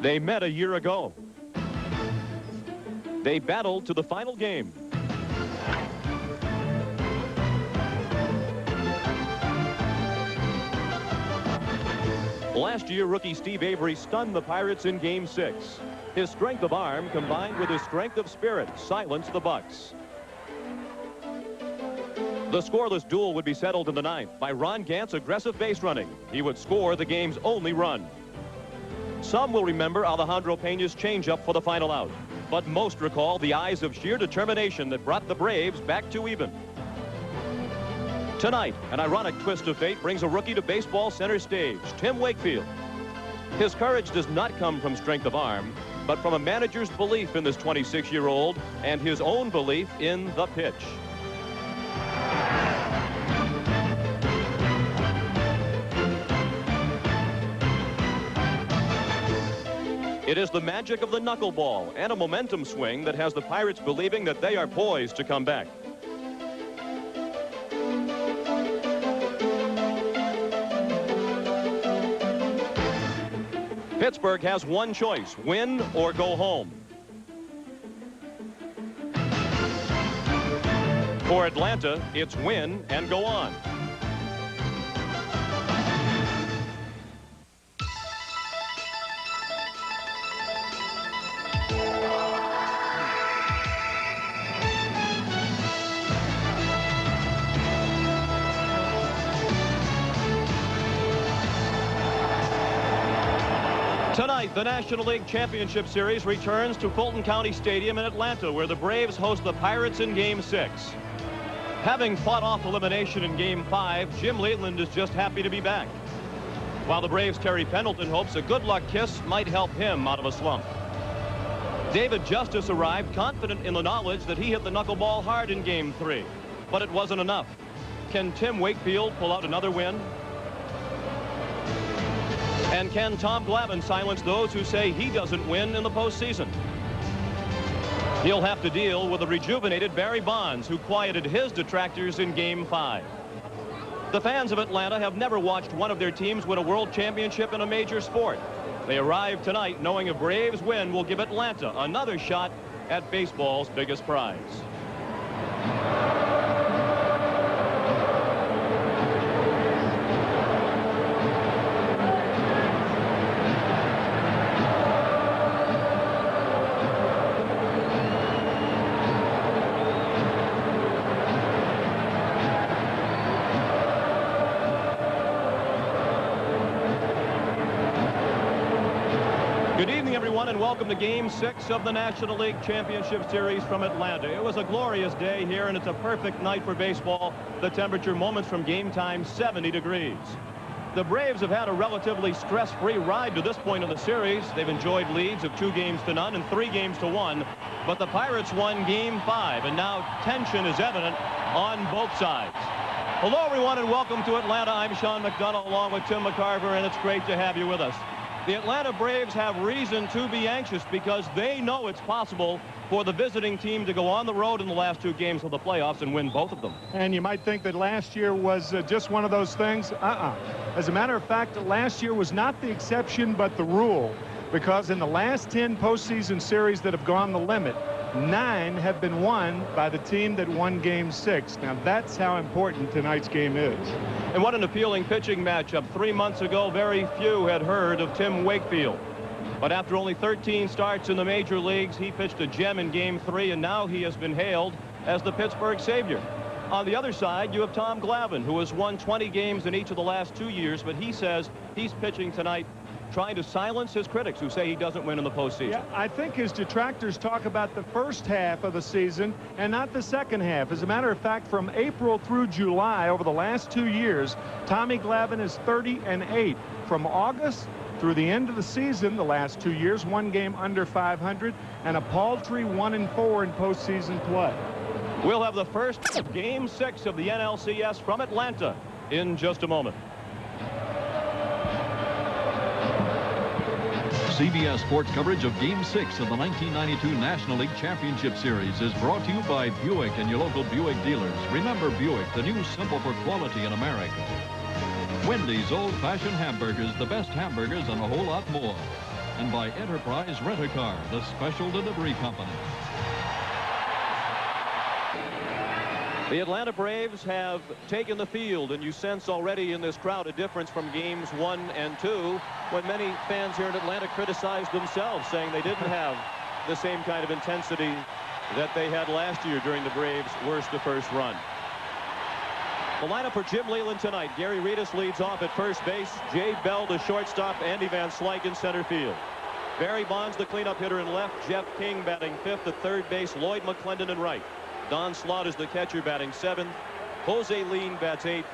They met a year ago. They battled to the final game. Last year, rookie Steve Avery stunned the Pirates in Game 6. His strength of arm combined with his strength of spirit silenced the Bucks. The scoreless duel would be settled in the ninth by Ron Gant's aggressive base running. He would score the game's only run. Some will remember Alejandro Peña's changeup for the final out, but most recall the eyes of sheer determination that brought the Braves back to even. Tonight, an ironic twist of fate brings a rookie to baseball's center stage, Tim Wakefield. His courage does not come from strength of arm, but from a manager's belief in this 26-year-old and his own belief in the pitch. It is the magic of the knuckleball and a momentum swing that has the Pirates believing that they are poised to come back. Pittsburgh has one choice, win or go home. For Atlanta, it's win and go on. Tonight, the National League Championship Series returns to Fulton County Stadium in Atlanta, where the Braves host the Pirates in Game 6. Having fought off elimination in Game 5, Jim Leland is just happy to be back. While the Braves' Terry Pendleton hopes a good luck kiss might help him out of a slump. David Justice arrived confident in the knowledge that he hit the knuckleball hard in Game 3, but it wasn't enough. Can Tim Wakefield pull out another win? And can Tom Glavine silence those who say he doesn't win in the postseason? He'll have to deal with a rejuvenated Barry Bonds, who quieted his detractors in Game 5. The fans of Atlanta have never watched one of their teams win a world championship in a major sport. They arrive tonight knowing a Braves win will give Atlanta another shot at baseball's biggest prize. Good evening, everyone, and welcome to Game 6 of the National League Championship Series from Atlanta. It was a glorious day here, and it's a perfect night for baseball. The temperature moments from game time, 70 degrees. The Braves have had a relatively stress-free ride to this point of the series. They've enjoyed leads of 2-0 and 3-1, but the Pirates won Game 5, and now tension is evident on both sides. Hello, everyone, and welcome to Atlanta. I'm Sean McDonough along with Tim McCarver, and it's great to have you with us. The Atlanta Braves have reason to be anxious because they know it's possible for the visiting team to go on the road in the last 2 games of the playoffs and win both of them. And you might think that last year was just one of those things. As a matter of fact, last year was not the exception but the rule, because in the last 10 postseason series that have gone the limit, 9 have been won by the team that won Game 6. Now that's how important tonight's game is. And what an appealing pitching matchup. 3 months ago, very few had heard of Tim Wakefield. But after only 13 starts in the major leagues, he pitched a gem in Game 3, and now he has been hailed as the Pittsburgh savior. On the other side, you have Tom Glavine, who has won 20 games in each of the last 2 years, but he says he's pitching tonight trying to silence his critics who say he doesn't win in the postseason. Yeah, I think his detractors talk about the first half of the season and not the second half. As a matter of fact, from April through July, over the last 2 years, Tommy Glavine is 30-8. From August through the end of the season, the last 2 years, 1 game under 500 and a paltry 1-4 in postseason play. We'll have the first Game 6 of the NLCS from Atlanta in just a moment. CBS Sports coverage of Game 6 of the 1992 National League Championship Series is brought to you by Buick and your local Buick dealers. Remember Buick, the new symbol for quality in America. Wendy's old-fashioned hamburgers, the best hamburgers and a whole lot more. and by Enterprise Rent-A-Car, the special delivery company. The Atlanta Braves have taken the field, and you sense already in this crowd a difference from games 1 and 2, when many fans here in Atlanta criticized themselves, saying they didn't have the same kind of intensity that they had last year during the Braves' worst to first run. The lineup for Jim Leyland tonight: Gary Reedus leads off at first base, Jay Bell the shortstop, Andy Van Slyke in center field. Barry Bonds the cleanup hitter in left, Jeff King batting fifth at third base, Lloyd McClendon in right. Don Slaught is the catcher batting seventh, Jose Lean bats eighth,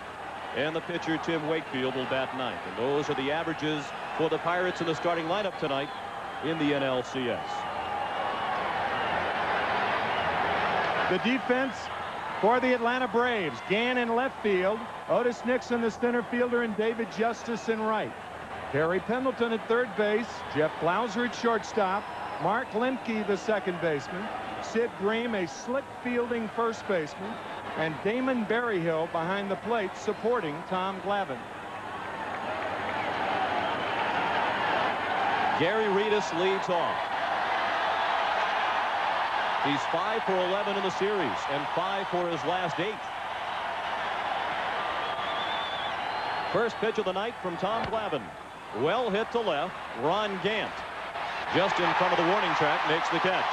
and the pitcher Tim Wakefield will bat ninth. And those are the averages for the Pirates in the starting lineup tonight in the NLCS. The defense for the Atlanta Braves: Gann in left field, Otis Nixon the center fielder, and David Justice in right. Harry Pendleton at third base, Jeff Blauser at shortstop, Mark Lemke the second baseman, Sid Bream a slick fielding first baseman, and Damon Berryhill behind the plate supporting Tom Glavine. Gary Reedus leads off. He's 5 for 11 in the series and 5 for his last 8. First pitch of the night from Tom Glavine. Well hit to left. Ron Gant, just in front of the warning track, makes the catch.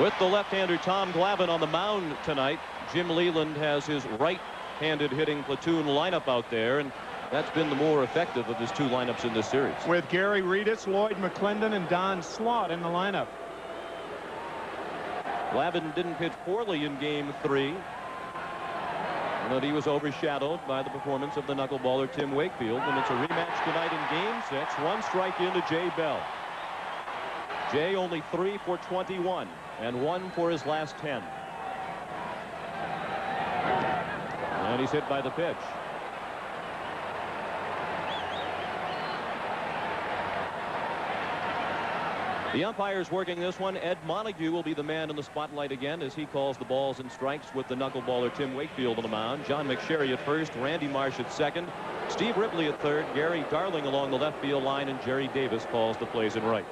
With the left-hander Tom Glavine on the mound tonight, Jim Leyland has his right-handed hitting platoon lineup out there, and that's been the more effective of his two lineups in this series. With Gary Reedus, Lloyd McClendon, and Don Slaught in the lineup. Glavine didn't pitch poorly in game 3, but he was overshadowed by the performance of the knuckleballer Tim Wakefield, and it's a rematch tonight in game 6. One strike into Jay Bell. Jay only 3 for 21 and 1 for his last 10. And he's hit by the pitch. The umpires working this one. Ed Montague will be the man in the spotlight again as he calls the balls and strikes with the knuckleballer Tim Wakefield on the mound. John McSherry at first, Randy Marsh at second, Steve Ripley at third, Gary Darling along the left field line, and Jerry Davis calls the plays in right.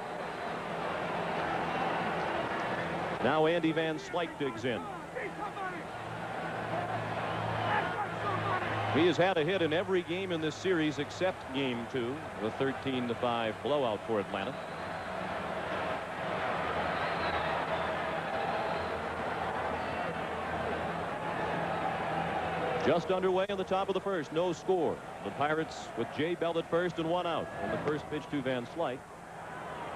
Now Andy Van Slyke digs in. He has had a hit in every game in this series except game 2, the 13-5 blowout for Atlanta. Just underway in the top of the first, no score. The Pirates with Jay Bell at first and 1 out. And the first pitch to Van Slyke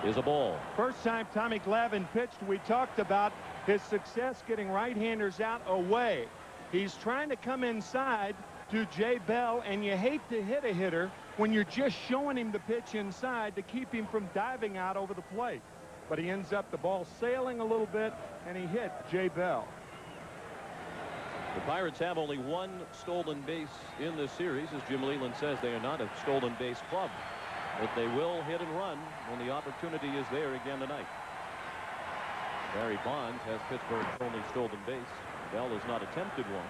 is a ball. First time Tommy Glavine pitched, we talked about his success getting right-handers out away. He's trying to come inside to Jay Bell, and you hate to hit a hitter when you're just showing him the pitch inside to keep him from diving out over the plate. But he ends up the ball sailing a little bit, and he hit Jay Bell. The Pirates have only 1 stolen base in this series. As Jim Leyland says, they are not a stolen base club, but they will hit and run when the opportunity is there again tonight. Barry Bonds has Pittsburgh's only stolen base. Bell has not attempted one.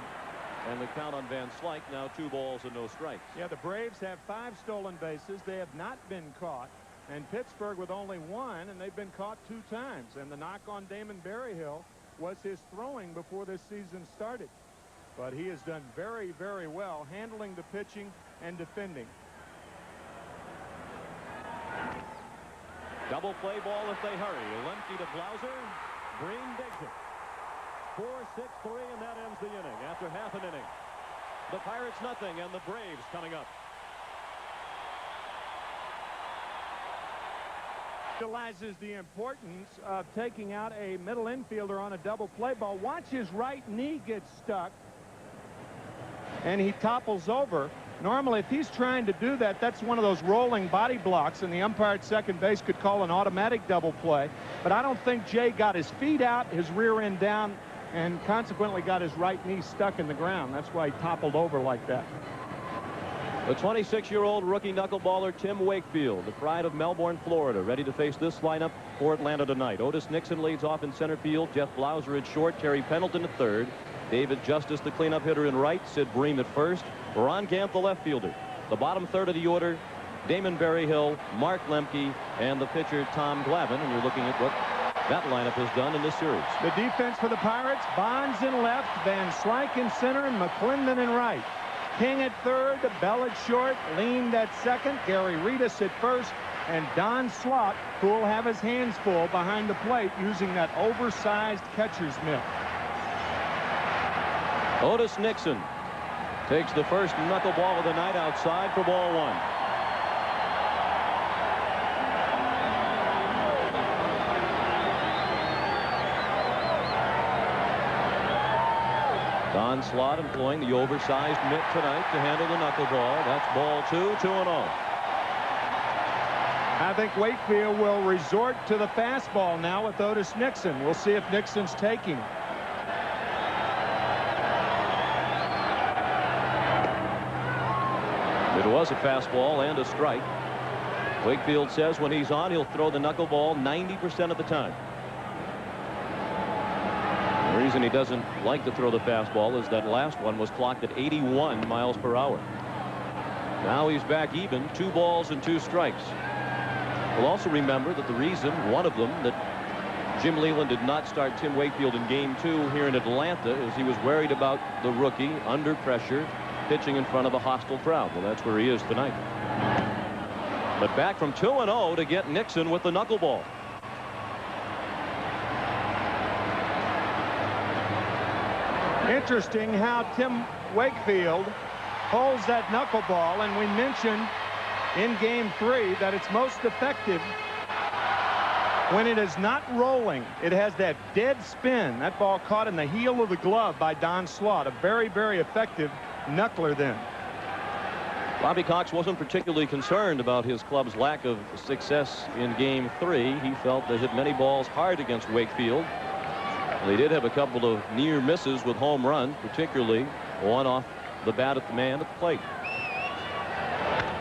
And the count on Van Slyke now 2 balls and no strikes. Yeah, the Braves have 5 stolen bases. They have not been caught. And Pittsburgh with only 1, and they've been caught 2 times. And the knock on Damon Berryhill was his throwing before this season started. But he has done very, very well handling the pitching and defending. Double play ball if they hurry. Lemke to Blauser. Green digs it. 4-6-3, and that ends the inning after half an inning. The Pirates nothing, and the Braves coming up. Realizes the importance of taking out a middle infielder on a double play ball. Watch his right knee get stuck, and he topples over. Normally, if he's trying to do that, that's one of those rolling body blocks, and the umpire at second base could call an automatic double play. But I don't think Jay got his feet out, his rear end down, and consequently got his right knee stuck in the ground. That's why he toppled over like that. The 26-year-old rookie knuckleballer Tim Wakefield, the pride of Melbourne, Florida, ready to face this lineup for Atlanta tonight. Otis Nixon leads off in center field. Jeff Blauser at short. Terry Pendleton at third. David Justice, the cleanup hitter, in right. Sid Bream at first. Ron Gant, the left fielder. The bottom third of the order, Damon Berryhill, Mark Lemke, and the pitcher Tom Glavine. And you're looking at what that lineup has done in this series. The defense for the Pirates, Bonds in left, Van Slyke in center, and McClendon in right. King at third, Bell at short, Lean at second, Gary Reedus at first, and Don Slott, who will have his hands full behind the plate using that oversized catcher's mitt. Otis Nixon takes the first knuckleball of the night outside for ball one. Don Slott employing the oversized mitt tonight to handle the knuckleball. That's ball two, 2-0. I think Wakefield will resort to the fastball now with Otis Nixon. We'll see if Nixon's taking it. It was a fastball and a strike. Wakefield says when he's on, he'll throw the knuckleball 90% of the time. The reason he doesn't like to throw the fastball is that last one was clocked at 81 miles per hour. Now he's back even, 2 balls and 2 strikes. We'll also remember that the reason, one of them, that Jim Leyland did not start Tim Wakefield in game 2 here in Atlanta is he was worried about the rookie under pressure pitching in front of a hostile crowd. Well, that's where he is tonight. But back from 2-0 to get Nixon with the knuckleball. Interesting how Tim Wakefield holds that knuckleball, and we mentioned in game 3 that it's most effective when it is not rolling. It has that dead spin. That ball caught in the heel of the glove by Don Slott. A very, very effective knuckler then. Bobby Cox wasn't particularly concerned about his club's lack of success in game 3. He felt they hit many balls hard against Wakefield. They did have a couple of near misses with home runs, particularly one off the bat at the man at the plate.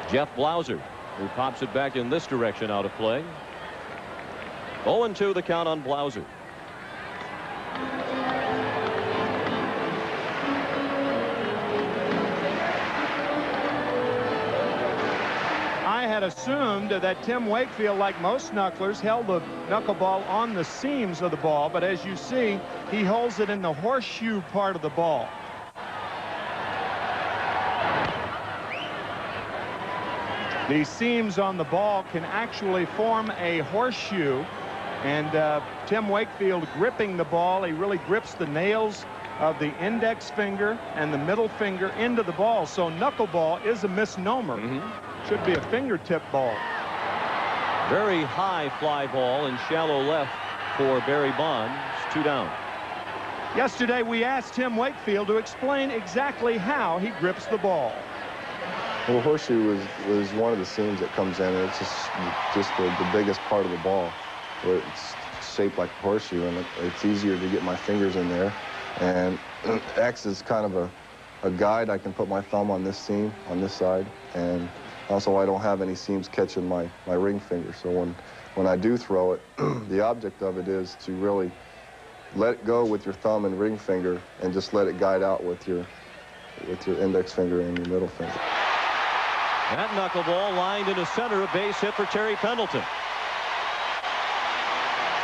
Jeff Blauser, who pops it back in this direction out of play. 0-2 the count on Blauser. I had assumed that Tim Wakefield, like most knucklers, held the knuckleball on the seams of the ball, but as you see, he holds it in the horseshoe part of the ball. The seams on the ball can actually form a horseshoe, and Tim Wakefield gripping the ball, he really grips the nails of the index finger and the middle finger into the ball, so knuckleball is a misnomer. Should be a fingertip ball. Very high fly ball and shallow left for Barry Bonds. 2 down. Yesterday we asked Tim Wakefield to explain exactly how he grips the ball. Well, horseshoe was one of the seams that comes in, and it's just the biggest part of the ball, where it's shaped like a horseshoe, and it's easier to get my fingers in there. And X is kind of a guide. I can put my thumb on this seam on this side, and also I don't have any seams catching my ring finger. So when I do throw it, the object of it is to really let it go with your thumb and ring finger, and just let it guide out with your index finger and your middle finger. That knuckleball lined into center, a base hit for Terry Pendleton.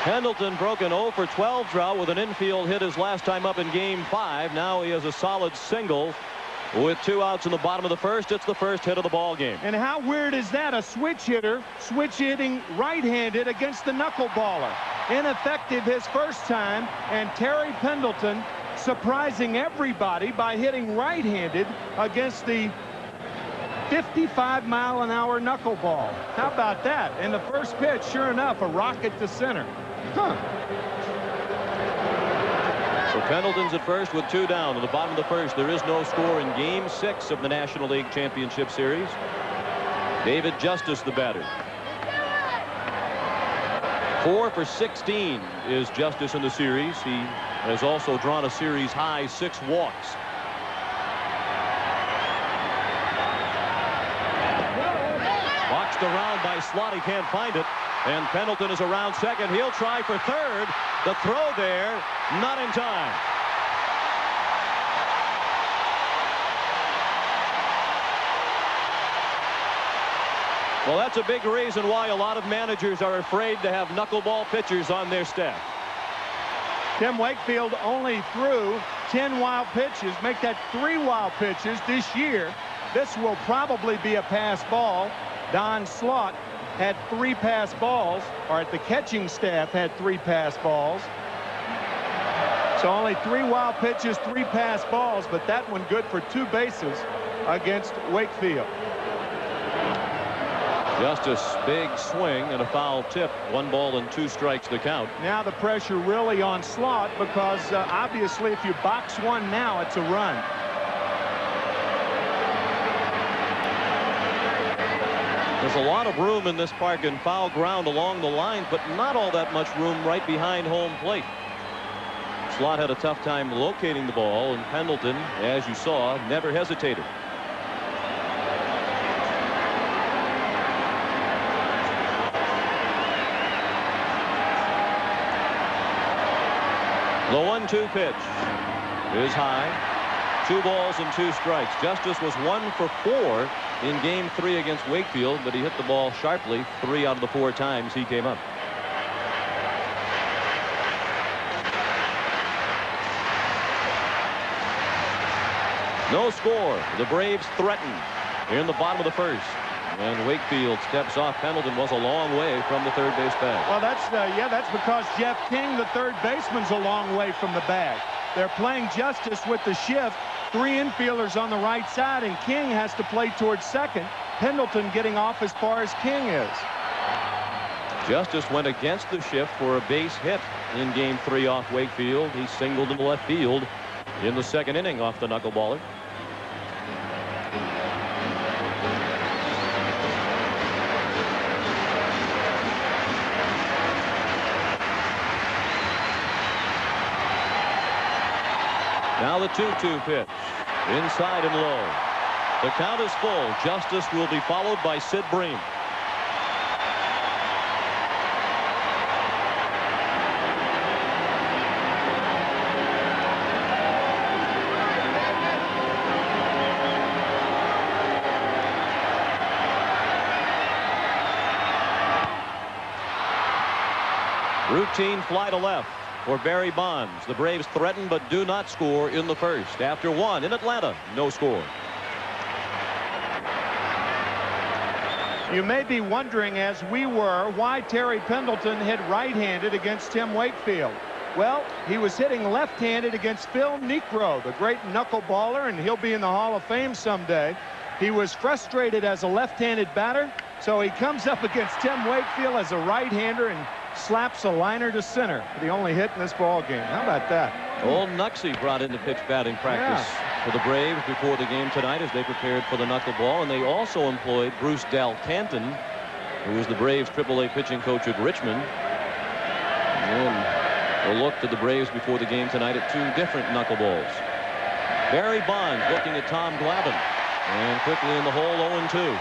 Pendleton broke an 0 for 12 drought with an infield hit his last time up in game 5. Now he has a solid single with 2 outs in the bottom of the first. It's the first hit of the ball game. And how weird is that? A switch hitter switch hitting right-handed against the knuckleballer. Ineffective his first time, and Terry Pendleton surprising everybody by hitting right-handed against the 55-mile-an-hour knuckleball. How about that? And the first pitch, sure enough, a rocket to center. So Pendleton's at first with 2 down. In the bottom of the first, there is no score in game 6 of the National League Championship Series. David Justice, the batter. 4 for 16 is Justice in the series. He has also drawn a series high 6 walks. Boxed around by Slott, he can't find it, and Pendleton is around second. He'll try for third. The throw there, not in time. Well, that's a big reason why a lot of managers are afraid to have knuckleball pitchers on their staff. Tim Wakefield only threw 10 wild pitches. Make that 3 wild pitches this year. This will probably be a pass ball. Don Slaught had 3 pass balls, or the catching staff had 3 pass balls. So only 3 wild pitches, 3 pass balls, but that one good for 2 bases against Wakefield. Justice, big swing and a foul tip. 1 ball and 2 strikes to count. Now the pressure really on Slaught, because obviously if you box one now, it's a run. There's a lot of room in this park and foul ground along the line, but not all that much room right behind home plate. Slaught had a tough time locating the ball, and Pendleton, as you saw, never hesitated. The 1-2 pitch is high. 2 balls and 2 strikes. Justice was 1 for 4 in game 3 against Wakefield, but he hit the ball sharply 3 out of the 4 times he came up. No score. The Braves threaten in the bottom of the first. And Wakefield steps off. Pendleton was a long way from the third base bag. Well, that's because Jeff King, the third baseman's a long way from the bag. They're playing Justice with the shift. 3 infielders on the right side, and King has to play towards second. Pendleton getting off as far as King is. Justice went against the shift for a base hit in game 3 off Wakefield. He singled in the left field in the 2nd inning off the knuckleballer. Now the 2-2 pitch. Inside and low. The count is full. Justice will be followed by Sid Bream. Routine fly to left for Barry Bonds. The Braves threaten but do not score in the first. After 1 in Atlanta, no score. You may be wondering, as we were, why Terry Pendleton hit right-handed against Tim Wakefield. Well, he was hitting left-handed against Phil Niekro, the great knuckleballer, and he'll be in the Hall of Fame someday. He was frustrated as a left-handed batter, so he comes up against Tim Wakefield as a right-hander and slaps a liner to center. The only hit in this ball game. How about that? Old Nuxie brought into pitch batting practice for the Braves before the game tonight as they prepared for the knuckleball, and they also employed Bruce Del Canton, who was the Braves AAA pitching coach at Richmond. And a look to the Braves before the game tonight at 2 different knuckleballs. Barry Bonds looking at Tom Glavine, and quickly in the hole, 0-2.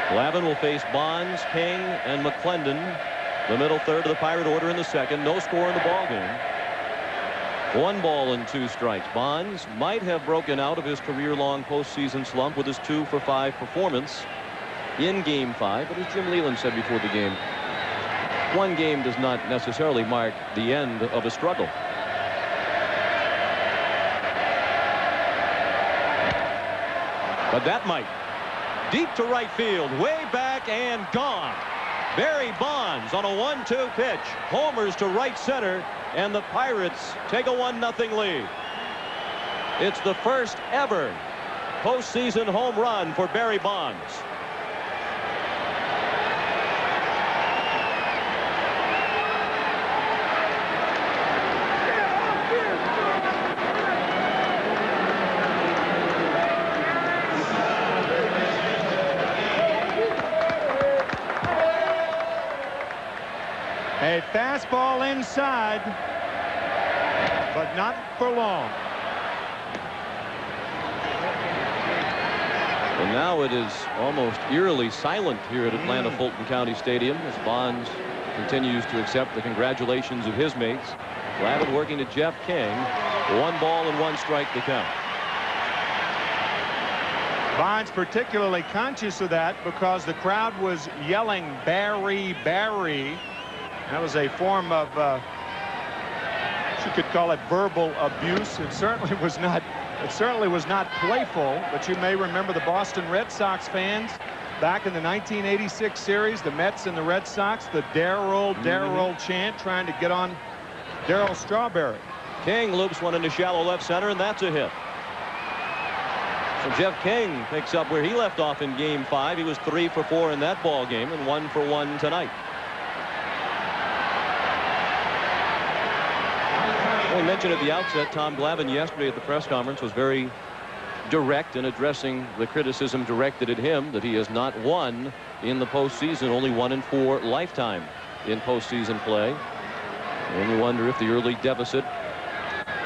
Glavine will face Bonds, King, and McClendon. The middle third of the Pirate order in the 2nd. No score in the ball game. 1 ball and 2 strikes. Bonds might have broken out of his career-long postseason slump with his 2 for 5 performance in game 5. But as Jim Leland said before the game, 1 game does not necessarily mark the end of a struggle. But that might. Deep to right field, way back and gone. Barry Bonds on a 1-2 pitch. Homers to right center, and the Pirates take a 1-0 lead. It's the first ever postseason home run for Barry Bonds. A fastball inside, but not for long. And now it is almost eerily silent here at Atlanta Fulton County Stadium as Bonds continues to accept the congratulations of his mates. Glavine working to Jeff King. 1 ball and 1 strike to count. Bonds particularly conscious of that because the crowd was yelling Barry, Barry. That was a form of you could call it verbal abuse. It certainly was not playful, but you may remember the Boston Red Sox fans back in the 1986 series, the Mets and the Red Sox, the Darryl chant trying to get on Darryl Strawberry. King loops one into shallow left center, and that's a hit. So Jeff King picks up where he left off in Game 5. He was 3 for 4 in that ball game and 1 for 1 tonight. We mentioned at the outset, Tom Glavine yesterday at the press conference was very direct in addressing the criticism directed at him that he has not won in the postseason, only 1 in 4 lifetime in postseason play. And you wonder if the early deficit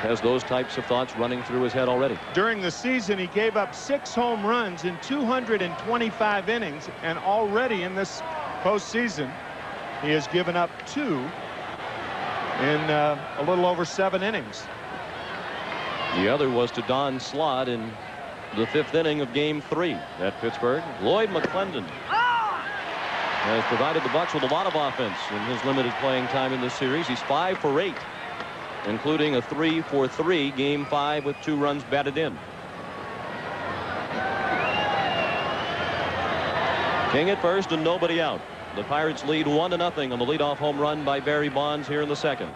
has those types of thoughts running through his head already. During the season, he gave up 6 home runs in 225 innings, and already in this postseason, he has given up 2 in a little over 7 innings. The other was to Don Slott in the 5th inning of Game 3 at Pittsburgh. Lloyd McClendon has provided the Bucs with a lot of offense in his limited playing time in this series. He's 5 for 8. Including a 3 for 3 Game 5 with 2 runs batted in. King at first and nobody out. The Pirates lead 1-0 on the leadoff home run by Barry Bonds here in the 2nd.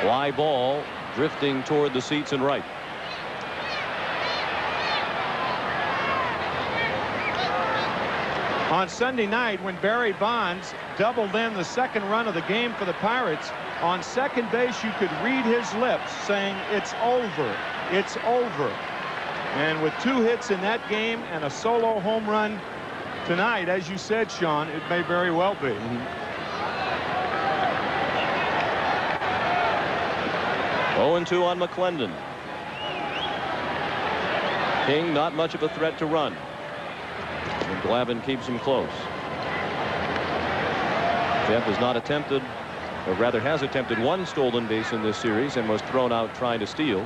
Fly ball drifting toward the seats and right. On Sunday night, when Barry Bonds doubled in the 2nd run of the game for the Pirates, on second base you could read his lips saying, "It's over, it's over." And with 2 hits in that game and a solo home run tonight, as you said, Sean, it may very well be. 0-2 on McClendon. King not much of a threat to run. And Glavine keeps him close. Jeff has not attempted, or rather has attempted 1 stolen base in this series and was thrown out trying to steal.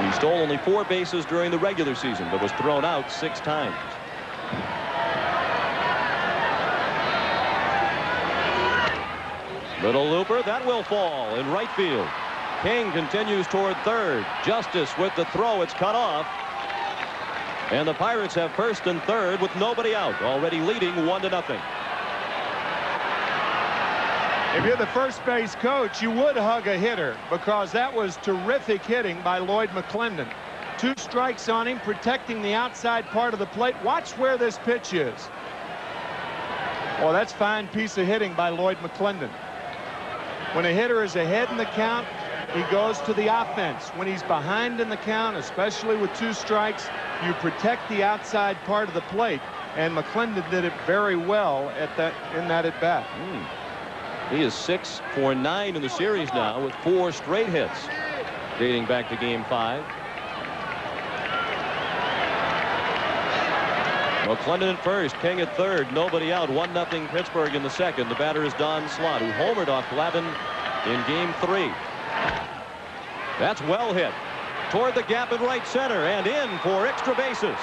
He stole only 4 bases during the regular season, but was thrown out 6 times. Little looper, that will fall in right field. King continues toward third. Justice with the throw. It's cut off. And the Pirates have first and third with nobody out, already leading 1-0. If you're the first base coach, you would hug a hitter because that was terrific hitting by Lloyd McClendon. 2 strikes on him, protecting the outside part of the plate. Watch where this pitch is. Oh, that's a fine piece of hitting by Lloyd McClendon. When a hitter is ahead in the count, he goes to the offense. When he's behind in the count, especially with 2 strikes, you protect the outside part of the plate. And McClendon did it very well in that at bat. He is 6 for 9 in the series now with 4 straight hits dating back to Game 5. McClendon at first, King at third, nobody out. 1-0 Pittsburgh in the 2nd. The batter is Don Slott, who homered off Glavine in Game 3. That's well hit toward the gap in right center and in for extra bases.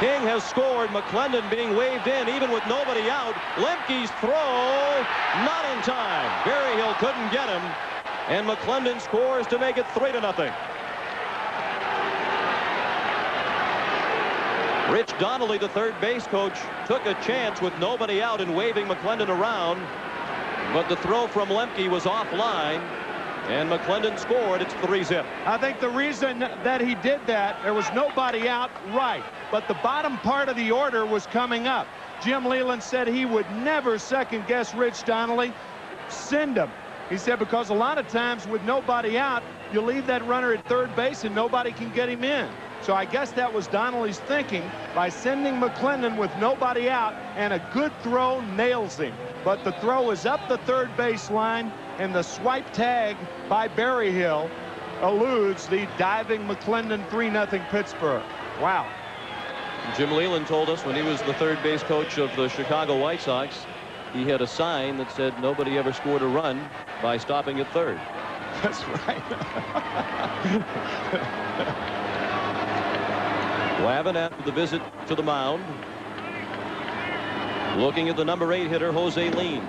King has scored. McClendon being waved in even with nobody out. Lemke's throw not in time. Berryhill couldn't get him, and McClendon scores to make it 3-0. Rich Donnelly, the third base coach, took a chance with nobody out and waving McClendon around, but the throw from Lemke was offline, and McClendon scored. It's 3-0. I think the reason that he did that, there was nobody out, right, but the bottom part of the order was coming up. Jim Leyland said he would never second-guess Rich Donnelly. Send him. He said because a lot of times with nobody out, you leave that runner at third base and nobody can get him in. So I guess that was Donnelly's thinking by sending McClendon with nobody out, and a good throw nails him. But the throw is up the third base line, and the swipe tag by Berryhill eludes the diving McClendon 3-0 Pittsburgh. Wow. Jim Leyland told us when he was the third base coach of the Chicago White Sox, he had a sign that said nobody ever scored a run by stopping at third. That's right. Glavine after the visit to the mound, looking at the number 8 hitter Jose Lean.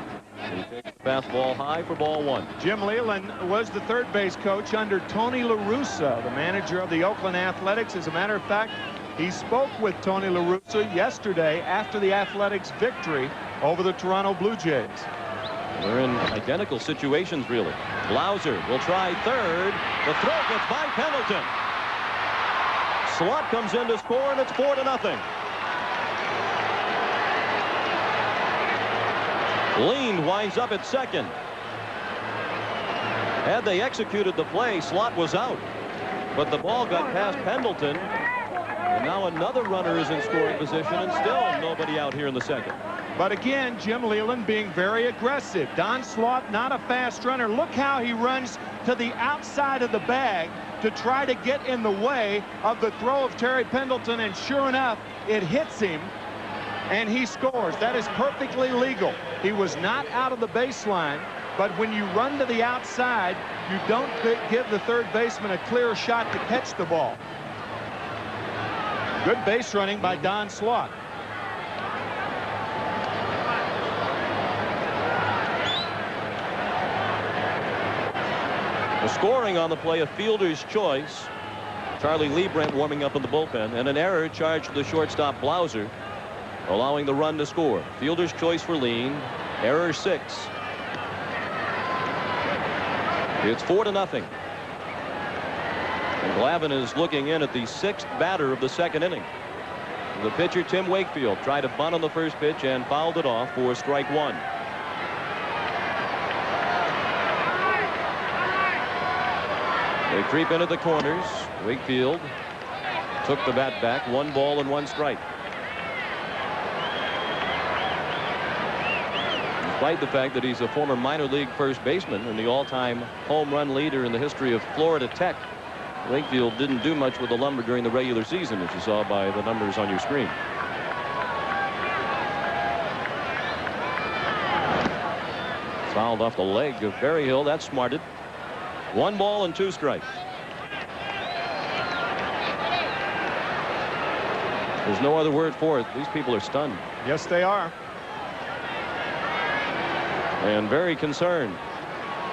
He takes the fastball high for ball 1. Jim Leyland was the third base coach under Tony La Russa, the manager of the Oakland Athletics. As a matter of fact, he spoke with Tony La Russa yesterday after the Athletics' victory over the Toronto Blue Jays. They're in identical situations, really. Blauser will try third. The throw gets by Pendleton. Slot comes in to score, and it's 4-0. Lean winds up at second. Had they executed the play, Slot was out. But the ball got past Pendleton. And now another runner is in scoring position, and still nobody out here in the second. But again, Jim Leyland being very aggressive. Don Slaught, not a fast runner. Look how he runs to the outside of the bag to try to get in the way of the throw of Terry Pendleton, and sure enough, it hits him, and he scores. That is perfectly legal. He was not out of the baseline, but when you run to the outside, you don't give the third baseman a clear shot to catch the ball. Good base running by Don Slaught. The scoring on the play, a fielder's choice. Charlie Liebrent warming up in the bullpen, and an error charged to the shortstop Blauser, allowing the run to score. Fielder's choice for Lean. Error 6. It's 4-0. And Glavine is looking in at the 6th batter of the second inning. The pitcher, Tim Wakefield, tried to bunt on the first pitch and fouled it off for strike 1. They creep into the corners. Wakefield took the bat back. 1 ball and 1 strike. Despite the fact that he's a former minor league first baseman and the all-time home run leader in the history of Florida Tech, Wakefield didn't do much with the Lumber during the regular season, as you saw by the numbers on your screen. Fouled off the leg of Berryhill. That's smarted. 1 ball and 2 strikes. There's no other word for it. These people are stunned. Yes, they are. And very concerned.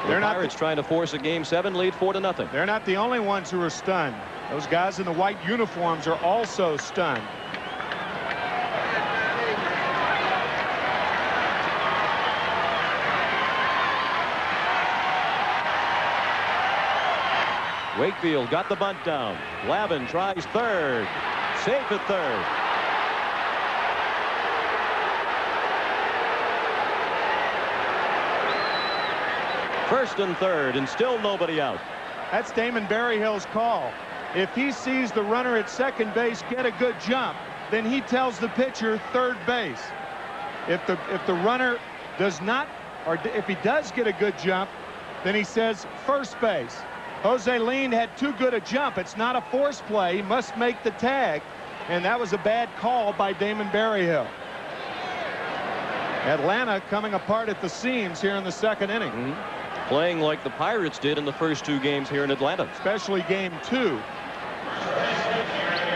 The Pirates trying to force a Game 7 lead, 4-0. They're not the only ones who are stunned. Those guys in the white uniforms are also stunned. Wakefield got the bunt down. Glavine tries third. Safe at third. First and third, and still nobody out. That's Damon Berryhill's call. If he sees the runner at second base get a good jump, then he tells the pitcher third base. If the runner does not, or if he does get a good jump, then he says first base. Jose Lean had too good a jump. It's not a force play. He must make the tag, and that was a bad call by Damon Berryhill. Atlanta coming apart at the seams here in the second inning. Playing like the Pirates did in the first 2 games here in Atlanta. Especially game 2.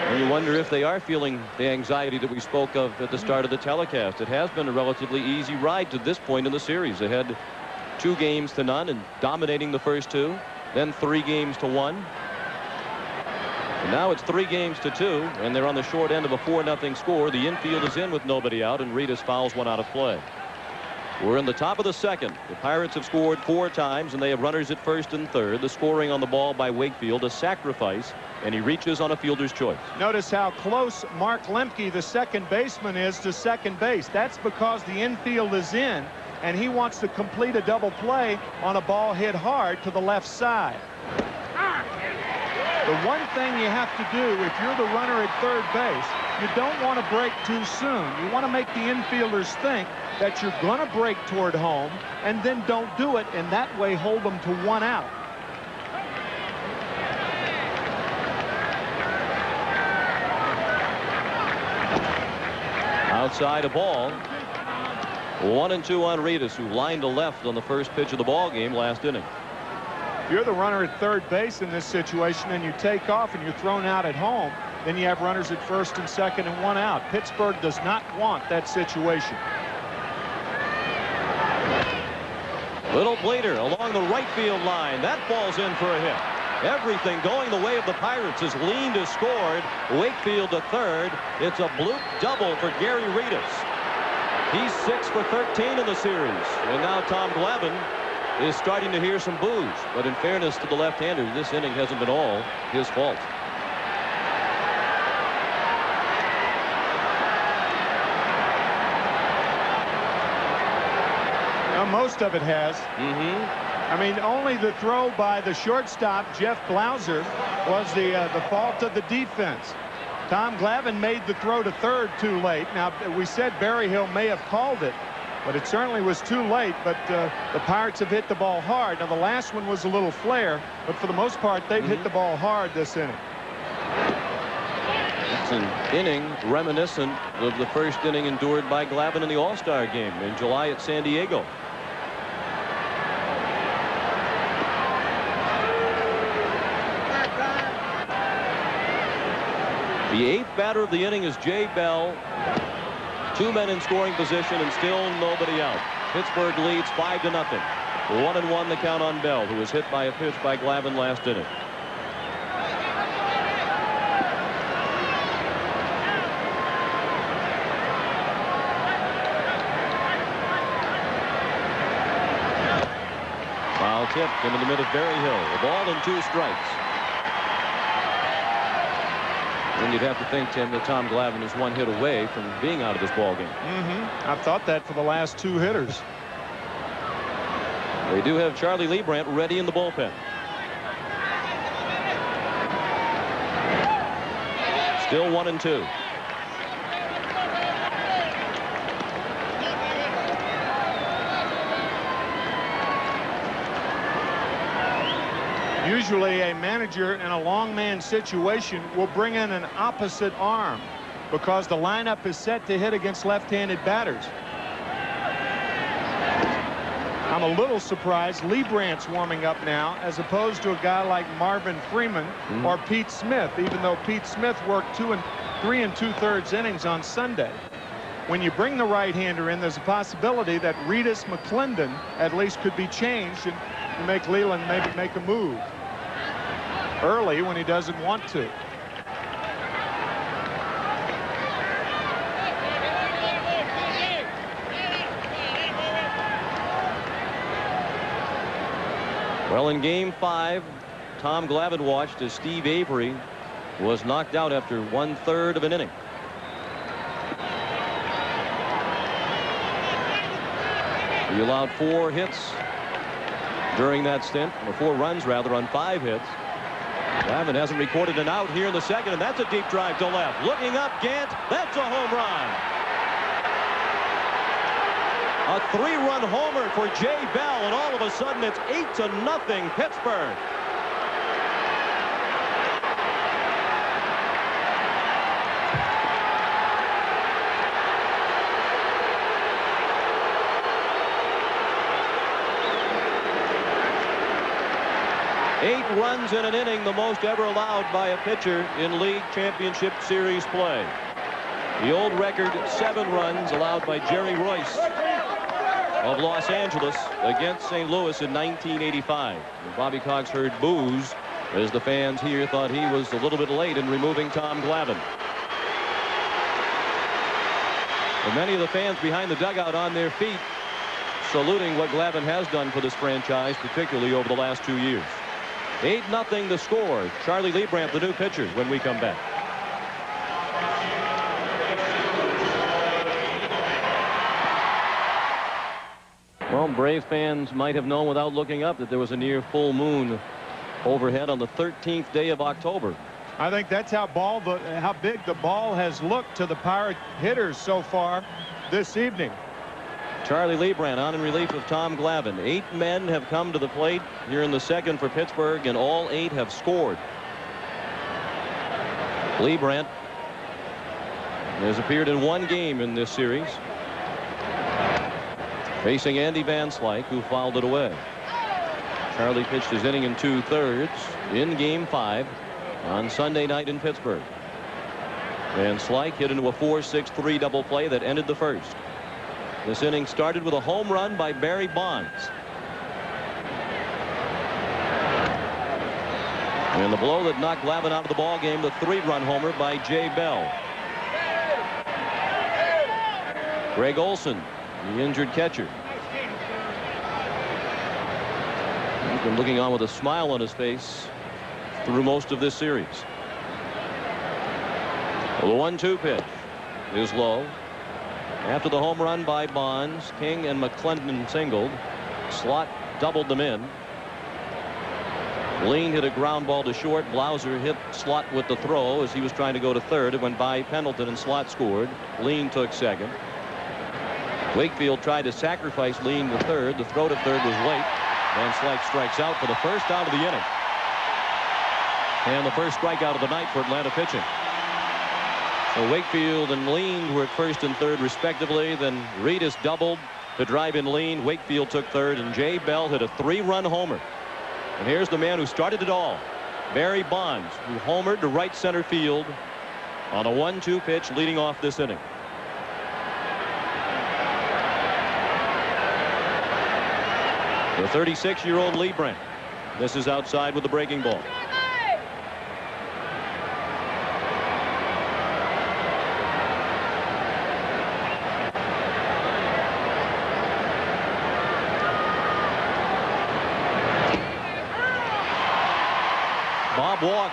And you wonder if they are feeling the anxiety that we spoke of at the start of the telecast. It has been a relatively easy ride to this point in the series. They had 2 games to none and dominating the first 2. Then 3 games to 1. And now it's 3 games to 2, and they're on the short end of a 4-0 score. The infield is in with nobody out, and Reedus fouls one out of play. We're in the top of the second. The Pirates have scored 4 times, and they have runners at first and third. The scoring on the ball by Wakefield, a sacrifice, and he reaches on a fielder's choice. Notice how close Mark Lemke, the second baseman, is to second base. That's because the infield is in, and he wants to complete a double play on a ball hit hard to the left side. The one thing you have to do if you're the runner at third base, you don't want to break too soon. You want to make the infielders think that you're going to break toward home, and then don't do it, and that way hold them to 1 out. Outside a ball. 1-2 on Reedus, who lined to left on the first pitch of the ball game last inning. If you're the runner at third base in this situation and you take off and you're thrown out at home, then you have runners at first and second and 1 out. Pittsburgh does not want that situation. Little bleeder along the right field line. That falls in for a hit. Everything going the way of the Pirates as Lean is scored. Wakefield to third. It's a bloop double for Gary Reedus. He's 6 for 13 in the series. And now Tom Glavine is starting to hear some boos. But in fairness to the left-hander, this inning hasn't been all his fault. Now, most of it has. I mean, only the throw by the shortstop, Jeff Blauser, was the fault of the defense. Tom Glavine made the throw to third too late. Now, we said Berryhill may have called it, but it certainly was too late. But the Pirates have hit the ball hard. Now, the last one was a little flare, but for the most part, they've hit the ball hard this inning. It's an inning reminiscent of the first inning endured by Glavine in the All-Star game in July at San Diego. The 8th batter of the inning is Jay Bell. 2 men in scoring position and still nobody out. Pittsburgh leads 5-0. 1-1 the count on Bell, who was hit by a pitch by Glavine last inning. Foul tip into the middle of Berryhill. A ball and 2 strikes. And you'd have to think, Tim, that Tom Glavine is 1 hit away from being out of this ball game. I've thought that for the last 2 hitters. They do have Charlie Leibrandt ready in the bullpen. Still 1-2. Usually a manager in a long man situation will bring in an opposite arm because the lineup is set to hit against left-handed batters. I'm a little surprised Leibrandt's warming up now as opposed to a guy like Marvin Freeman or Pete Smith, even though Pete Smith worked 3 2/3 innings on Sunday. When you bring the right-hander in, there's a possibility that Reedus McClendon at least could be changed and make Leland maybe make a move early when he doesn't want to. Well, in Game 5, Tom Glavine watched as Steve Avery was knocked out after 1/3 of an inning. He allowed 4 hits during that stint, or 4 runs rather, on 5 hits. Glavine hasn't recorded an out here in the second, and that's a deep drive to left. Looking up, Gant, that's a home run. A 3-run homer for Jay Bell, and all of a sudden it's 8-0 Pittsburgh. Eight runs in an inning, the most ever allowed by a pitcher in League Championship Series play. The old record, 7 runs allowed by Jerry Royce of Los Angeles against St. Louis in 1985. And Bobby Cox heard boos as the fans here thought he was a little bit late in removing Tom Glavine. And many of the fans behind the dugout on their feet saluting what Glavine has done for this franchise, particularly over the last 2 years. 8-0 the score. Charlie Leibrandt, the new pitcher, when we come back. Well, Brave fans might have known without looking up that there was a near full moon overhead on the 13th day of October. I think that's how big the ball has looked to the Pirate hitters so far this evening. Charlie Leibrandt on in relief of Tom Glavine. 8 men have come to the plate here in the second for Pittsburgh, and all 8 have scored. Leibrandt He has appeared in one game in this series, facing Andy Van Slyke, who fouled it away. Charlie pitched his inning in 2/3 in Game 5 on Sunday night in Pittsburgh. Van Slyke hit into a 4-6-3 double play that ended the first. This inning started with a home run by Barry Bonds. And the blow that knocked Glavine out of the ball game, the 3-run homer by Jay Bell. Greg Olson, the injured catcher. He's been looking on with a smile on his face through most of this series. Well, the 1-2 pitch is low. After the home run by Bonds, King and McClendon singled. Slot doubled them in. Lean hit a ground ball to short. Blauser hit Slot with the throw as he was trying to go to third. It went by Pendleton and Slot scored. Lean took second. Wakefield tried to sacrifice Lean to third. The throw to third was late. Van Slyke strikes out for the first out of the inning. And the first strikeout of the night for Atlanta pitching. So Wakefield and Lean were at first and third respectively. Then Reedus doubled to drive in Lean. Wakefield took third, and Jay Bell hit a 3-run homer. And here's the man who started it all, Barry Bonds, who homered to right center field on a 1-2 pitch leading off this inning. The 36-year-old Lee Brandt. This is outside with the breaking ball. Bob Walk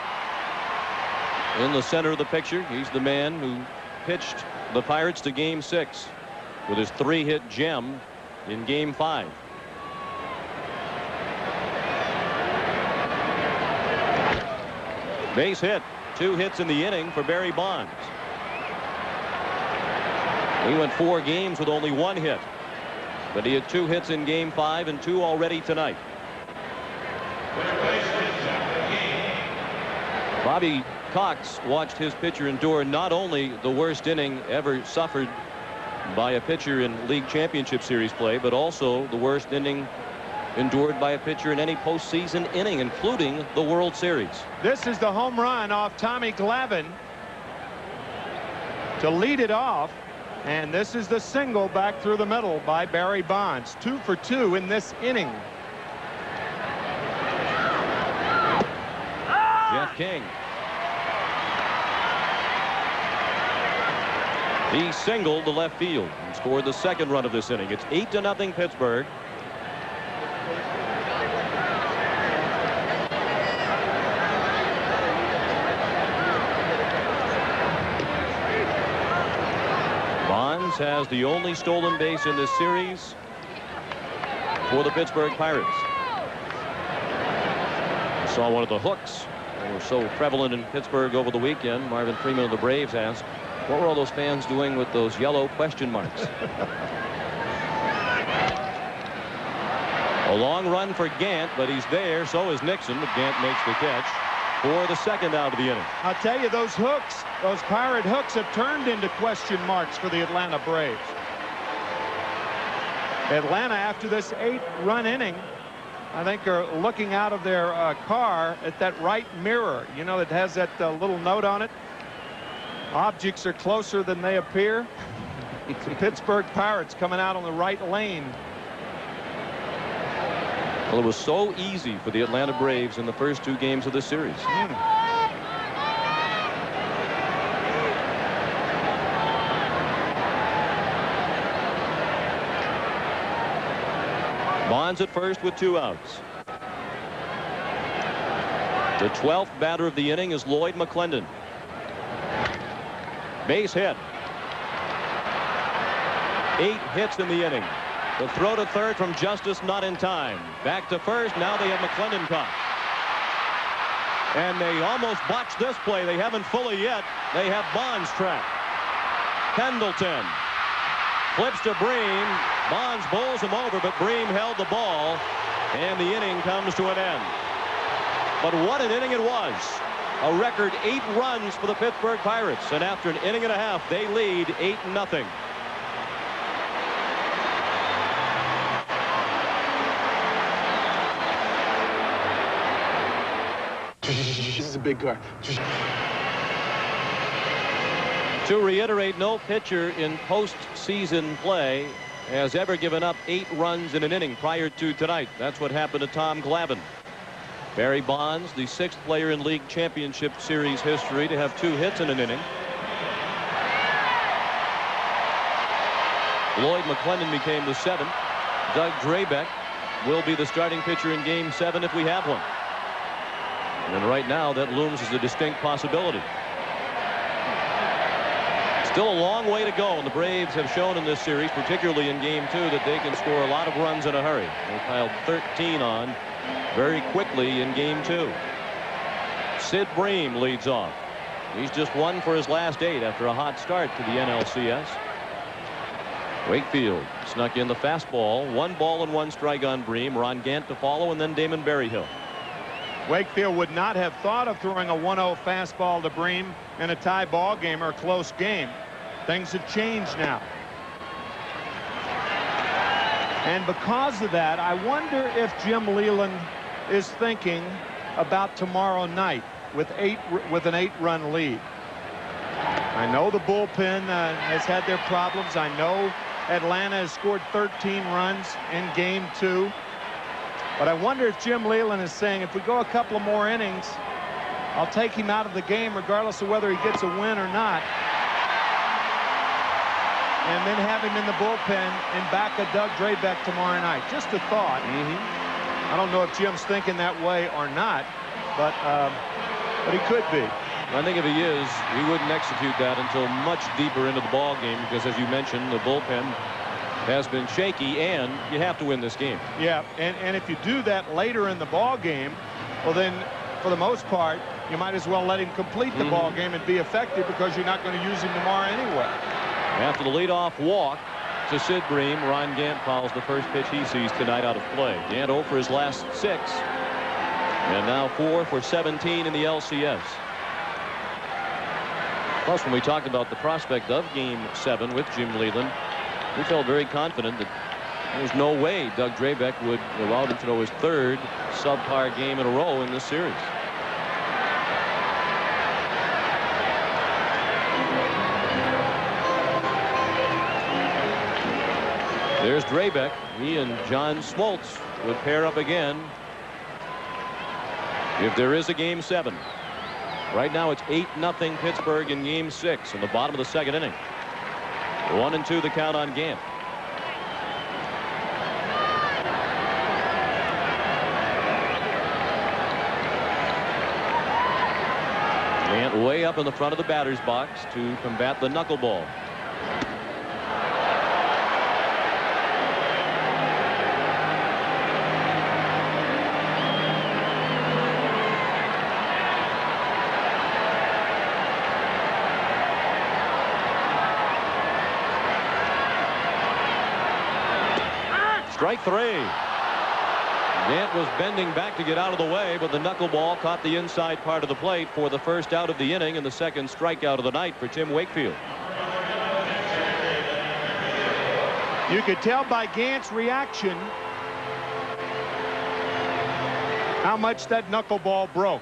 in the center of the picture. He's the man who pitched the Pirates to Game 6 with his 3-hit gem in Game 5. Base hit. 2 hits in the inning for Barry Bonds. He went 4 games with only 1 hit, but he had 2 hits in Game 5 and 2 already tonight. Bobby Cox watched his pitcher endure not only the worst inning ever suffered by a pitcher in League Championship Series play, but also the worst inning endured by a pitcher in any postseason inning, including the World Series. This is the home run off Tommy Glavine to lead it off, and this is the single back through the middle by Barry Bonds. 2 for 2 in this inning. Jeff King. He singled to left field and scored the second run of this inning. It's 8-0 Pittsburgh. Bonds has the only stolen base in this series for the Pittsburgh Pirates. I saw one of the hooks that were so prevalent in Pittsburgh over the weekend. Marvin Freeman of the Braves asked, what were all those fans doing with those yellow question marks? A long run for Gant, but he's there. So is Nixon, but Gant makes the catch for the second out of the inning. I'll tell you, those hooks, those Pirate hooks have turned into question marks for the Atlanta Braves. Atlanta, after this 8-run inning, I think are looking out of their car at that right mirror. You know, it has that little note on it. Objects are closer than they appear. It's the Pittsburgh Pirates coming out on the right lane. Well, it was so easy for the Atlanta Braves in the first 2 games of this series. Bonds at first with 2 outs. The 12th batter of the inning is Lloyd McClendon. Base hit. 8 hits in the inning. The throw to third from Justice, not in time. Back to first. Now they have McClendon caught. And they almost botched this play. They haven't fully yet. They have Bonds trapped. Pendleton flips to Bream. Bonds bowls him over, but Bream held the ball, and the inning comes to an end. But what an inning it was. A record 8 runs for the Pittsburgh Pirates. And after an inning and a half, they lead 8-0. This is a big car. To reiterate, no pitcher in postseason play has ever given up 8 runs in an inning prior to tonight. That's what happened to Tom Glavine. Barry Bonds, the 6th player in league championship series history to have 2 hits in an inning. Lloyd McClendon became the 7th. Doug Drabek will be the starting pitcher in Game 7 if we have one. And right now, that looms as a distinct possibility. Still a long way to go, and the Braves have shown in this series, particularly in Game 2, that they can score a lot of runs in a hurry. They piled 13 on very quickly in Game 2. Sid Bream leads off. He's just 1 for his last 8 after a hot start to the NLCS. Wakefield snuck in the fastball. 1 ball and 1 strike on Bream. Ron Gant to follow, and then Damon Berryhill. Wakefield would not have thought of throwing a 1-0 fastball to Bream in a tie ball game or a close game. Things have changed now. And because of that, I wonder if Jim Leyland is thinking about tomorrow night with an 8-run lead. I know the bullpen has had their problems. I know Atlanta has scored 13 runs in Game 2. But I wonder if Jim Leyland is saying, if we go a couple of more innings, I'll take him out of the game regardless of whether he gets a win or not. And then have him in the bullpen and back a Doug Drabek tomorrow night. Just a thought. I don't know if Jim's thinking that way or not, but he could be. I think if he is, he wouldn't execute that until much deeper into the ball game, because as you mentioned, the bullpen has been shaky, and you have to win this game. Yeah, and if you do that later in the ball game, well then, for the most part, you might as well let him complete the ball game and be effective, because you're not going to use him tomorrow anyway. After the leadoff walk to Sid Bream, Ron Gant fouls the first pitch he sees tonight out of play. Gant 0 for his last 6, and now 4 for 17 in the LCS. Plus, when we talked about the prospect of Game 7 with Jim Leyland, we felt very confident that there's no way Doug Drabek would allow him to throw his 3rd subpar game in a row in this series. There's Drabek. He and John Smoltz would pair up again if there is a Game 7. Right now it's 8-0 Pittsburgh in Game 6 in the bottom of the 2nd inning. 1-2 the count on Gant. Gant way up in the front of the batter's box to combat the knuckleball. Strike 3. Gant was bending back to get out of the way, but the knuckleball caught the inside part of the plate for the first out of the inning and the 2nd strikeout of the night for Tim Wakefield. You could tell by Gant's reaction how much that knuckleball broke.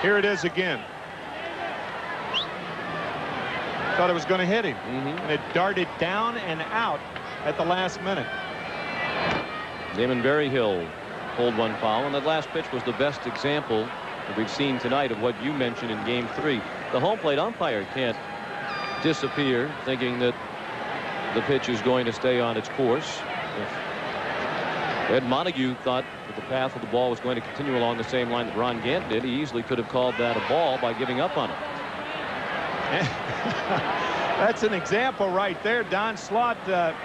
Here it is again. Thought it was going to hit him, and it darted down and out at the last minute. Damon Berryhill pulled 1 foul, and that last pitch was the best example that we've seen tonight of what you mentioned in Game 3. The home plate umpire can't disappear thinking that the pitch is going to stay on its course. If Ed Montague thought that the path of the ball was going to continue along the same line that Ron Gant did, he easily could have called that a ball by giving up on it. That's an example right there. Don Slaught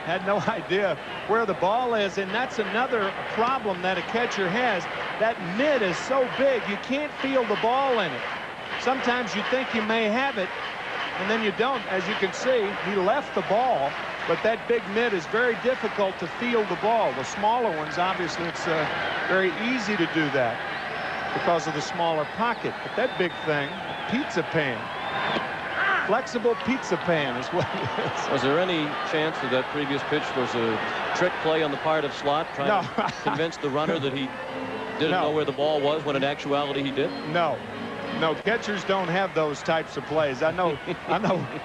had no idea where the ball is, and that's another problem that a catcher has. That mid is so big, you can't feel the ball in it. Sometimes you think you may have it, and then you don't. As you can see, he left the ball, but that big mid is very difficult to feel the ball. The smaller ones, obviously, it's very easy to do that. because of the smaller pocket. But that big thing, pizza pan. Flexible pizza pan is what it is. Was there any chance that that previous pitch was a trick play on the part of Slot, trying to convince the runner that he didn't know where the ball was when in actuality he did? No. No, catchers don't have those types of plays. I know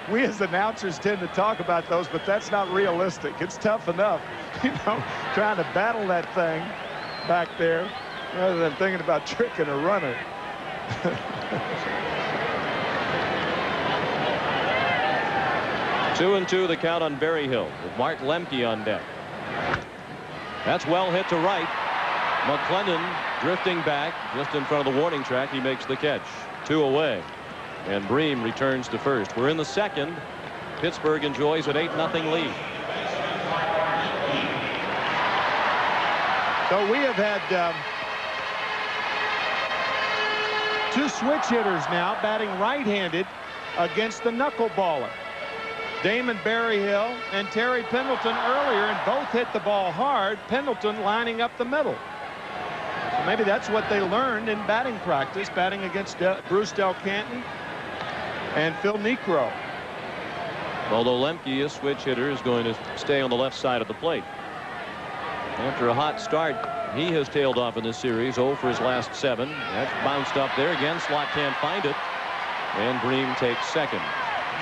we as announcers tend to talk about those, but that's not realistic. It's tough enough, you know, trying to battle that thing back there rather than thinking about tricking a runner. 2-2 the count on Berryhill with Mark Lemke on deck. That's well hit to right. McClendon drifting back just in front of the warning track. He makes the catch. 2 away. And Bream returns to first. We're in the second. Pittsburgh enjoys an 8-0 lead. So we have had 2 switch hitters now batting right-handed against the knuckleballer. Damon Berryhill and Terry Pendleton earlier, and both hit the ball hard. Pendleton lining up the middle. So maybe that's what they learned in batting practice, batting against Bruce Del Canton and Phil Necro. Although Lemke, a switch hitter, is going to stay on the left side of the plate. After a hot start, he has tailed off in this series. 0 for his last 7. That's bounced up there again. Slot can't find it. And Bream takes second.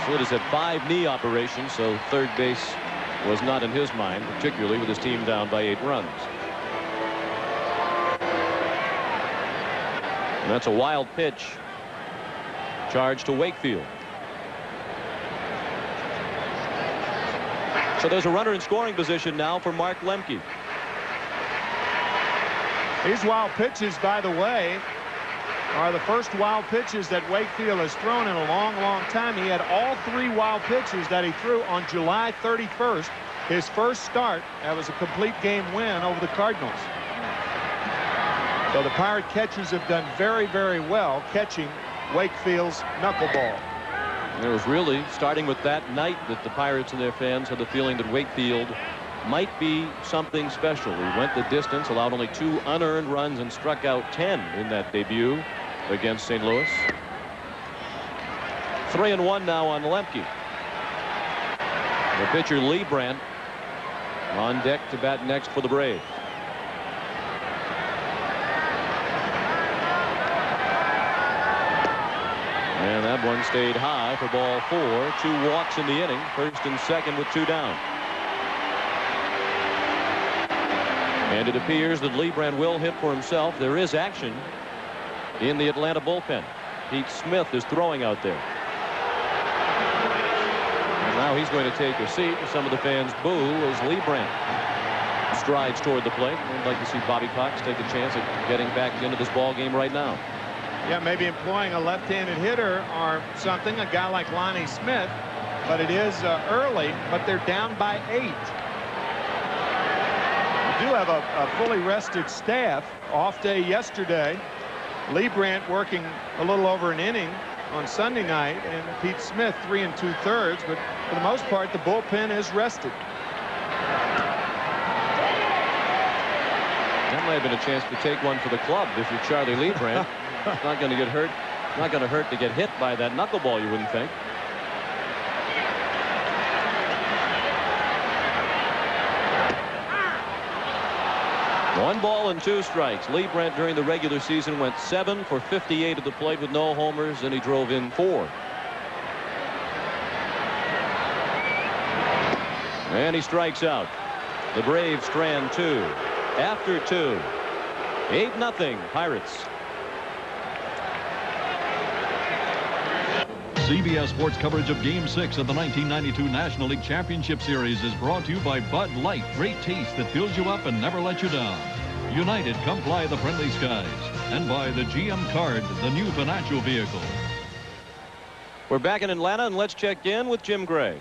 Slid has had 5 knee operations, so third base was not in his mind, particularly with his team down by 8 runs. And that's a wild pitch. Charge to Wakefield. So there's a runner in scoring position now for Mark Lemke. These wild pitches, by the way, are the first wild pitches that Wakefield has thrown in a long, long time. He had all 3 wild pitches that he threw on July 31st, his first start. That was a complete game win over the Cardinals. So the Pirate catchers have done very, very well catching Wakefield's knuckleball. It was really starting with that night that the Pirates and their fans had the feeling that Wakefield might be something special. He went the distance, allowed only 2 unearned runs, and struck out 10 in that debut against St. Louis. 3-1 now on Lemke. The pitcher Lee Brandt on deck to bat next for the Braves. And that one stayed high for ball 4. 2 walks in the inning, first and second with 2 down. And it appears that Lee Brandt will hit for himself. There is action in the Atlanta bullpen. Pete Smith is throwing out there. And now he's going to take a seat. Some of the fans boo as Lee Brandt strides toward the plate. I'd like to see Bobby Cox take a chance at getting back into this ball game right now. Yeah, maybe employing a left-handed hitter or something, a guy like Lonnie Smith. But it is early, but they're down by 8. We do have a fully rested staff. Off day yesterday. Lee Brandt working a little over an inning on Sunday night, and Pete Smith 3 2/3. But for the most part, the bullpen is rested. That might have been a chance to take one for the club if you're Charlie Lee Brandt. It's not going to get hurt. Not going to hurt to get hit by that knuckleball, you wouldn't think. One ball and 2 strikes. Lee Brandt during the regular season went 7 for 58 at the plate with no homers, and he drove in 4. And he strikes out. The Braves strand 2 after 2. 8-0 Pirates. CBS Sports coverage of Game 6 of the 1992 National League Championship Series is brought to you by Bud Light. Great taste that fills you up and never lets you down. United, come fly the friendly skies. And by the GM Card, the new financial vehicle. We're back in Atlanta, and let's check in with Jim Gray.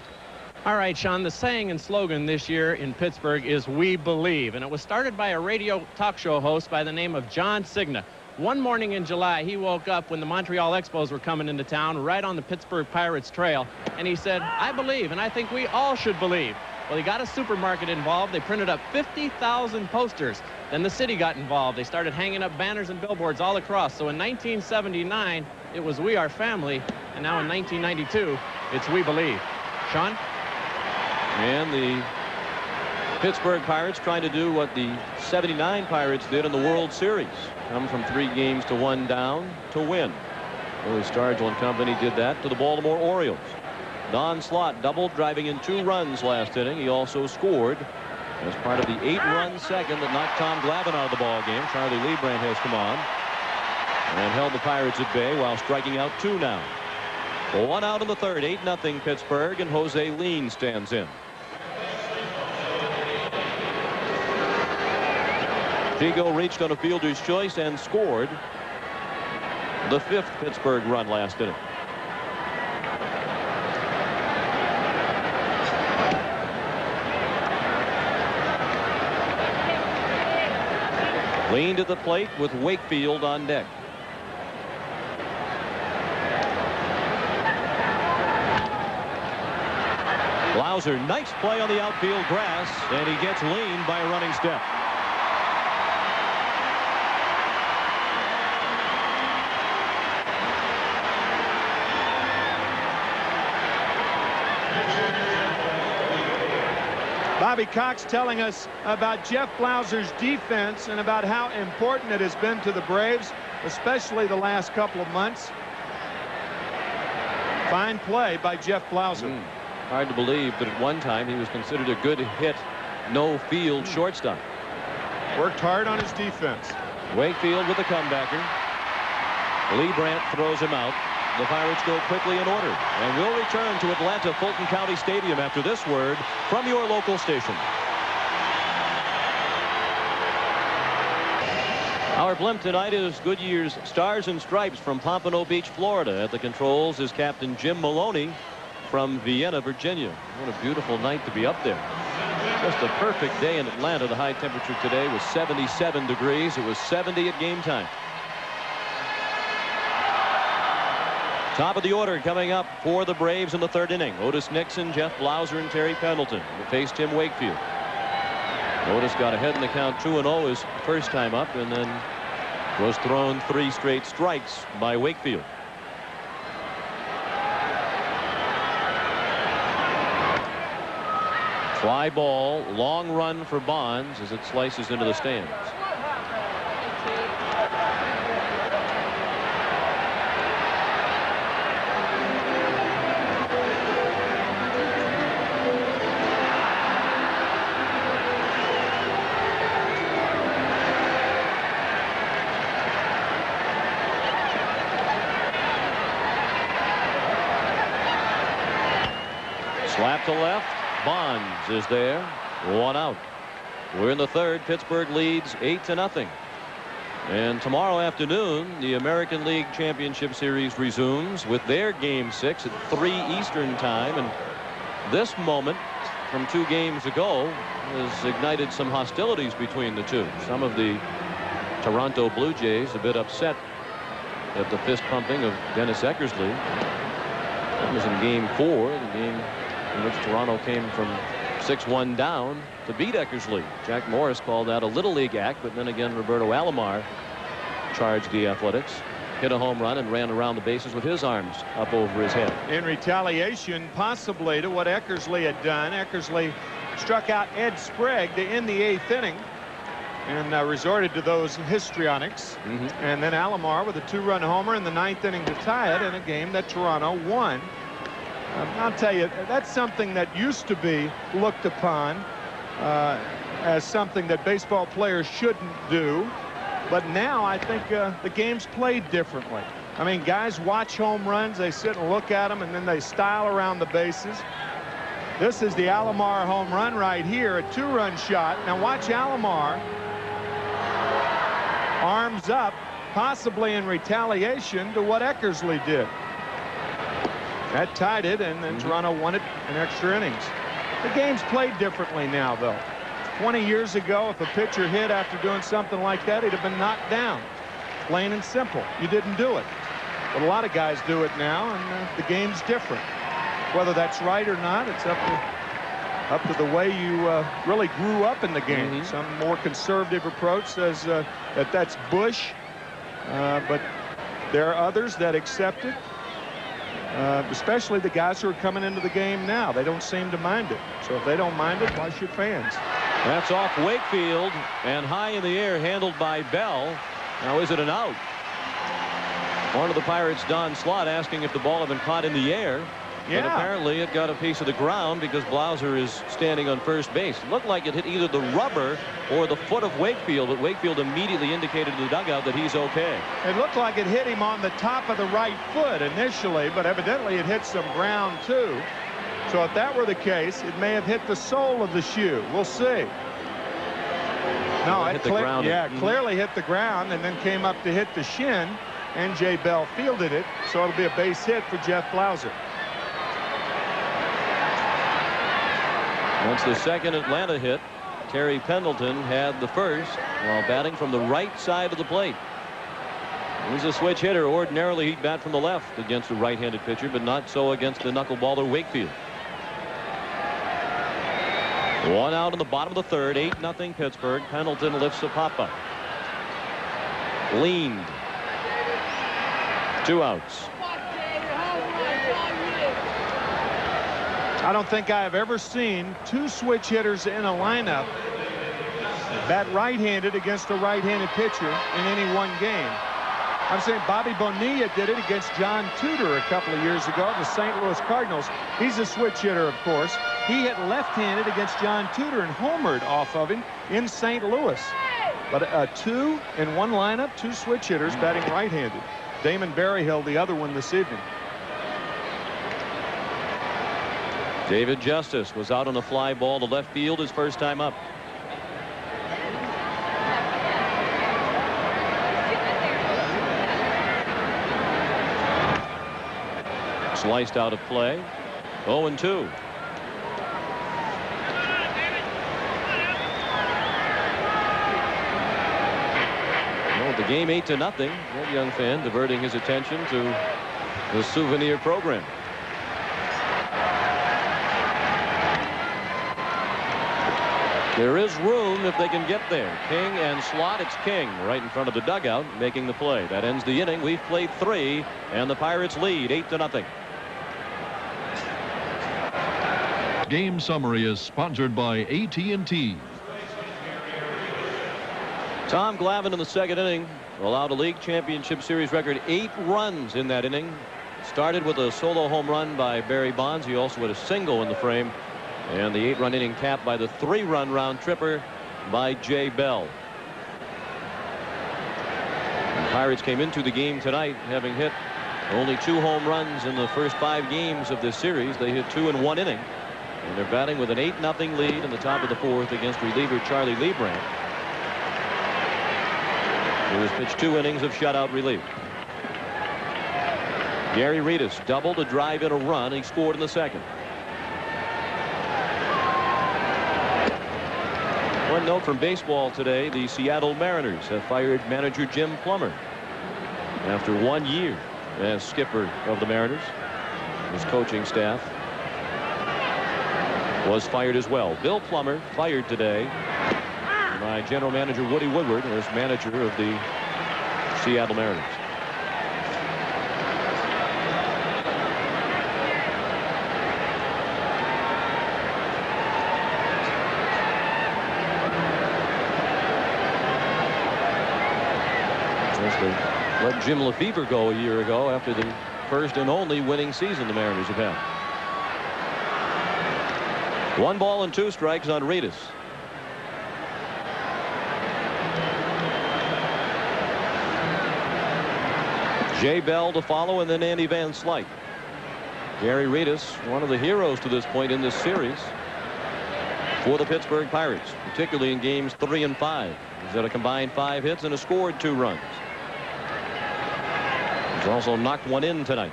All right, Sean, the saying and slogan this year in Pittsburgh is "We Believe," and it was started by a radio talk show host by the name of John Cigna. One morning in July, he woke up when the Montreal Expos were coming into town right on the Pittsburgh Pirates trail, and he said, "I believe, and I think we all should believe." Well, he got a supermarket involved. They printed up 50,000 posters. Then the city got involved. They started hanging up banners and billboards all across. So in 1979, it was We Are Family. And now in 1992, it's We Believe. Sean? And the Pittsburgh Pirates trying to do what the '79 Pirates did in the World Series. Come from 3 games to 1 down to win. Billy Stargell and company did that to the Baltimore Orioles. Don Slott doubled, driving in 2 runs last inning. He also scored as part of the 8-run second that knocked Tom Glavine out of the ball game. Charlie Leibrandt has come on and held the Pirates at bay while striking out 2 now. 1 out in the 3rd, 8-0 Pittsburgh, and Jose Lean stands in. Vigo reached on a fielder's choice and scored the 5th Pittsburgh run last inning. Leaned at the plate with Wakefield on deck. Blauser, nice play on the outfield grass, and he gets Lean by a running step. Bobby Cox telling us about Jeff Blauser's defense and about how important it has been to the Braves, especially the last couple of months. Fine play by Jeff Blauser. Hard to believe, but at one time he was considered a good hit, no field shortstop. Worked hard on his defense. Wakefield with the comebacker. Leibrandt throws him out. The Pirates go quickly in order, and we'll return to Atlanta Fulton County Stadium after this word from your local station. Our blimp tonight is Goodyear's Stars and Stripes from Pompano Beach, Florida. At the controls is Captain Jim Maloney from Vienna, Virginia. What a beautiful night to be up there. Just a perfect day in Atlanta. The high temperature today was 77 degrees. It was 70 at game time. Top of the order coming up for the Braves in the 3rd inning. Otis Nixon, Jeff Blauser, and Terry Pendleton. They faced Tim Wakefield. Otis got ahead in the count 2-0 his first time up, and then was thrown 3 straight strikes by Wakefield. Fly ball, long run for Bonds as it slices into the stands. Slap to left. Bonds is there. 1 out. We're in the 3rd. Pittsburgh leads 8-0. And tomorrow afternoon, the American League Championship Series resumes with their Game 6 at 3 Eastern Time. And this moment from 2 games ago has ignited some hostilities between the two. Some of the Toronto Blue Jays a bit upset at the fist pumping of Dennis Eckersley. That was in Game 4, the game in which Toronto came from 6-1 down to beat Eckersley. Jack Morris called that a Little League act, but then again Roberto Alomar charged the Athletics, hit a home run, and ran around the bases with his arms up over his head. In retaliation, possibly, to what Eckersley had done. Eckersley struck out Ed Sprague to end the 8th inning and resorted to those histrionics. And then Alomar with a 2-run homer in the 9th inning to tie it in a game that Toronto won. I'll tell you, that's something that used to be looked upon as something that baseball players shouldn't do. But now I think the game's played differently. I mean, guys watch home runs, they sit and look at them, and then they style around the bases. This is the Alomar home run right here, a 2-run shot. Now watch Alomar. Arms up, possibly in retaliation to what Eckersley did. That tied it, and then Toronto won it in extra innings. The game's played differently now, though. 20 years ago, if a pitcher hit after doing something like that, he'd have been knocked down. Plain and simple. You didn't do it. But a lot of guys do it now, and the game's different. Whether that's right or not, it's up to up to the way you really grew up in the game. Some more conservative approach says that that's Bush, but there are others that accept it, especially the guys who are coming into the game now. They don't seem to mind it. So if they don't mind it, why should fans? That's off Wakefield and high in the air, handled by Bell. Now, is it an out? One of the Pirates, Don Slott, asking if the ball had been caught in the air. Yeah. But apparently it got a piece of the ground because Blauser is standing on first base. It looked like it hit either the rubber or the foot of Wakefield, but Wakefield immediately indicated to the dugout that he's okay. It looked like it hit him on the top of the right foot initially, but evidently it hit some ground too. So if that were the case, it may have hit the sole of the shoe. We'll see. No, it clearly hit the ground and then came up to hit the shin, and Jay Bell fielded it, so it'll be a base hit for Jeff Blauser. Once the second Atlanta hit, Terry Pendleton had the first while batting from the right side of the plate. He's a switch hitter. Ordinarily he'd bat from the left against a right-handed pitcher, but not so against the knuckleballer Wakefield. One out in the bottom of the third, 8-0 Pittsburgh. Pendleton lifts a pop-up. Leaned. 2 outs. I don't think I have ever seen 2 switch hitters in a lineup bat right-handed against a right-handed pitcher in any one game. I'm saying Bobby Bonilla did it against John Tudor a couple of years ago, the St. Louis Cardinals. He's a switch hitter, of course. He hit left-handed against John Tudor and homered off of him in St. Louis. But 2 in one lineup, 2 switch hitters batting right-handed. Damon Berryhill, the other one this evening. David Justice was out on a fly ball to left field his first time up. Sliced out of play. 0-2. The game 8-0. That young fan diverting his attention to the souvenir program. There is room if they can get there. King and Slott. It's King right in front of the dugout making the play. That ends the inning. We've played 3 and the Pirates lead 8-0. Game summary is sponsored by AT&T. Tom Glavine in the second inning allowed a league championship series record 8 runs in that inning. Started with a solo home run by Barry Bonds. He also had a single in the frame, and the 8-run inning capped by the 3-run round tripper by Jay Bell. The Pirates came into the game tonight having hit only 2 home runs in the first 5 games of this series. They hit 2 in 1 inning, and they're batting with an 8-0 lead in the top of the 4th against reliever Charlie Leibrandt, who has pitched 2 innings of shutout relief. Gary Reedus doubled to drive in a run. He scored in the second. One note from baseball today: the Seattle Mariners have fired manager Jim Plummer after 1 year as skipper of the Mariners. His coaching staff was fired as well. Bill Plummer fired today by general manager Woody Woodward as manager of the Seattle Mariners. Let Jim Lefevre go a year ago after the first and only winning season the Mariners have had. 1 ball and 2 strikes on Reedus. Jay Bell to follow, and then Andy Van Slyke. Gary Reedus, one of the heroes to this point in this series for the Pittsburgh Pirates, particularly in games 3 and 5. He's had a combined 5 hits and has scored 2 runs. He's also knocked 1 in tonight.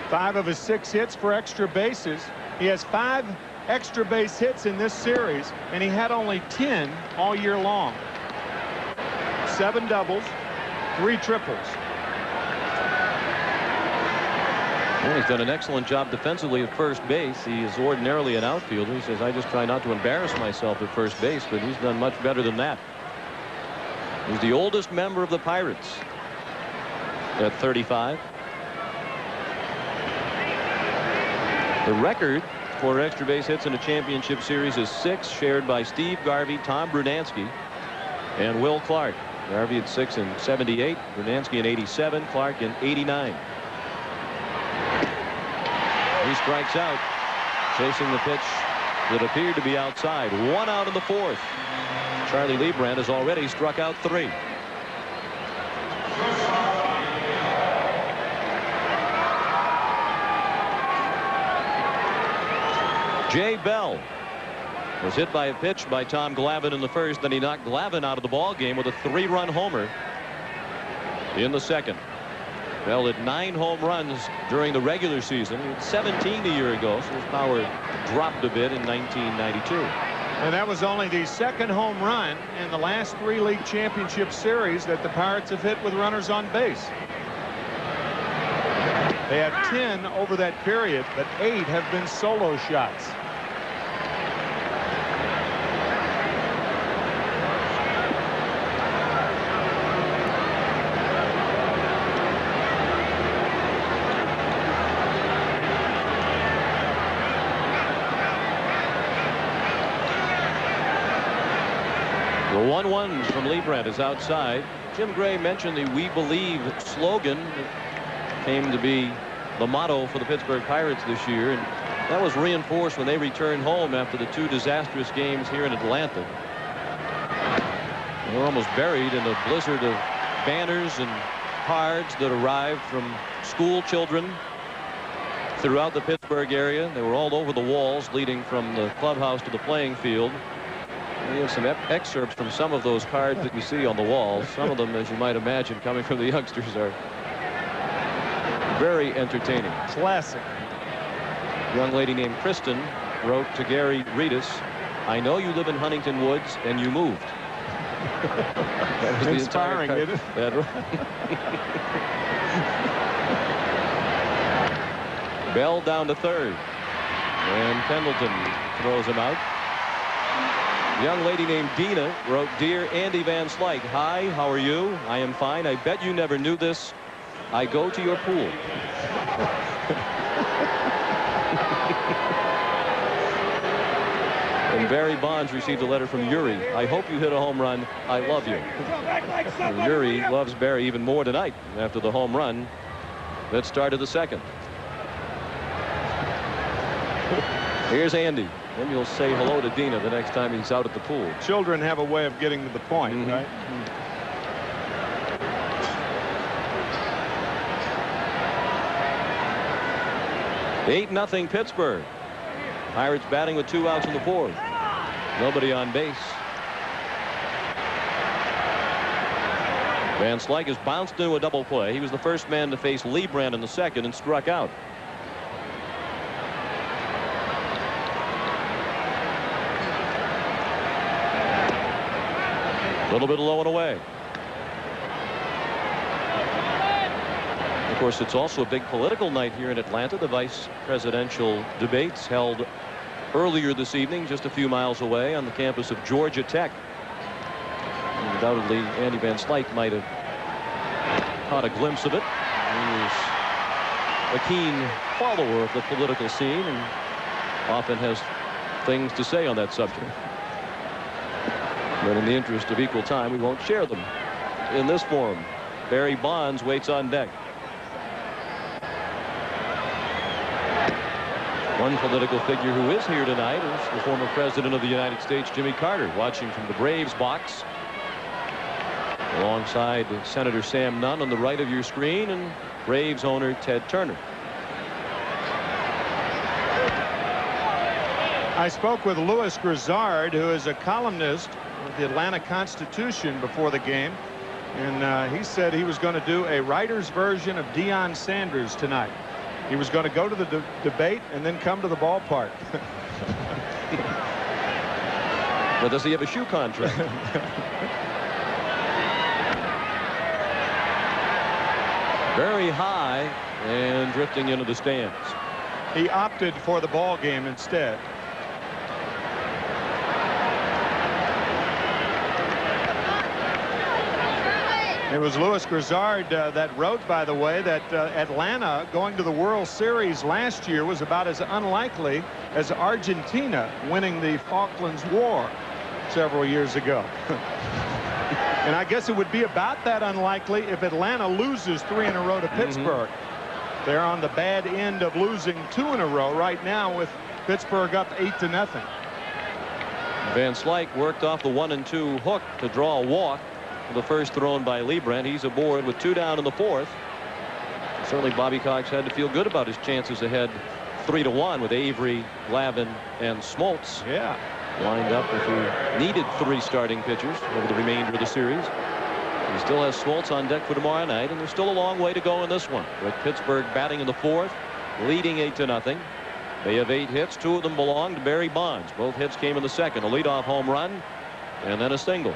5 of his 6 hits for extra bases. He has 5 extra base hits in this series, and he had only 10 all year long. 7 doubles, 3 triples. Well, he's done an excellent job defensively at first base. He is ordinarily an outfielder. He says, I just try not to embarrass myself at first base, but he's done much better than that. He's the oldest member of the Pirates at 35. The record for extra base hits in a championship series is 6, shared by Steve Garvey, Tom Brunansky, and Will Clark. Garvey at 6 in '78, Brunansky in '87, Clark in '89. He strikes out, chasing the pitch that appeared to be outside. 1 out in the 4th. Charlie Leibrandt has already struck out 3. Jay Bell was hit by a pitch by Tom Glavine in the 1st. Then he knocked Glavine out of the ball game with a 3-run homer in the 2nd. Bell hit 9 home runs during the regular season. He had 17 a year ago, so his power dropped a bit in 1992. And that was only the 2nd home run in the last 3 league championship series that the Pirates have hit with runners on base. They have 10 over that period, but 8 have been solo shots. The 1-1 from Leibrandt is outside. Jim Gray mentioned the "We Believe" slogan that came to be the motto for the Pittsburgh Pirates this year, and that was reinforced when they returned home after the 2 disastrous games here in Atlanta. They were almost buried in a blizzard of banners and cards that arrived from school children throughout the Pittsburgh area. They were all over the walls leading from the clubhouse to the playing field. We have some excerpts from some of those cards that you see on the walls. Some of them, as you might imagine, coming from the youngsters, are very entertaining. Classic. A young lady named Kristen wrote to Gary Reedus, "I know you live in Huntington Woods and you moved." That was the inspiring, entire isn't it? That's right. Bell down to 3rd, and Pendleton throws him out. A young lady named Dina wrote, "Dear Andy Van Slyke, hi, how are you? I am fine. I bet you never knew this. I go to your pool." And Barry Bonds received a letter from Yuri. "I hope you hit a home run. I love you." And Yuri loves Barry even more tonight after the home run that started the 2nd. Here's Andy. Then you'll say hello to Dina the next time he's out at the pool. Children have a way of getting to the point, right? 8-0 Pittsburgh. Pirates batting with 2 outs in the 4th. Nobody on base. Van Slyke has bounced into a double play. He was the first man to face Leibrandt in the 2nd and struck out. A little bit low and away. Of course, it's also a big political night here in Atlanta. The vice presidential debates held earlier this evening just a few miles away on the campus of Georgia Tech. Undoubtedly, Andy Van Slyke might have caught a glimpse of it. He was a keen follower of the political scene and often has things to say on that subject. But in the interest of equal time, we won't share them in this forum. Barry Bonds waits on deck. One political figure who is here tonight is the former president of the United States, Jimmy Carter, watching from the Braves box alongside Senator Sam Nunn on the right of your screen and Braves owner Ted Turner. I spoke with Louis Grizzard, who is a columnist with the Atlanta Constitution, before the game, and he said he was going to do a writer's version of Deion Sanders tonight. He was going to go to the debate and then come to the ballpark. But does he have a shoe contract? very high and drifting into the stands. He opted for the ball game instead. It was Louis Grizzard that wrote, by the way, that Atlanta going to the World Series last year was about as unlikely as Argentina winning the Falklands War several years ago. And I guess it would be about that unlikely if Atlanta loses 3 in a row to Pittsburgh. They're on the bad end of losing 2 in a row right now with Pittsburgh up 8-0. Van Slyke worked off the 1-2 hook to draw a walk. The first thrown by Leibrandt. He's aboard with 2 down in the 4th. Certainly Bobby Cox had to feel good about his chances ahead 3-1 with Avery, Glavine, and Smoltz. Yeah. Lined up if he needed 3 starting pitchers over the remainder of the series. He still has Smoltz on deck for tomorrow night, and there's still a long way to go in this one. With Pittsburgh batting in the 4th, leading 8-0. They have 8 hits. 2 of them belong to Barry Bonds. Both hits came in the 2nd. A leadoff home run and then a single.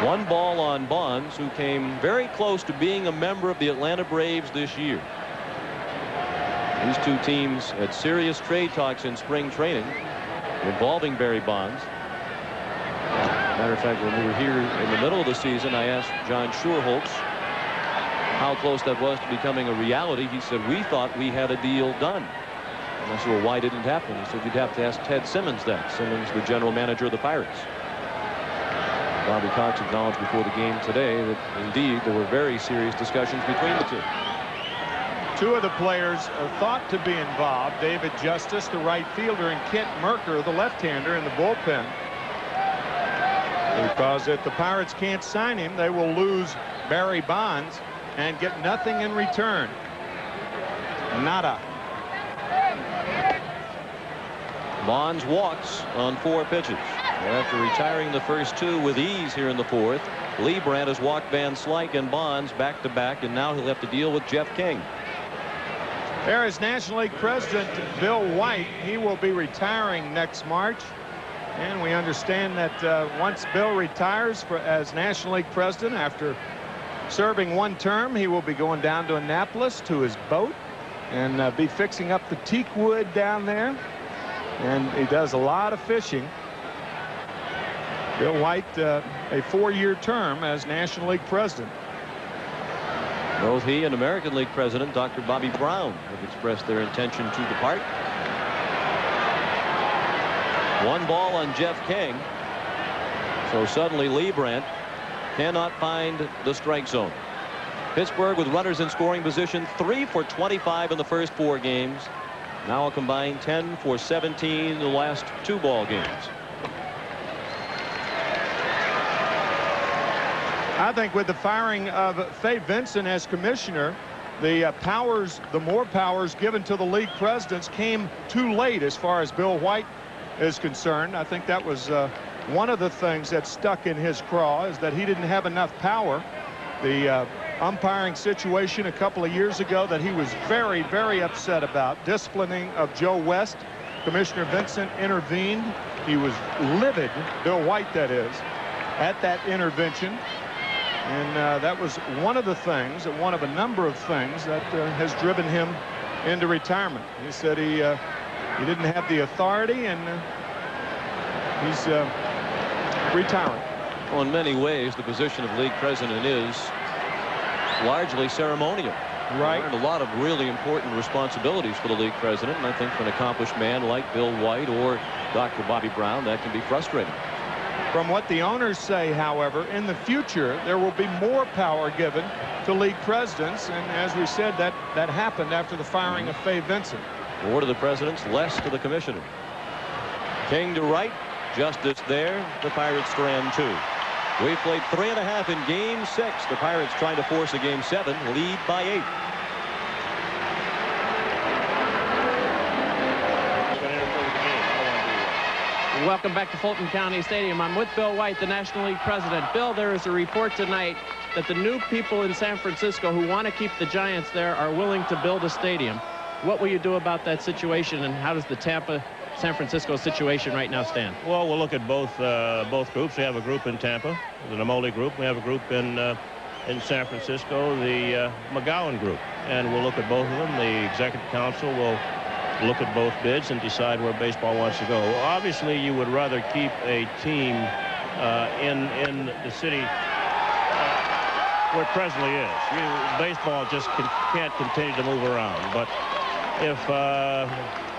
One ball on Bonds, who came very close to being a member of the Atlanta Braves this year. These 2 teams had serious trade talks in spring training involving Barry Bonds. Matter of fact, when we were here in the middle of the season, I asked John Schuerholz how close that was to becoming a reality. He said, we thought we had a deal done. And I said, well, why didn't it happen? He said, you'd have to ask Ted Simmons that. Simmons, the general manager of the Pirates. Bobby Cox acknowledged before the game today that indeed there were very serious discussions between the 2. 2 of the players are thought to be involved. David Justice, the right fielder, and Kent Merker, the left-hander, in the bullpen. Because if the Pirates can't sign him, they will lose Barry Bonds and get nothing in return. Nada. Bonds walks on 4 pitches. After retiring the first 2 with ease here in the 4th, Leibrandt has walked Van Slyke and Bonds back-to-back, and now he'll have to deal with Jeff King. There is National League President Bill White. He will be retiring next March. And we understand that once Bill retires as National League President, after serving 1 term, he will be going down to Annapolis to his boat and be fixing up the teak wood down there. And he does a lot of fishing. Bill White, a 4-year term as National League President. Both he and American League President Dr. Bobby Brown have expressed their intention to depart. 1 ball on Jeff King. So suddenly Leibrandt cannot find the strike zone. Pittsburgh with runners in scoring position, 3 for 25 in the first 4 games. Now a combined 10 for 17 in the last 2 ball games. I think with the firing of Fay Vincent as commissioner, the more powers given to the league presidents came too late as far as Bill White is concerned. I think that was one of the things that stuck in his craw, is that he didn't have enough power. The umpiring situation a couple of years ago that he was very, very upset about, disciplining of Joe West. Commissioner Vincent intervened. He was livid, Bill White that is, at that intervention. And that was one of the things, one of a number of things that has driven him into retirement. He said he didn't have the authority, and he's retiring. Well, in many ways, the position of league president is largely ceremonial. Right. And a lot of really important responsibilities for the league president, and I think for an accomplished man like Bill White or Dr. Bobby Brown, that can be frustrating. From what the owners say, however, in the future there will be more power given to league presidents, and as we said, that happened after the firing of Fay Vincent. More to the presidents, less to the commissioner. King to right, Justice there. The Pirates strand 2. We've played 3.5 in Game 6. The Pirates trying to force a Game 7, lead by 8. Welcome back to Fulton County Stadium. I'm with Bill White, the National League president. Bill, there is a report tonight that the new people in San Francisco who want to keep the Giants there are willing to build a stadium. What will you do about that situation, and how does the Tampa San Francisco situation right now stand? Well, we'll look at both groups. We have a group in Tampa, the Namoli group. We have a group in San Francisco, the McGowan group. And we'll look at both of them. The executive council will look at both bids and decide where baseball wants to go. Well, obviously, you would rather keep a team in the city where it presently is. Baseball just can't continue to move around. But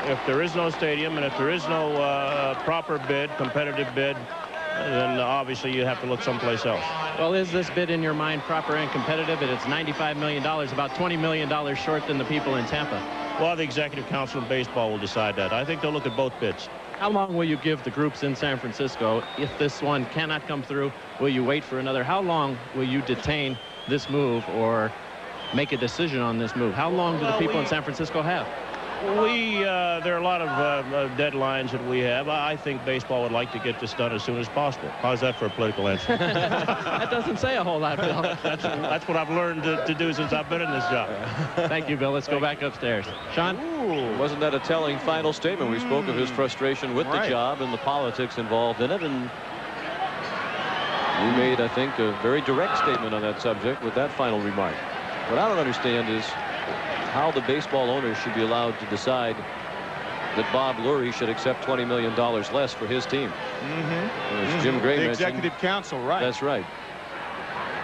if there is no stadium and if there is no proper bid, competitive bid, then obviously you have to look someplace else. Well, is this bid in your mind proper and competitive? It's $95 million, about $20 million short than the people in Tampa. Well, the executive council of baseball will decide that. I think they'll look at both bids. How long will you give the groups in San Francisco? If this one cannot come through, will you wait for another? How long will you detain this move or make a decision on this move? How long do the people in San Francisco have? There are a lot of deadlines that we have. I think baseball would like to get this done as soon as possible. How's that for a political answer? That doesn't say a whole lot, Bill. That's what I've learned to do since I've been in this job. Thank you, Bill. Let's go back upstairs. Sean? Ooh. Wasn't that a telling final statement? We spoke of his frustration with the job and the politics involved in it, and he made, I think, a very direct statement on that subject with that final remark. What I don't understand is how the baseball owners should be allowed to decide that Bob Lurie should accept $20 million less for his team. As Jim Gray mentioned. The executive council, right. That's right.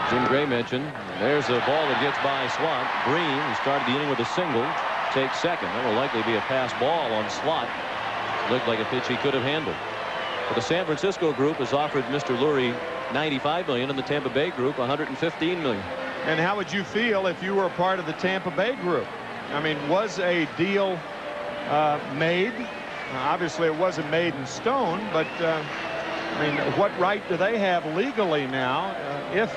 Jim Gray mentioned, there's a ball that gets by Slot. Green, who started the inning with a single, takes second. That will likely be a pass ball on Slot. Looked like a pitch he could have handled. But the San Francisco group has offered Mr. Lurie $95 million, and the Tampa Bay group $115 million. And how would you feel if you were a part of the Tampa Bay group? I mean, was a deal made? Obviously, it wasn't made in stone, but I mean, what right do they have legally now if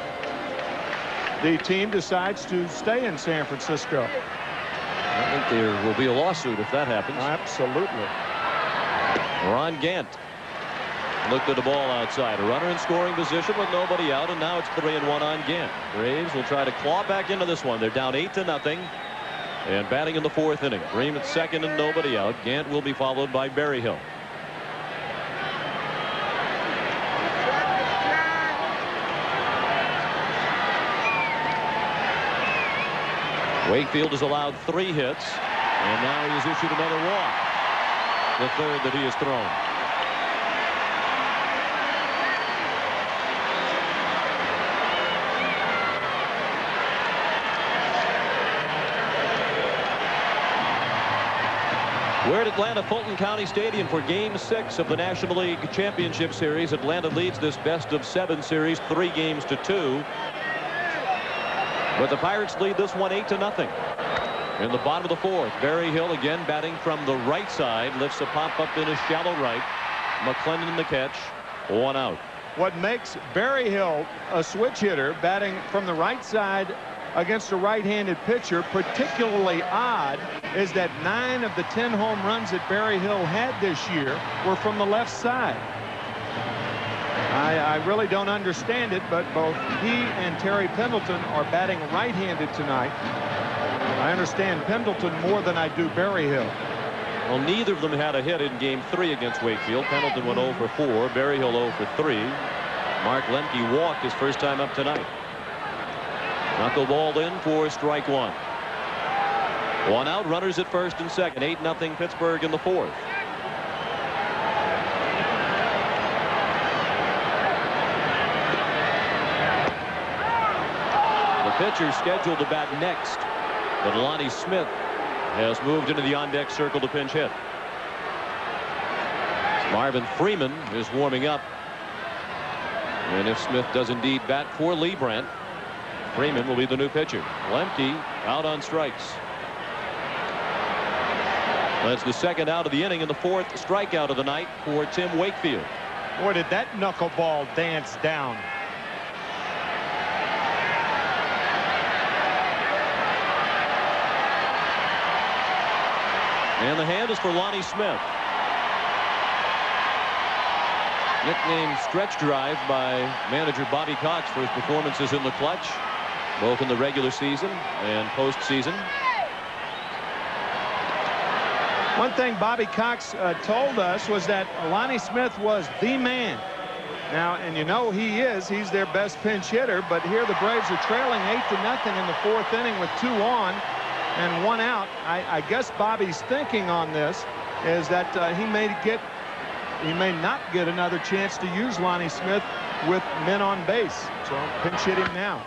the team decides to stay in San Francisco? I think there will be a lawsuit if that happens. Absolutely. Ron Gant looked at the ball outside. A runner in scoring position with nobody out, and now it's 3-1 on Gant. Braves will try to claw back into this one. They're down 8-0 and batting in the 4th inning. Bream at second and nobody out. Gant will be followed by Berryhill. Wakefield has allowed 3 hits, and now he has issued another walk, the 3rd that he has thrown. We're at Atlanta Fulton County Stadium for Game 6 of the National League Championship Series. Atlanta leads this best-of-7 series 3-2. But the Pirates lead this one 8-0. In the bottom of the 4th, Berryhill again batting from the right side, lifts a pop-up in his shallow right. McClendon in the catch, 1 out. What makes Berryhill a switch hitter, batting from the right side against a right-handed pitcher, particularly odd, is that 9 of the 10 home runs that Berryhill had this year were from the left side. I really don't understand it, but both he and Terry Pendleton are batting right-handed tonight. I understand Pendleton more than I do Berryhill. Well, neither of them had a hit in Game 3 against Wakefield. Pendleton went 0 for 4. Berryhill 0 for 3. Mark Lemke walked his first time up tonight. Knuckleball in for strike 1. 1 out, runners at first and second. 8-0 Pittsburgh in the 4th. The pitcher scheduled to bat next, but Lonnie Smith has moved into the on-deck circle to pinch hit. Marvin Freeman is warming up, and if Smith does indeed bat for Lee Brandt, Freeman will be the new pitcher. Lemke out on strikes. That's the second out of the inning and the 4th strikeout of the night for Tim Wakefield. Boy, did that knuckleball dance down. And the hand is for Lonnie Smith. Nicknamed stretch drive by manager Bobby Cox for his performances in the clutch, both in the regular season and postseason. One thing Bobby Cox told us was that Lonnie Smith was the man. Now, and you know he is. He's their best pinch hitter. But here the Braves are trailing 8-0 in the 4th inning with 2 on and 1 out. I guess Bobby's thinking on this is that he may not get another chance to use Lonnie Smith with men on base. So pinch hit him now.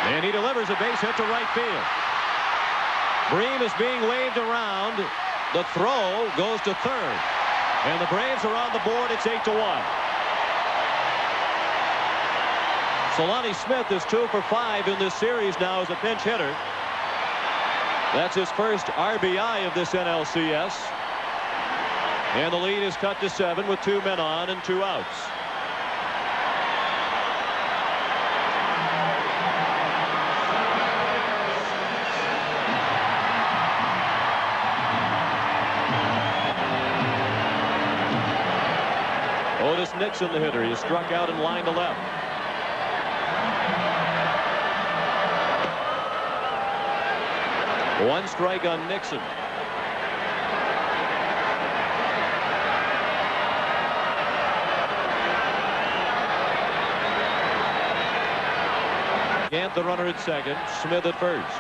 And he delivers a base hit to right field. Bream is being waved around. The throw goes to third. And the Braves are on the board. It's 8-1. So Lonnie Smith is 2 for 5 in this series now as a pinch hitter. That's his first RBI of this NLCS. And the lead is cut to 7 with 2 men on and 2 outs. Otis Nixon, the hitter. He is struck out in line to left. One strike on Nixon. Gant, the runner at second. Smith at first.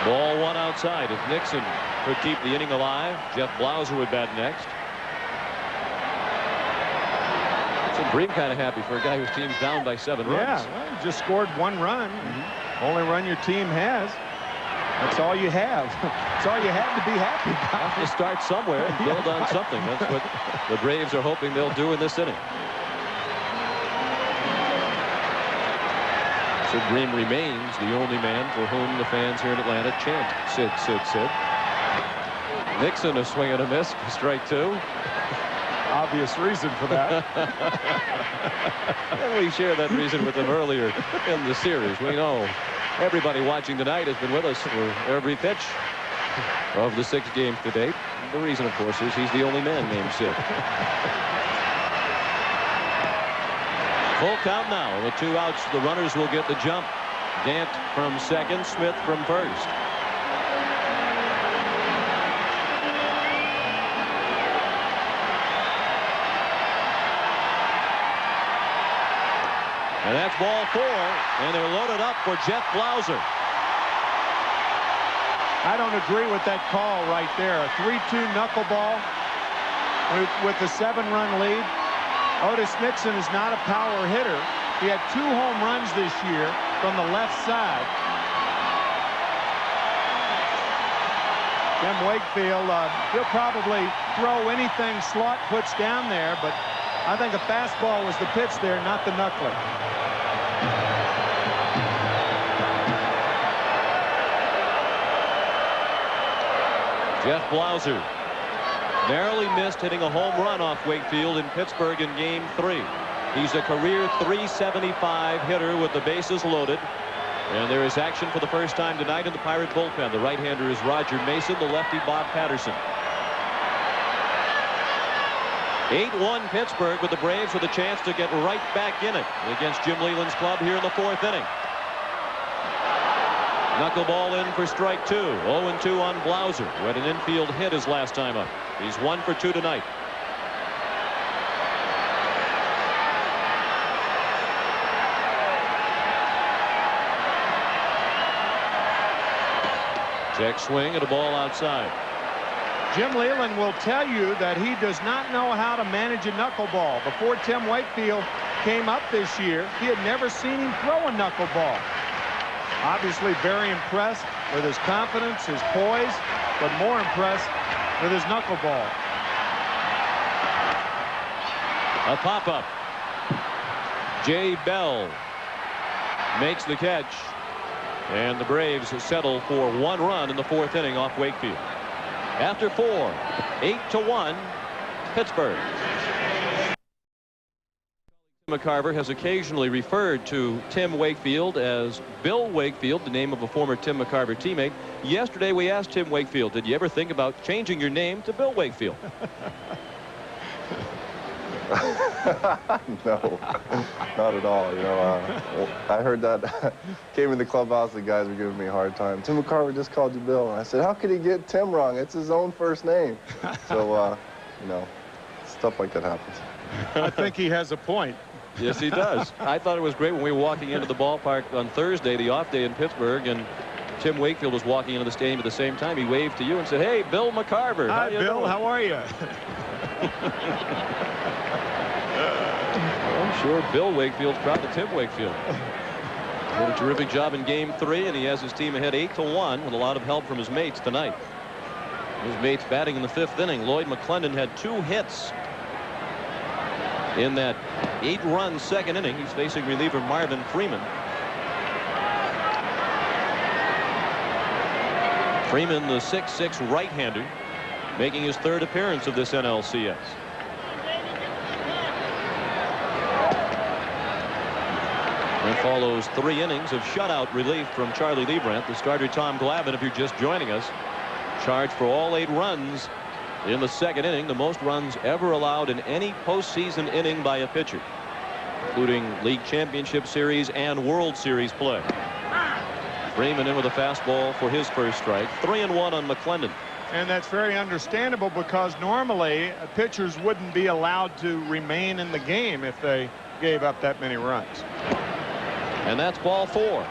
Ball 1 outside. If Nixon could keep the inning alive, Jeff Blauser would bat next. So Bream kind of happy for a guy whose team's down by 7 runs. Yeah, well, he just scored 1 run. Only run your team has. That's all you have. That's all you have to be happy about. Have to start somewhere and build on something. That's what the Braves are hoping they'll do in this inning. Sid Bream remains the only man for whom the fans here in Atlanta chant Sid, Sid, Sid. Nixon a swing and a miss for strike 2. Obvious reason for that. And we shared that reason with him earlier in the series. We know everybody watching tonight has been with us for every pitch of the 6 games to date. The reason, of course, is he's the only man named Sid. Full count now. With 2 outs, the runners will get the jump. Gant from second, Smith from first. And that's ball 4, and they're loaded up for Jeff Blauser. I don't agree with that call right there. A 3-2 knuckleball with the 7-run lead. Otis Nixon is not a power hitter. He had 2 home runs this year from the left side. Tim Wakefield, he'll probably throw anything Slaught puts down there, but I think a fastball was the pitch there, not the knuckler. Jeff Blauser narrowly missed hitting a home run off Wakefield in Pittsburgh in Game 3. He's a career .375 hitter with the bases loaded. And there is action for the first time tonight in the Pirate bullpen. The right-hander is Roger Mason, the lefty Bob Patterson. 8-1 Pittsburgh, with the Braves with a chance to get right back in it against Jim Leyland's club here in the 4th inning. Knuckleball in for strike 2. 0-2 on Blauser, who had an infield hit his last time up. He's 1 for 2 tonight. Check swing and a ball outside. Jim Leyland will tell you that he does not know how to manage a knuckleball. Before Tim Wakefield came up this year, he had never seen him throw a knuckleball. Obviously very impressed with his confidence, his poise, but more impressed with his knuckleball. A pop-up. Jay Bell makes the catch, and the Braves settle for 1 run in the 4th inning off Wakefield. After 4, 8-1 Pittsburgh. McCarver has occasionally referred to Tim Wakefield as Bill Wakefield, the name of a former Tim McCarver teammate. Yesterday we asked Tim Wakefield, did you ever think about changing your name to Bill Wakefield? No, not at all. You know, I heard that came in the clubhouse. The guys were giving me a hard time. Tim McCarver just called you Bill. And I said, how could he get Tim wrong? It's his own first name. So, you know, stuff like that happens. I think he has a point. Yes, he does. I thought it was great when we were walking into the ballpark on Thursday, the off day in Pittsburgh, and Tim Wakefield was walking into the stadium at the same time. He waved to you and said, hey, Bill McCarver. Hi, Bill. How are you? I'm sure Bill Wakefield's proud of Tim Wakefield. Did a terrific job in Game 3, and he has his team ahead 8-1 with a lot of help from his mates tonight. His mates batting in the 5th inning. Lloyd McClendon had 2 hits in that 8-run second inning. He's facing reliever Marvin Freeman. Freeman, the 6'6" right-hander, making his 3rd appearance of this NLCS. And follows 3 innings of shutout relief from Charlie Liebrandt. The starter Tom Glavine, if you're just joining us, charged for all 8 runs in the second inning, the most runs ever allowed in any postseason inning by a pitcher, including League Championship Series and World Series play. Freeman in with a fastball for his first strike. 3-1 on McClendon. And that's very understandable, because normally pitchers wouldn't be allowed to remain in the game if they gave up that many runs. And that's ball 4.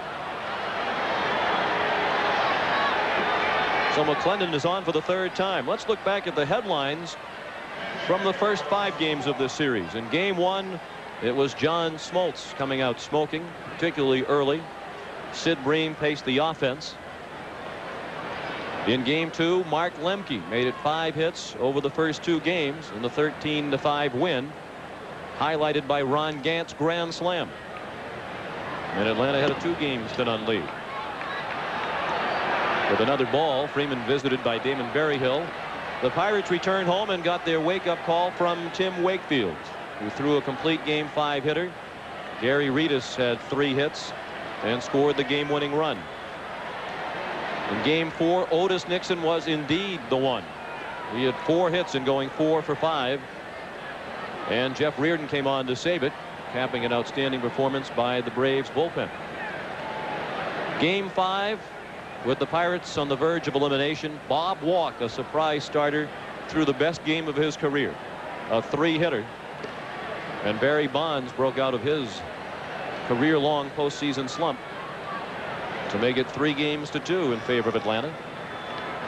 So McClendon is on for the 3rd time. Let's look back at the headlines from the first 5 games of this series. In Game 1, it was John Smoltz coming out smoking, particularly early. Sid Bream paced the offense. In Game 2, Mark Lemke made it 5 hits over the first 2 games in the 13-5 win, highlighted by Ron Gant's grand slam. And Atlanta had a 2-0 lead. With another ball, Freeman visited by Damon Berryhill. The Pirates returned home and got their wake-up call from Tim Wakefield, who threw a complete Game 5 hitter. Gary Reedus had 3 hits and scored the game-winning run. In Game 4, Otis Nixon was indeed the one. He had 4 hits and going 4 for 5. And Jeff Reardon came on to save it, capping an outstanding performance by the Braves bullpen. Game 5, with the Pirates on the verge of elimination, Bob Walk, a surprise starter, threw the best game of his career, a 3-hitter. And Barry Bonds broke out of his career-long postseason slump to make it 3-2 in favor of Atlanta.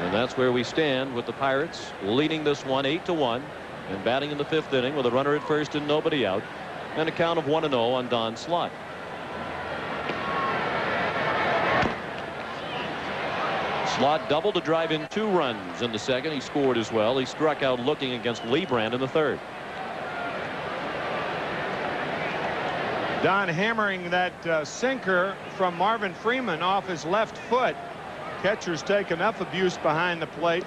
And that's where we stand, with the Pirates leading this one 8-1 and batting in the 5th inning with a runner at first and nobody out, and a count of 1-0 on Don Slott. Slott doubled to drive in 2 runs in the second. He scored as well. He struck out looking against Liebrandt in the 3rd. Don hammering that sinker from Marvin Freeman off his left foot. Catchers take enough abuse behind the plate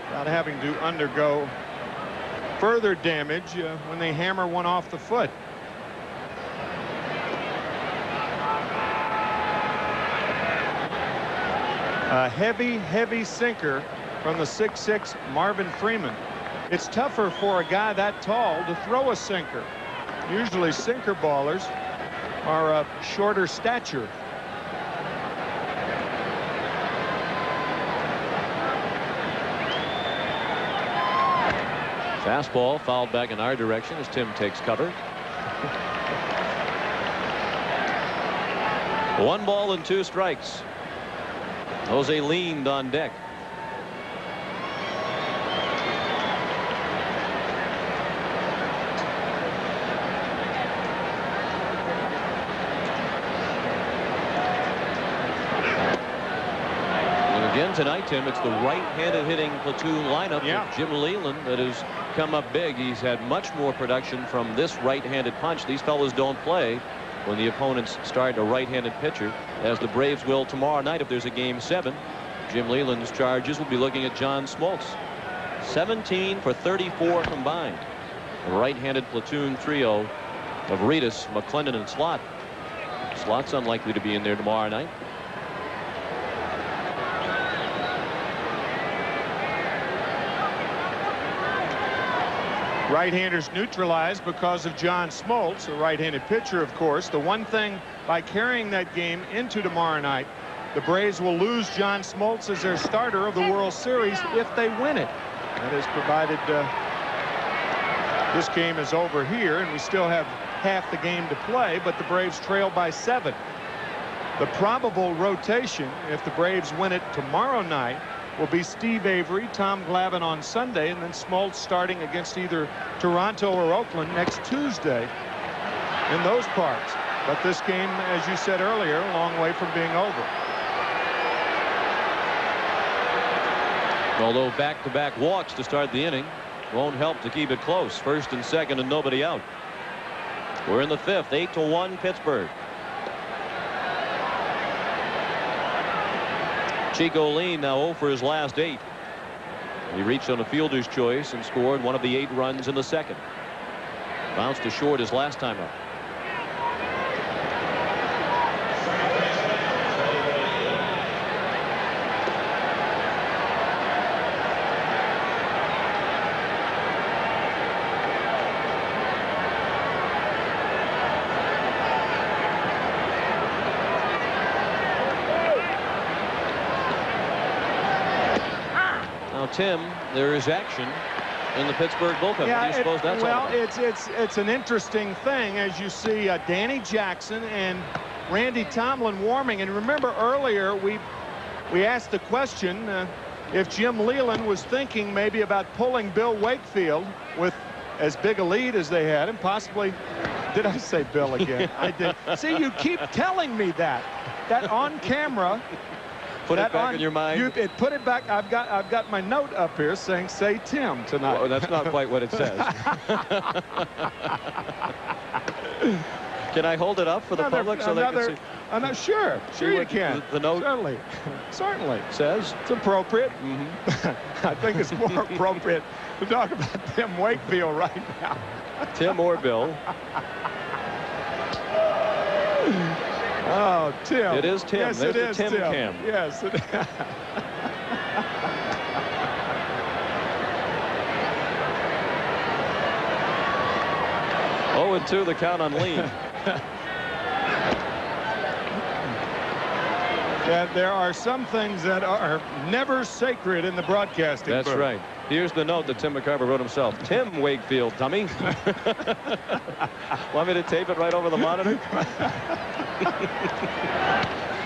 without having to undergo further damage when they hammer one off the foot. A heavy sinker from the 6'6" Marvin Freeman. It's tougher for a guy that tall to throw a sinker. Usually sinker ballers are of shorter stature. Fastball fouled back in our direction as Tim takes cover. 1 ball and 2 strikes. Jose leaned on deck. And again tonight, Tim, it's the right-handed hitting platoon lineup of Jim Leland that has come up big. He's had much more production from this right-handed punch. These fellas don't play when the opponents start a right-handed pitcher, as the Braves will tomorrow night if there's a Game 7. Jim Leland's Chargers will be looking at John Smoltz. 17 for 34 combined. The right-handed platoon trio of Reedus, McClendon, and Slott. Slott's unlikely to be in there tomorrow night. Right-handers neutralized because of John Smoltz, a right-handed pitcher, of course. The one thing, by carrying that game into tomorrow night, the Braves will lose John Smoltz as their starter of the World Series if they win it. That is provided this game is over here, and we still have half the game to play, but the Braves trail by 7. The probable rotation, if the Braves win it tomorrow night, will be Steve Avery, Tom Glavine on Sunday, and then Smoltz starting against either Toronto or Oakland next Tuesday in those parts. But this game, as you said earlier, a long way from being over. Although back-to-back walks to start the inning won't help to keep it close. First and second and nobody out. We're in the 5th, 8-1 Pittsburgh. Chico Lean now 0 for his last 8. He reached on a fielder's choice and scored one of the 8 runs in the second. Bounced to short his last time up. Tim, there is action in the Pittsburgh bullpen. Yeah, what do you suppose that's all about? it's an interesting thing as you see Danny Jackson and Randy Tomlin warming. And remember earlier we asked the question if Jim Leland was thinking maybe about pulling Bill Wakefield with as big a lead as they had, and possibly, did I say Bill again? I did. See, you keep telling me that on camera. Put it back in your mind. Put it back. I've got my note up here saying "Say Tim" tonight. Well, that's not quite what it says. Can I hold it up for the public so they can see? I'm not sure. Sure you can. The note certainly says it's appropriate. Mm-hmm. I think it's more appropriate to talk about Tim Wakefield right now. Tim or Bill. Oh, Tim. It is Tim. Yes, There's it is Tim Cam. Yes. 0-2 the count on Lean. Yeah, there are some things that are never sacred in the broadcasting That's booth. right. Here's the note that Tim McCarver wrote himself. Tim Wakefield, dummy. Want me to tape it right over the monitor?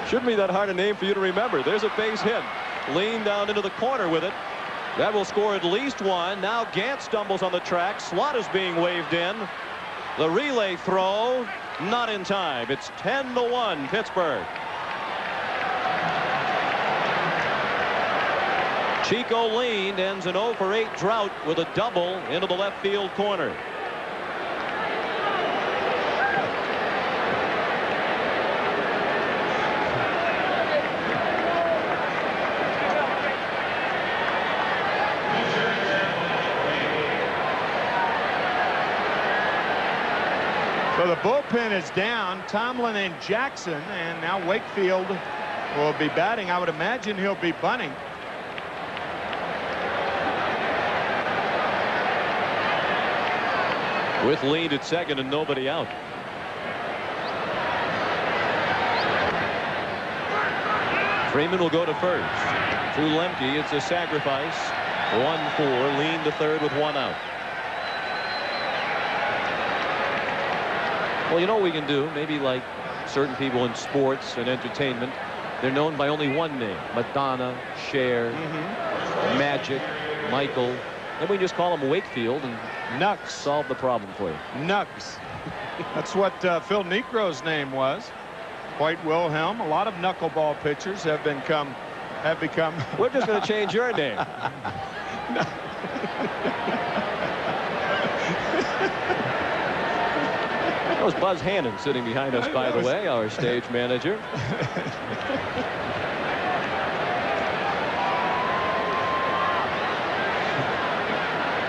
Shouldn't be that hard a name for you to remember. There's a base hit. Lean down into the corner with it. That will score at least one. Now Gant stumbles on the track. Slot is being waved in. The relay throw, not in time. It's 10-1 Pittsburgh. Chico Lean ends an 0 for 8 drought with a double into the left field corner. So the bullpen is down. Tomlin and Jackson, and now Wakefield will be batting. I would imagine he'll be bunting. With lead at second and nobody out. Freeman will go to first. To Lemke, it's a sacrifice. 1-4, Lean to third with one out. Well, you know what we can do? Maybe like certain people in sports and entertainment, they're known by only one name. Madonna, Cher, Magic, Michael. Then we just call him Wakefield and Nux. Solve the problem for you. Nux. That's what Phil Niekro's name was. White Wilhelm. A lot of knuckleball pitchers have become. We're just going to change your name. That was Buzz Hannon sitting behind us, by the way, our stage manager.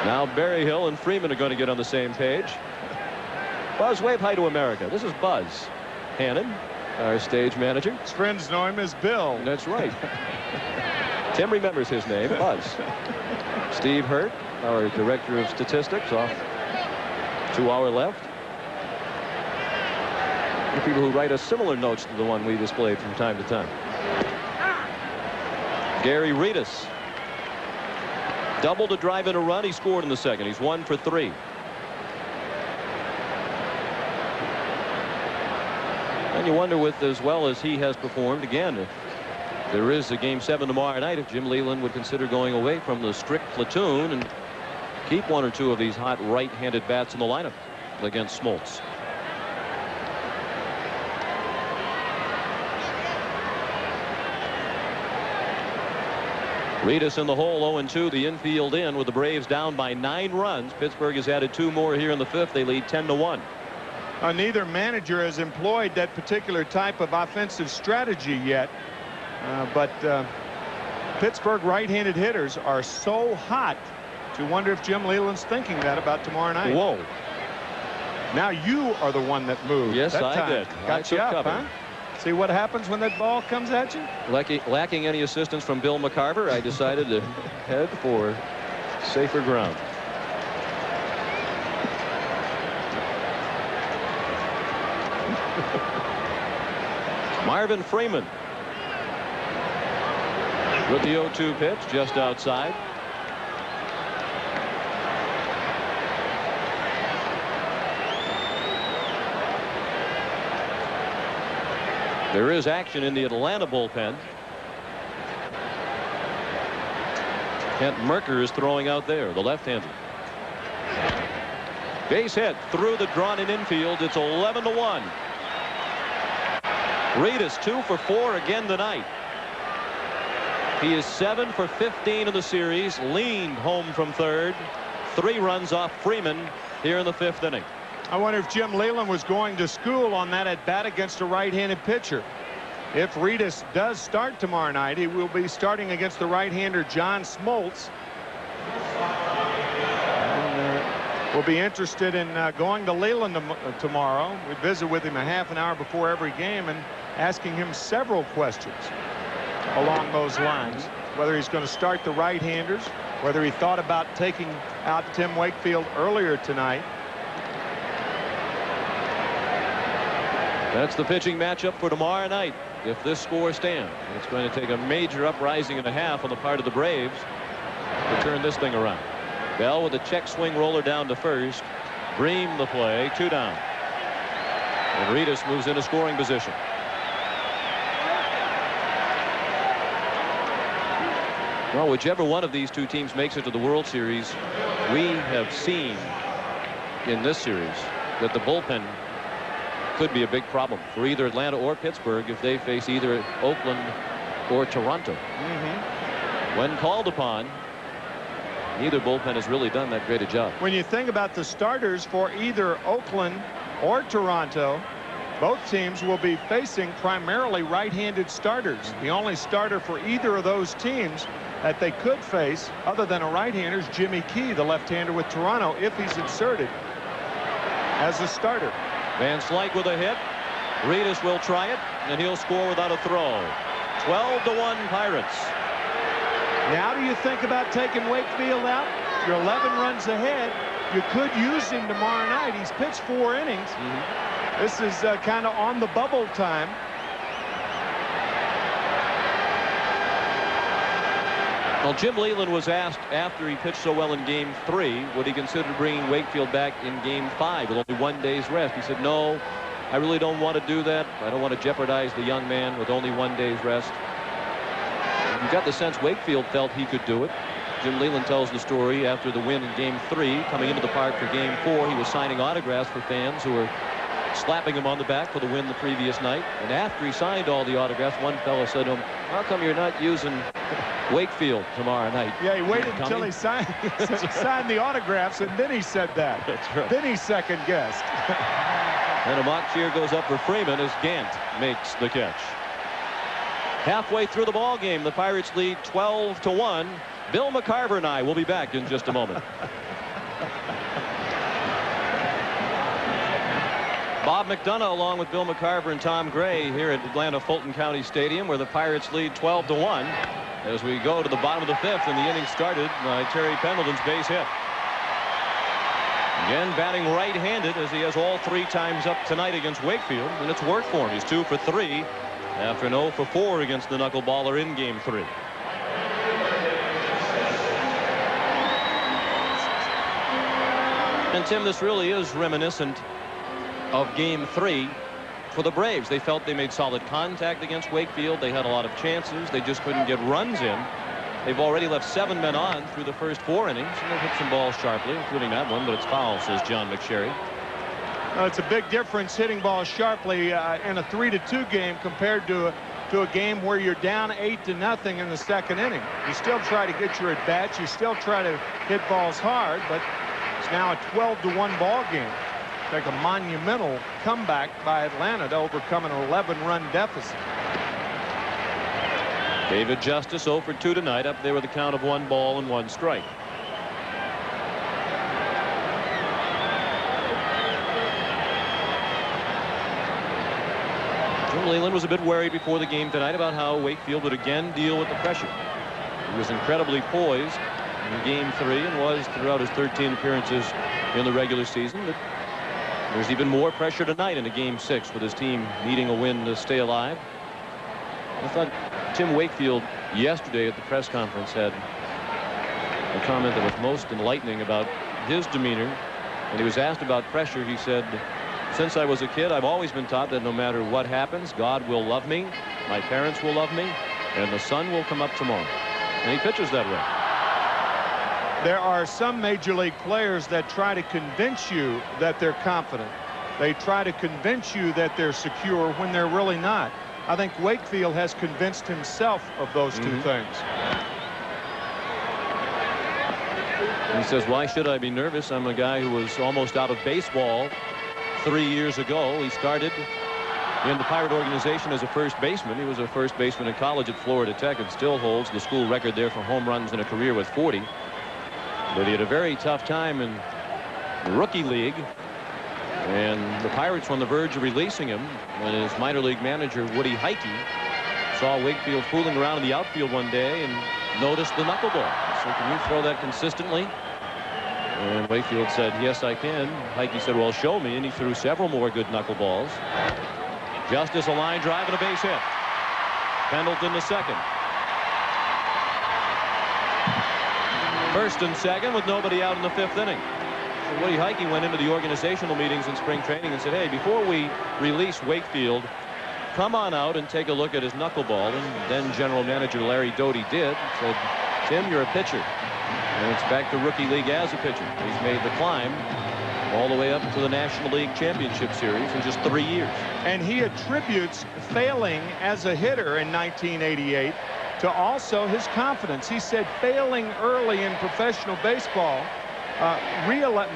Now Berryhill and Freeman are going to get on the same page. Buzz, wave hi to America. This is Buzz Hannon, our stage manager. His friends know him as Bill. That's right. Tim remembers his name, Buzz. Steve Hurt our director of statistics, off to our left. The people who write us similar notes to the one we displayed from time to time. Gary Reedus. Double to drive in a run. He scored in the second. He's 1 for 3. And you wonder, with as well as he has performed, again, if there is a Game 7 tomorrow night, if Jim Leyland would consider going away from the strict platoon and keep one or two of these hot right-handed bats in the lineup against Smoltz. Reedus in the hole, 0-2. The infield in with the Braves down by 9 runs. Pittsburgh has added 2 more here in the 5th. They lead 10-1. Neither manager has employed that particular type of offensive strategy yet. But Pittsburgh right-handed hitters are so hot to wonder if Jim Leyland's thinking that about tomorrow night. Whoa. Now you are the one that moved. Yes, that I time. did. Got you up, huh? See what happens when that ball comes at you? Lacking any assistance from Bill McCarver, I decided to head for safer ground. Marvin Freeman with the 0-2 pitch just outside. There is action in the Atlanta bullpen. Kent Merker is throwing out there, the left-hander. Base hit through the drawn-in infield. It's 11-1. Reedus 2 for 4 again tonight. He is 7 for 15 in the series. Leaned home from third. 3 runs off Freeman here in the 5th inning. I wonder if Jim Leyland was going to school on that at bat against a right-handed pitcher. If Reedus does start tomorrow night, he will be starting against the right-hander John Smoltz. And, we'll be interested in going to Leyland tomorrow. We visit with him a half an hour before every game and asking him several questions along those lines. Whether he's going to start the right-handers, whether he thought about taking out Tim Wakefield earlier tonight. That's the pitching matchup for tomorrow night. If this score stands, it's going to take a major uprising and a half on the part of the Braves to turn this thing around. Bell with a check swing roller down to first. Bream the play, 2 down. And Reedus moves into scoring position. Well, whichever one of these two teams makes it to the World Series, we have seen in this series that the bullpen could be a big problem for either Atlanta or Pittsburgh if they face either Oakland or Toronto. When called upon, neither bullpen has really done that great a job. When you think about the starters for either Oakland or Toronto, both teams will be facing primarily right-handed starters. The only starter for either of those teams that they could face, other than a right-hander, is Jimmy Key, the left-hander with Toronto, if he's inserted as a starter. Van Slyke with a hit. Reedus will try it, and he'll score without a throw. 12-1 Pirates. Now do you think about taking Wakefield out? You're 11 runs ahead. You could use him tomorrow night. He's pitched 4 innings. This is kind of on the bubble time. Well, Jim Leyland was asked after he pitched so well in Game 3, would he consider bringing Wakefield back in Game 5 with only 1 day's rest? He said, no, I really don't want to do that. I don't want to jeopardize the young man with only 1 day's rest. You got the sense Wakefield felt he could do it. Jim Leyland tells the story after the win in Game 3, coming into the park for Game 4. He was signing autographs for fans who were slapping him on the back for the win the previous night. And after he signed all the autographs, one fellow said to him, how come you're not using Wakefield tomorrow night? Yeah, he waited until he signed the autographs, and then he said that. That's right. Then he second guessed. And a mock cheer goes up for Freeman as Gant makes the catch. Halfway through the ball game, the Pirates lead 12-1. Bill McCarver and I will be back in just a moment. Bob McDonough along with Bill McCarver and Tom Gray here at Atlanta Fulton County Stadium, where the Pirates lead 12-1. as we go to the bottom of the 5th, and the inning started by Terry Pendleton's base hit. Again, batting right-handed, as he has all 3 times up tonight against Wakefield, and it's worked for him. He's 2 for 3 after an 0 for 4 against the knuckleballer in Game 3. And Tim, this really is reminiscent of Game 3 for the Braves. They felt they made solid contact against Wakefield. They had a lot of chances. They just couldn't get runs in. They've already left 7 men on through the first 4 innings, and they've hit some balls sharply, including that one, but it's foul, says John McSherry. It's a big difference hitting balls sharply in a 3-2 game compared to a game where you're down 8-0 in the 2nd inning. You still try to get your at-bats. You still try to hit balls hard, but it's now a 12-1 ball game. It's like a monumental comeback by Atlanta to overcome an 11-run deficit. David Justice 0 for 2 tonight, up there with a count of 1 ball and 1 strike. Jim Leyland was a bit worried before the game tonight about how Wakefield would again deal with the pressure. He was incredibly poised in Game 3 and was throughout his 13 appearances in the regular season. But there's even more pressure tonight in a Game 6 with his team needing a win to stay alive. I thought Tim Wakefield yesterday at the press conference had a comment that was most enlightening about his demeanor. When he was asked about pressure, he said, "Since I was a kid, I've always been taught that no matter what happens, God will love me, my parents will love me, and the sun will come up tomorrow." And he pitches that way. There are some major league players that try to convince you that they're confident. They try to convince you that they're secure when they're really not. I think Wakefield has convinced himself of those 2 things. He says, "Why should I be nervous? I'm a guy who was almost out of baseball 3 years ago. He started in the Pirate organization as a first baseman. He was a first baseman in college at Florida Tech and still holds the school record there for home runs in a career with 40. But he had a very tough time in the rookie league. And the Pirates were on the verge of releasing him when his minor league manager, Woody Heike, saw Wakefield fooling around in the outfield one day and noticed the knuckleball. So, "Can you throw that consistently?" And Wakefield said, "Yes, I can." Heike said, "Well, show me." And he threw several more good knuckleballs. Justice, a line drive and a base hit. Pendleton the second. First and second with nobody out in the 5th inning. So Woody Heike went into the organizational meetings in spring training and said, "Hey, before we release Wakefield, come on out and take a look at his knuckleball." And then general manager Larry Doty did. Said, "Tim, you're a pitcher." And it's back to rookie league as a pitcher. He's made the climb all the way up to the National League Championship Series in just 3 years. And he attributes failing as a hitter in 1988 to also his confidence. He said failing early in professional baseball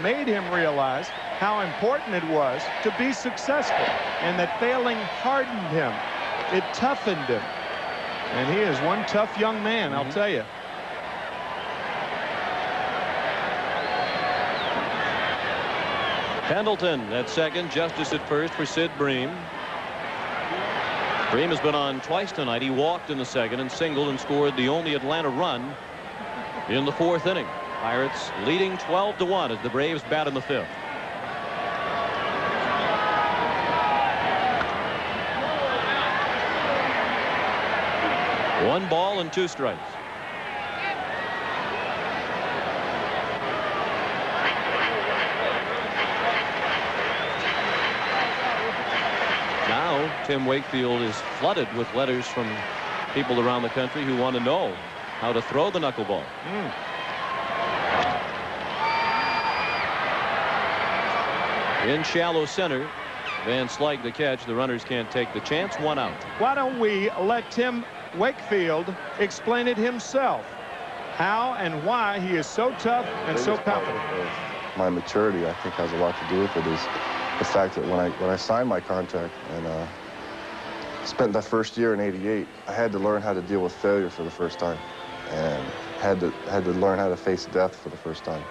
made him realize how important it was to be successful, and that failing hardened him. It toughened him. And he is one tough young man, I'll tell you. Pendleton at second, Justice at first for Sid Bream. Bream has been on twice tonight. He walked in the second and singled and scored the only Atlanta run in the 4th inning. Pirates leading 12-1 as the Braves bat in the 5th. One ball and 2 strikes. Now Tim Wakefield is flooded with letters from people around the country who want to know how to throw the knuckleball. In shallow center, Van Slyke the catch. The runners can't take the chance. 1 out. Why don't we let Tim Wakefield explain it himself, how and why he is so tough and so confident. My maturity, I think, has a lot to do with it. Is the fact that when I signed my contract and spent that first year in '88, I had to learn how to deal with failure for the first time, and had to learn how to face death for the first time.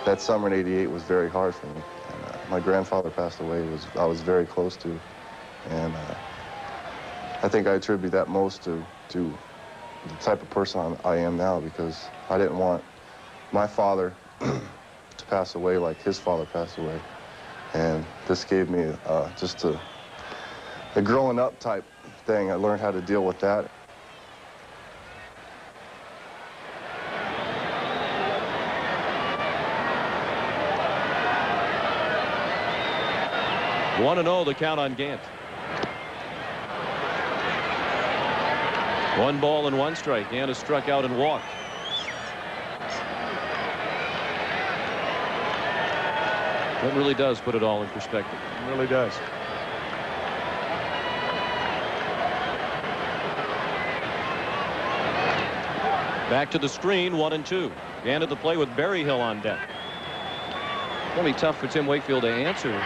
That summer in '88 was very hard for me. And, my grandfather passed away. I was very close to, and I think I attribute that most to the type of person I am now, because I didn't want my father to pass away like his father passed away. And this gave me just a growing up type thing. I learned how to deal with that. One and 0 the count on Gant. 1 ball and 1 strike. Gant has struck out and walked. That really does put it all in perspective. It really does. Back to the screen, 1 and 2. Gant at the play with Berryhill on deck. It's going to be tough for Tim Wakefield to answer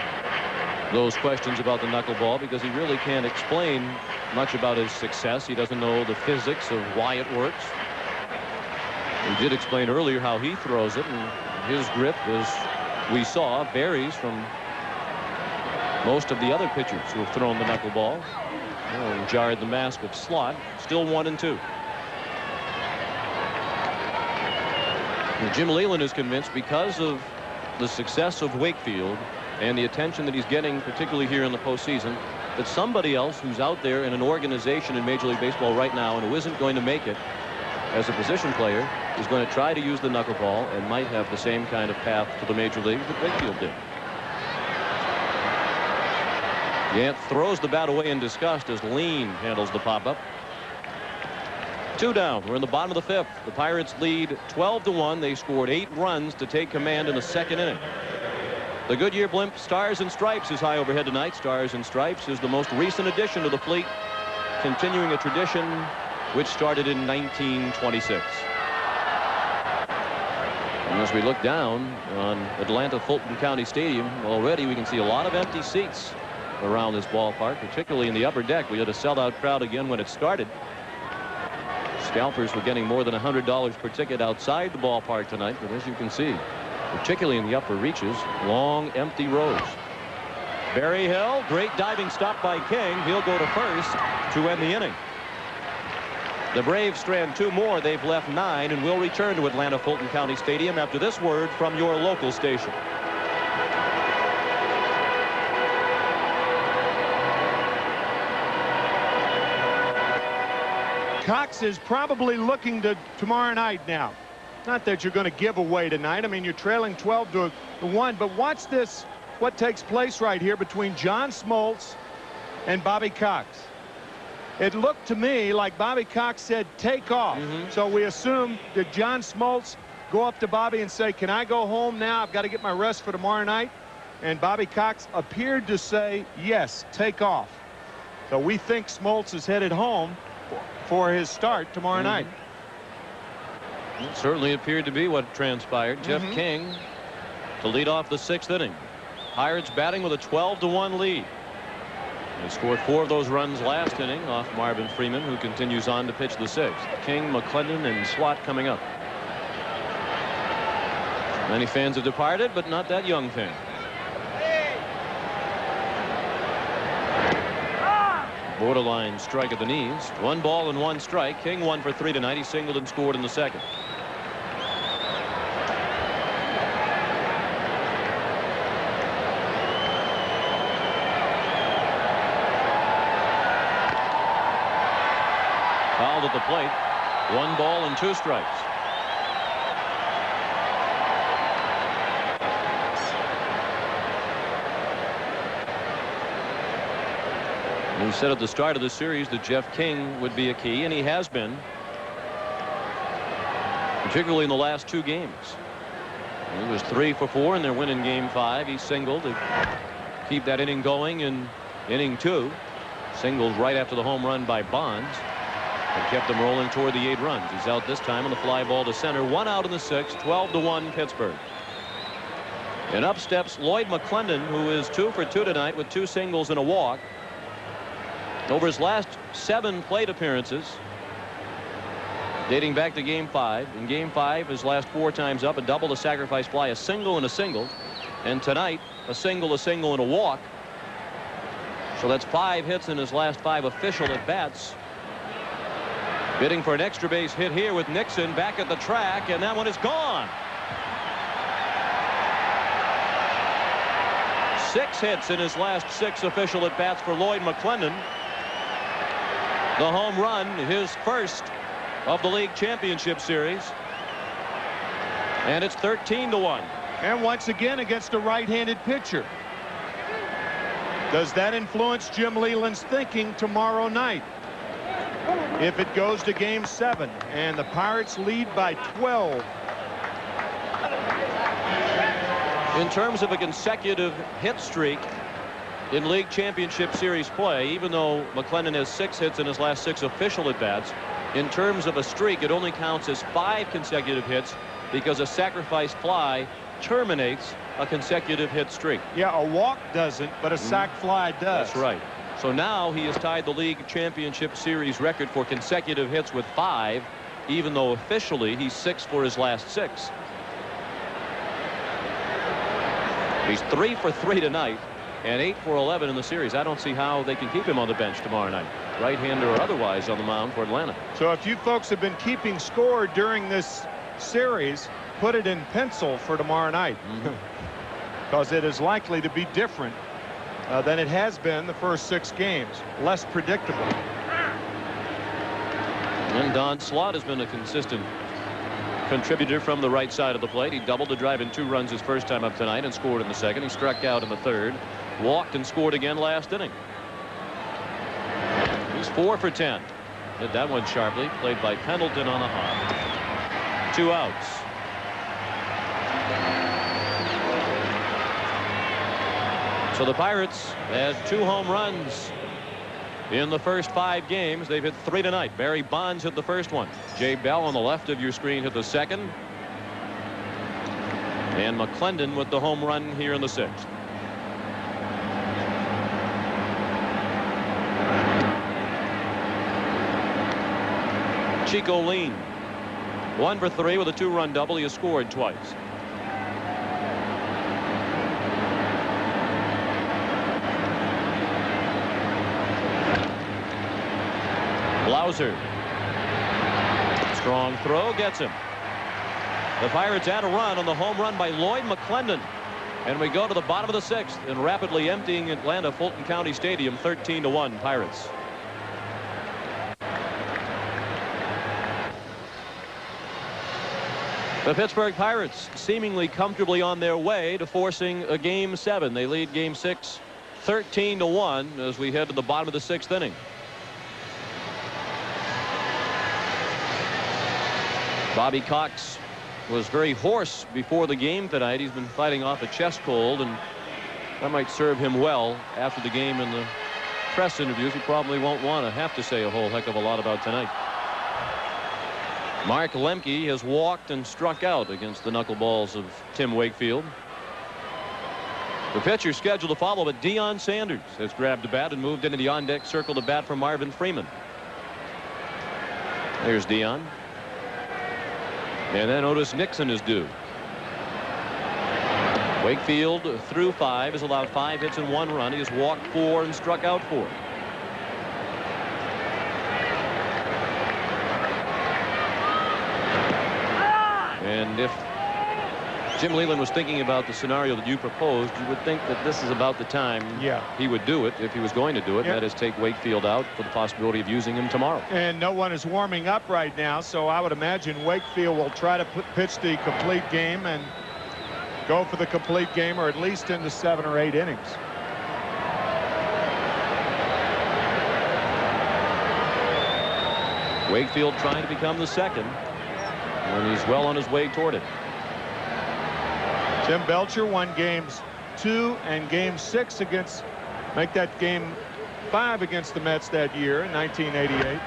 those questions about the knuckleball, because he really can't explain much about his success. He doesn't know the physics of why it works. He did explain earlier how he throws it, and his grip, as we saw, varies from most of the other pitchers who have thrown the knuckleball. And jarred the mask of Slot. Still 1 and 2. And Jim Leyland is convinced, because of the success of Wakefield and the attention that he's getting, particularly here in the postseason, that somebody else who's out there in an organization in Major League Baseball right now and who isn't going to make it as a position player is going to try to use the knuckleball and might have the same kind of path to the major league that Wakefield did. Gant throws the bat away in disgust as Lean handles the pop-up. 2 down. We're in the bottom of the 5th. The Pirates lead 12-1. They scored 8 runs to take command in the 2nd inning. The Goodyear blimp Stars and Stripes is high overhead tonight. Stars and Stripes is the most recent addition to the fleet, continuing a tradition which started in 1926. And as we look down on Atlanta Fulton County Stadium, already we can see a lot of empty seats around this ballpark, particularly in the upper deck. We had a sellout crowd again when it started. Scalpers were getting more than $100 per ticket outside the ballpark tonight, but as you can see, particularly in the upper reaches, long empty rows. Berryhill, great diving stop by King. He'll go to first to end the inning. The Braves strand 2 more. They've left 9 and will return to Atlanta Fulton County Stadium after this word from your local station. Cox is probably looking to tomorrow night now. Not that you're going to give away tonight. I mean, you're trailing 12-1, but watch this, what takes place right here between John Smoltz and Bobby Cox. It looked to me like Bobby Cox said, take off. So we assume that John Smoltz go up to Bobby and say, can I go home now? I've got to get my rest for tomorrow night. And Bobby Cox appeared to say, yes, take off. So we think Smoltz is headed home for his start tomorrow night. It certainly appeared to be what transpired. Jeff King to lead off the 6th inning. Pirates batting with a 12-1 lead. They scored 4 of those runs last inning off Marvin Freeman, who continues on to pitch the 6th. King, McClendon, and Slot coming up. Many fans have departed, but not that young fan. Borderline strike at the knees. 1 ball and 1 strike. King 1 for 3 tonight. He singled and scored in the 2nd. Fouled at the plate. 1 ball and 2 strikes. We said at the start of the series that Jeff King would be a key, and he has been, particularly in the last 2 games. He was 3 for 4 in their win in Game 5. He singled to keep that inning going in inning 2. Singled right after the home run by Bonds and kept them rolling toward the 8 runs. He's out this time on the fly ball to center. 1 out in the 6th. 12-1 Pittsburgh. And up steps Lloyd McClendon, who is 2 for 2 tonight with 2 singles and a walk. Over his last 7 plate appearances, dating back to Game 5. In Game 5, his last 4 times up, a double, a sacrifice fly, a single, and a single. And tonight, a single, and a walk. So that's 5 hits in his last 5 official at-bats. Bidding for an extra base hit here with Nixon back at the track, and that one is gone. 6 hits in his last 6 official at-bats for Lloyd McClendon. The home run, his first of the league championship series. And it's 13-1. And once again against a right-handed pitcher. Does that influence Jim Leyland's thinking tomorrow night? If it goes to Game 7 and the Pirates lead by 12. In terms of a consecutive hit streak in league championship series play, even though McClendon has 6 hits in his last 6 official at-bats, in terms of a streak, it only counts as 5 consecutive hits because a sacrifice fly terminates a consecutive hit streak. Yeah, a walk doesn't, but a sac fly does. That's right. So now he has tied the league championship series record for consecutive hits with 5, even though officially he's 6 for his last 6. He's 3 for 3 tonight and 8 for 11 in the series. I don't see how they can keep him on the bench tomorrow night, right-hander or otherwise, on the mound for Atlanta. So if you folks have been keeping score during this series, put it in pencil for tomorrow night, because it is likely to be different than it has been the first 6 games. Less predictable. And Don Slott has been a consistent contributor from the right side of the plate. He doubled to drive in 2 runs his first time up tonight and scored in the second. He struck out in the third, walked and scored again last inning. He's 4 for 10. Hit that one sharply, played by Pendleton on the hop. 2 outs. So the Pirates had 2 home runs in the first 5 games. They've hit 3 tonight. Barry Bonds hit the first one. Jay Bell on the left of your screen hit the second. And McClendon with the home run here in the 6th. Chico Lean, 1 for 3 with a 2-run double. He has scored twice. Blauser. Strong throw gets him. The Pirates add a run on the home run by Lloyd McClendon. And we go to the bottom of the 6th and rapidly emptying Atlanta Fulton County Stadium. 13-1 Pirates. The Pittsburgh Pirates seemingly comfortably on their way to forcing a Game 7. They lead Game 6 13-1 as we head to the bottom of the 6th inning. Bobby Cox was very hoarse before the game tonight. He's been fighting off a chest cold, and that might serve him well after the game in the press interviews. He probably won't want to have to say a whole heck of a lot about tonight. Mark Lemke has walked and struck out against the knuckleballs of Tim Wakefield. The pitcher scheduled to follow, but Deion Sanders has grabbed the bat and moved into the on-deck circle to bat for Marvin Freeman. There's Deion. And then Otis Nixon is due. Wakefield through 5 has allowed 5 hits and 1 run. He has walked 4 and struck out 4. And if Jim Leyland was thinking about the scenario that you proposed, you would think that this is about the time he would do it if he was going to do it. That is, take Wakefield out for the possibility of using him tomorrow. And no one is warming up right now, so I would imagine Wakefield will try to pitch the complete game and go for the complete game, or at least into 7 or 8 innings. Wakefield trying to become the second, and he's well on his way toward it. Tim Belcher won games 2 and game 6 against, make that game 5 against the Mets that year in 1988.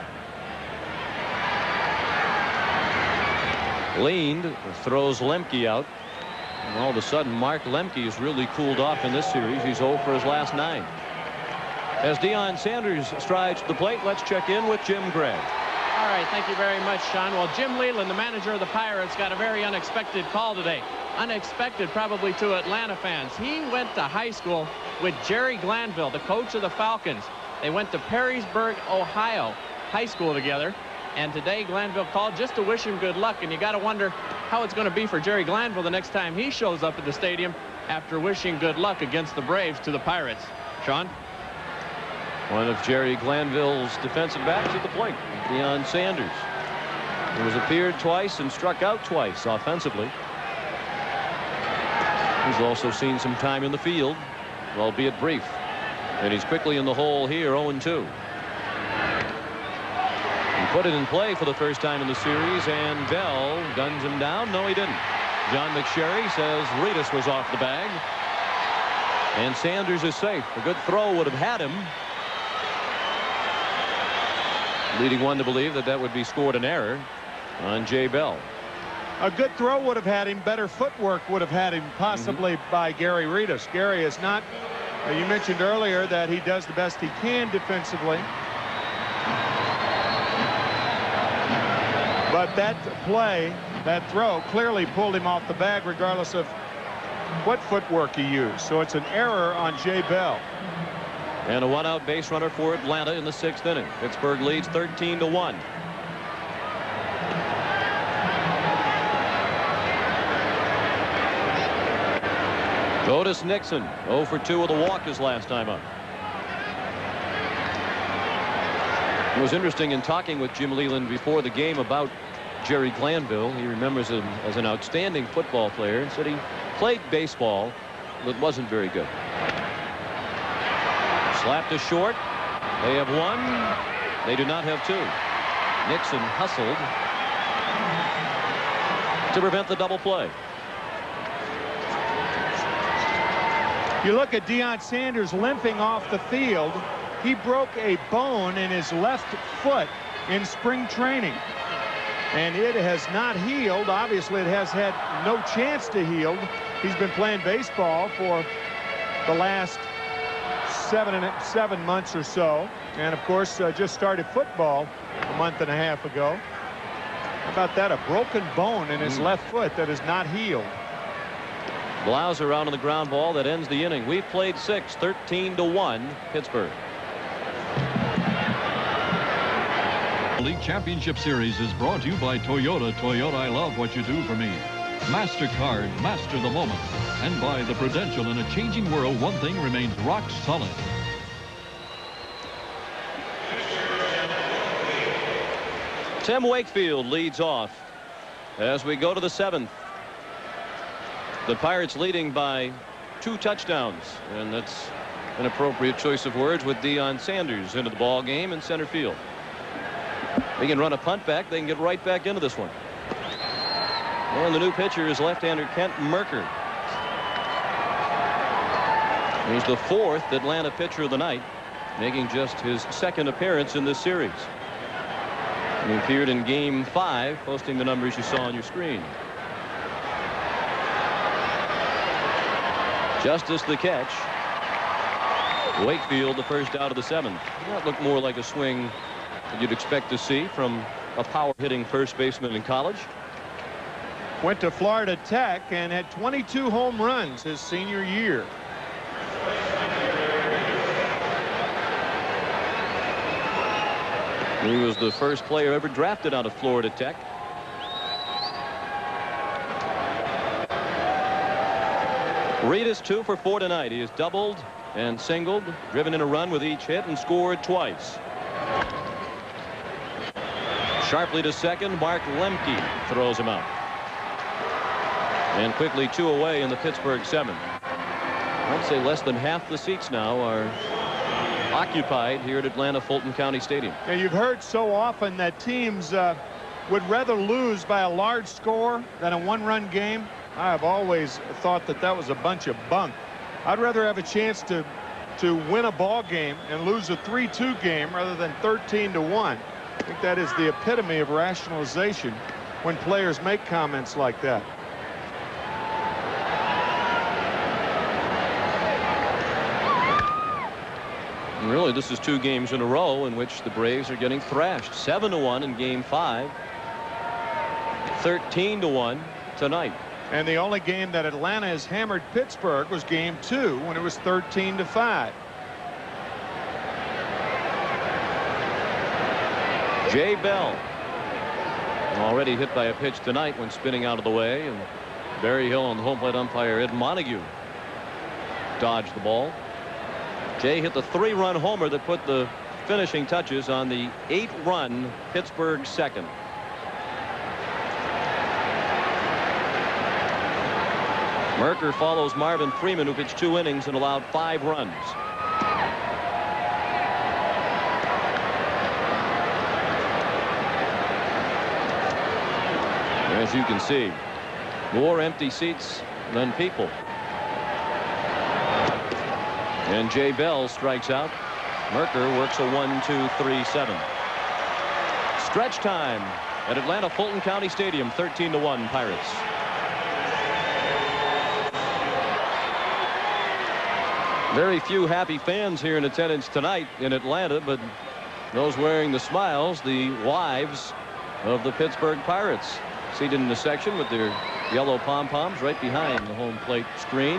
Leaned, throws Lemke out. And all of a sudden, Mark Lemke has really cooled off in this series. He's 0 for his last 9. As Deion Sanders strides to the plate, let's check in with Jim Gregg. All right, thank you very much, Sean. Well, Jim Leyland, the manager of the Pirates, got a very unexpected call today. Unexpected probably to Atlanta fans. He went to high school with Jerry Glanville, the coach of the Falcons. They went to Perrysburg, Ohio high school together. And today Glanville called just to wish him good luck, and you got to wonder how it's going to be for Jerry Glanville the next time he shows up at the stadium after wishing good luck against the Braves to the Pirates. Sean? One of Jerry Glanville's defensive backs at the plate, Deion Sanders, who has appeared twice and struck out twice offensively. He's also seen some time in the field, albeit brief. And he's quickly in the hole here, 0-2. He put it in play for the first time in the series, and Bell guns him down. No, he didn't. John McSherry says Reedus was off the bag. And Sanders is safe. A good throw would have had him. Leading one to believe that that would be scored an error on Jay Bell. A good throw would have had him. Better footwork would have had him, possibly by Gary Reedus. Gary is not. You mentioned earlier that he does the best he can defensively. But that play, that throw, clearly pulled him off the bag regardless of what footwork he used. So it's an error on Jay Bell. And a one-out base runner for Atlanta in the 6th inning. Pittsburgh leads 13-1. Otis Nixon 0 for 2 with a walk his last time up. It was interesting in talking with Jim Leland before the game about Jerry Glanville. He remembers him as an outstanding football player and said he played baseball but wasn't very good. Slapped to short. They have one. They do not have two. Nixon hustled to prevent the double play. You look at Deion Sanders limping off the field. He broke a bone in his left foot in spring training, and it has not healed. Obviously, it has had no chance to heal. He's been playing baseball for the last 7 months or so, and of course just started football a month and a half ago. How about that? A broken bone in his left foot that is not healed. Blauser out on the ground ball that ends the inning. We've played 6, 13-1 Pittsburgh. The League Championship Series is brought to you by Toyota. Toyota, I love what you do for me. MasterCard, master the moment. And by the Prudential. In a changing world, one thing remains rock solid. Tim Wakefield leads off as we go to the 7th. The Pirates leading by 2 touchdowns, and that's an appropriate choice of words with Deion Sanders into the ball game in center field. They can run a punt back. They can get right back into this one. And the new pitcher is left-hander Kent Merker. He's the 4th Atlanta pitcher of the night, making just his 2nd appearance in this series. He appeared in Game 5, posting the numbers you saw on your screen. Justice the catch. Wakefield the first out of the 7th. That looked more like a swing that you'd expect to see from a power-hitting first baseman in college. Went to Florida Tech and had 22 home runs his senior year. He was the first player ever drafted out of Florida Tech. Reedus 2 for 4 tonight. He has doubled and singled, driven in a run with each hit, and scored twice. Sharply to second. Mark Lemke throws him out. And quickly 2 away in the Pittsburgh 7th. I'd say less than half the seats now are occupied here at Atlanta Fulton County Stadium. And you've heard so often that teams would rather lose by a large score than a one-run game. I've always thought that that was a bunch of bunk. I'd rather have a chance to win a ball game and lose a 3-2 game rather than 13-1. I think that is the epitome of rationalization when players make comments like that. And really, this is 2 games in a row in which the Braves are getting thrashed. 7-1 in Game 5. 13-1 tonight. And the only game that Atlanta has hammered Pittsburgh was Game 2 when it was 13-5. Jay Bell Already hit by a pitch tonight when spinning out of the way, and Barry Hill and the home plate umpire Ed Montague dodged the ball. Jay hit the 3-run homer that put the finishing touches on the 8-run Pittsburgh second. Merker follows Marvin Freeman, who pitched 2 innings and allowed 5 runs. As you can see, more empty seats than people. And Jay Bell strikes out. Merker works a 1-2-3-7. Stretch time at Atlanta Fulton County Stadium, 13-1 Pirates. Very few happy fans here in attendance tonight in Atlanta, but those wearing the smiles, the wives of the Pittsburgh Pirates, seated in the section with their yellow pom-poms right behind the home plate screen.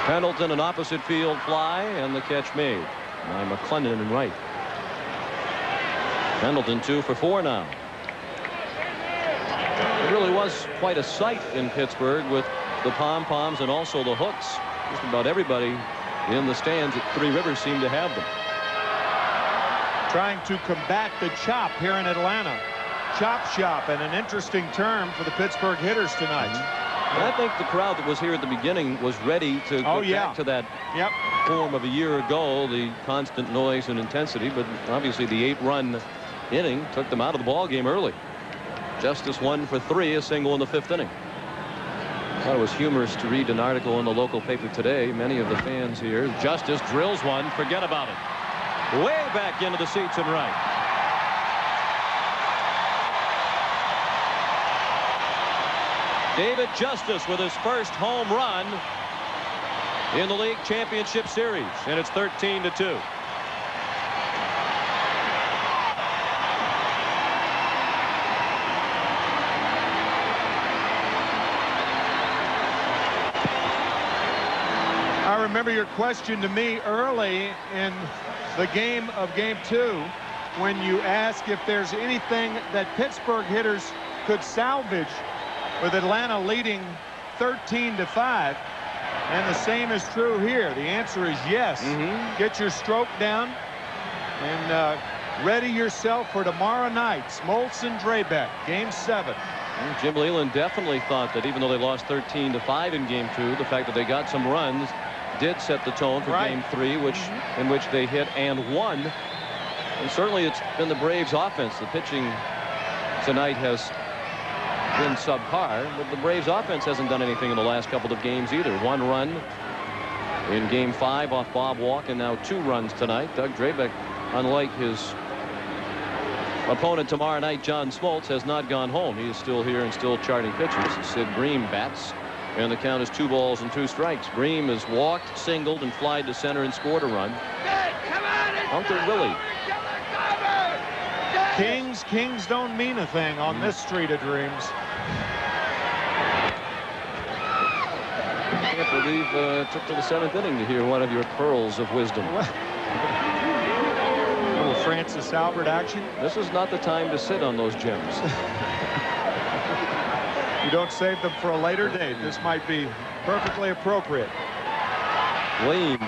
Pendleton, an opposite field fly, and the catch made by McClendon and right. Pendleton 2 for 4 now. It really was quite a sight in Pittsburgh with the pom-poms and also the hooks. Just about everybody in the stands at Three Rivers seemed to have them. Trying to combat the chop here in Atlanta. Chop shop, and an interesting term for the Pittsburgh hitters tonight. And I think the crowd that was here at the beginning was ready to go back to that form of a year ago, the constant noise and intensity, but obviously the 8-run inning took them out of the ball game early. Justice 1 for 3, a single in the 5th inning. I thought it was humorous to read an article in the local paper today. Many of the fans here, Justice drills one, forget about it. Way back into the seats and right. David Justice with his first home run in the league championship series, and it's 13-2. I remember your question to me early in the game of Game 2 when you ask if there's anything that Pittsburgh hitters could salvage with Atlanta leading 13-5, and the same is true here. The answer is yes. Get your stroke down and ready yourself for tomorrow night. Smoltz and Drabek, Game 7. And Jim Leyland definitely thought that even though they lost 13-5 in Game 2, the fact that they got some runs did set the tone for Game 3, in which they hit and won. And certainly it's been the Braves offense. The pitching tonight has been subpar, but the Braves offense hasn't done anything in the last couple of games either. 1 run in Game 5 off Bob Walk, and now 2 runs tonight. Doug Drabek, unlike his opponent tomorrow night, John Smoltz, has not gone home. He is still here and still charting pitches. Sid Bream bats, and the count is 2 balls and 2 strikes. Bream has walked, singled, and flied to center and scored a run. Uncle Willie. Kings don't mean a thing on this street of dreams. I can't believe it took to the 7th inning to hear one of your pearls of wisdom. Little Francis Albert action. This is not the time to sit on those gems. You don't save them for a later date. This might be perfectly appropriate. Lane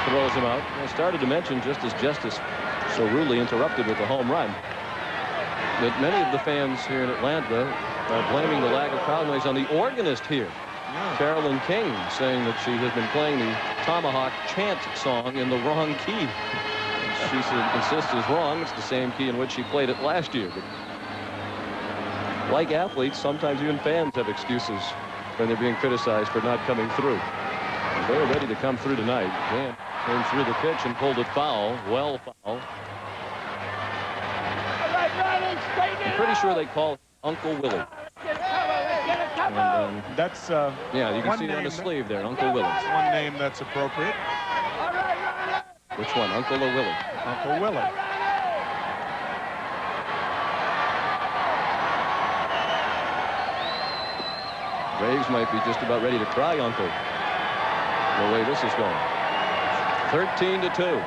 throws him out. I started to mention, just as Justice so rudely interrupted with the home run, that many of the fans here in Atlanta are blaming the lack of crowd noise on the organist here, Carolyn King, saying that she has been playing the Tomahawk chant song in the wrong key. She insists is wrong. It's the same key in which she played it last year. But like athletes, sometimes even fans have excuses when they're being criticized for not coming through. They were ready to come through tonight. Dan came through the pitch and pulled it foul. Well foul. I'm pretty sure they call it Uncle Willie. And, that's yeah, you can see it on the sleeve there, Uncle Willie. One name that's appropriate. Which one, Uncle or Willie? Uncle Willie. Braves might be just about ready to cry Uncle, the way this is going. 13-2.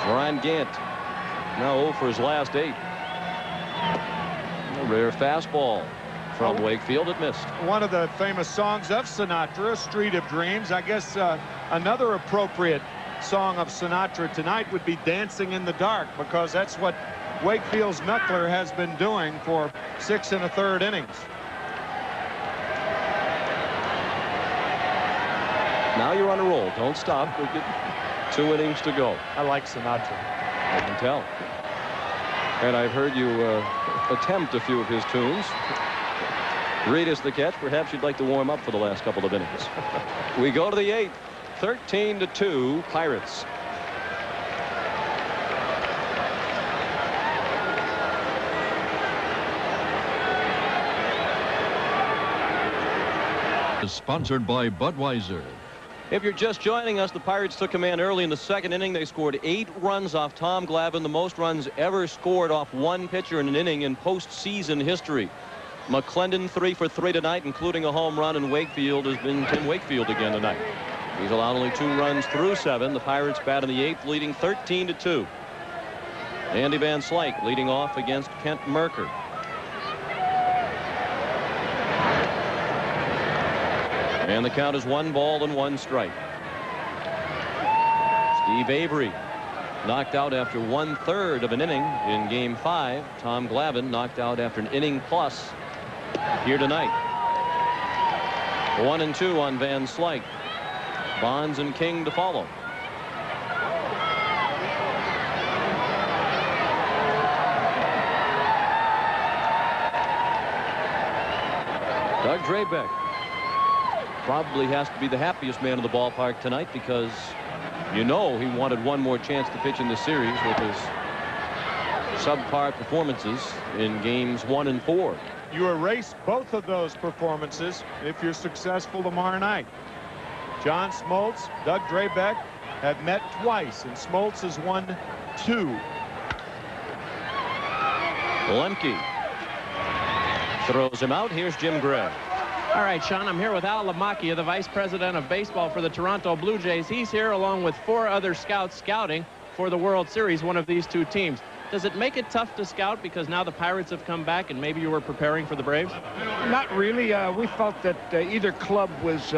Brian Gant now 0 for his last 8. A rare fastball from Wakefield. It missed. One of the famous songs of Sinatra, Street of Dreams. I guess another appropriate song of Sinatra tonight would be Dancing in the Dark, because that's what Wakefield's Meckler has been doing for 6 1/3 innings. Now you're on a roll. Don't stop. We'll get 2 innings to go. I like Sinatra. I can tell. And I've heard you attempt a few of his tunes. Reed is the catch. Perhaps you'd like to warm up for the last couple of innings. We go to the 8th. 13-2 Pirates. Is sponsored by Budweiser. If you're just joining us, the Pirates took command early in the 2nd inning. They scored 8 runs off Tom Glavine, the most runs ever scored off one pitcher in an inning in postseason history. McClendon 3 for 3 tonight, including a home run, and Wakefield has been Tim Wakefield again tonight. He's allowed only 2 runs through 7. The Pirates bat in the 8th, leading 13-2. Andy Van Slyke leading off against Kent Merker. And the count is 1 ball and 1 strike. Steve Avery knocked out after 1/3 of an inning in Game 5. Tom Glavine knocked out after an inning plus here tonight. 1-2 on Van Slyke. Bonds and King to follow. Doug Drabek probably has to be the happiest man in the ballpark tonight, because you know he wanted one more chance to pitch in this series with his subpar performances in games 1 and 4. You erase both of those performances if you're successful tomorrow night. John Smoltz, Doug Drabek have met twice, and Smoltz has won 2. Lemke throws him out. Here's Jim Gray. All right, Sean, I'm here with Al Lamacchia, the Vice President of Baseball for the Toronto Blue Jays. He's here along with 4 other scouts scouting for the World Series, one of these 2 teams. Does it make it tough to scout because now the Pirates have come back and maybe you were preparing for the Braves? Not really. We felt that either club was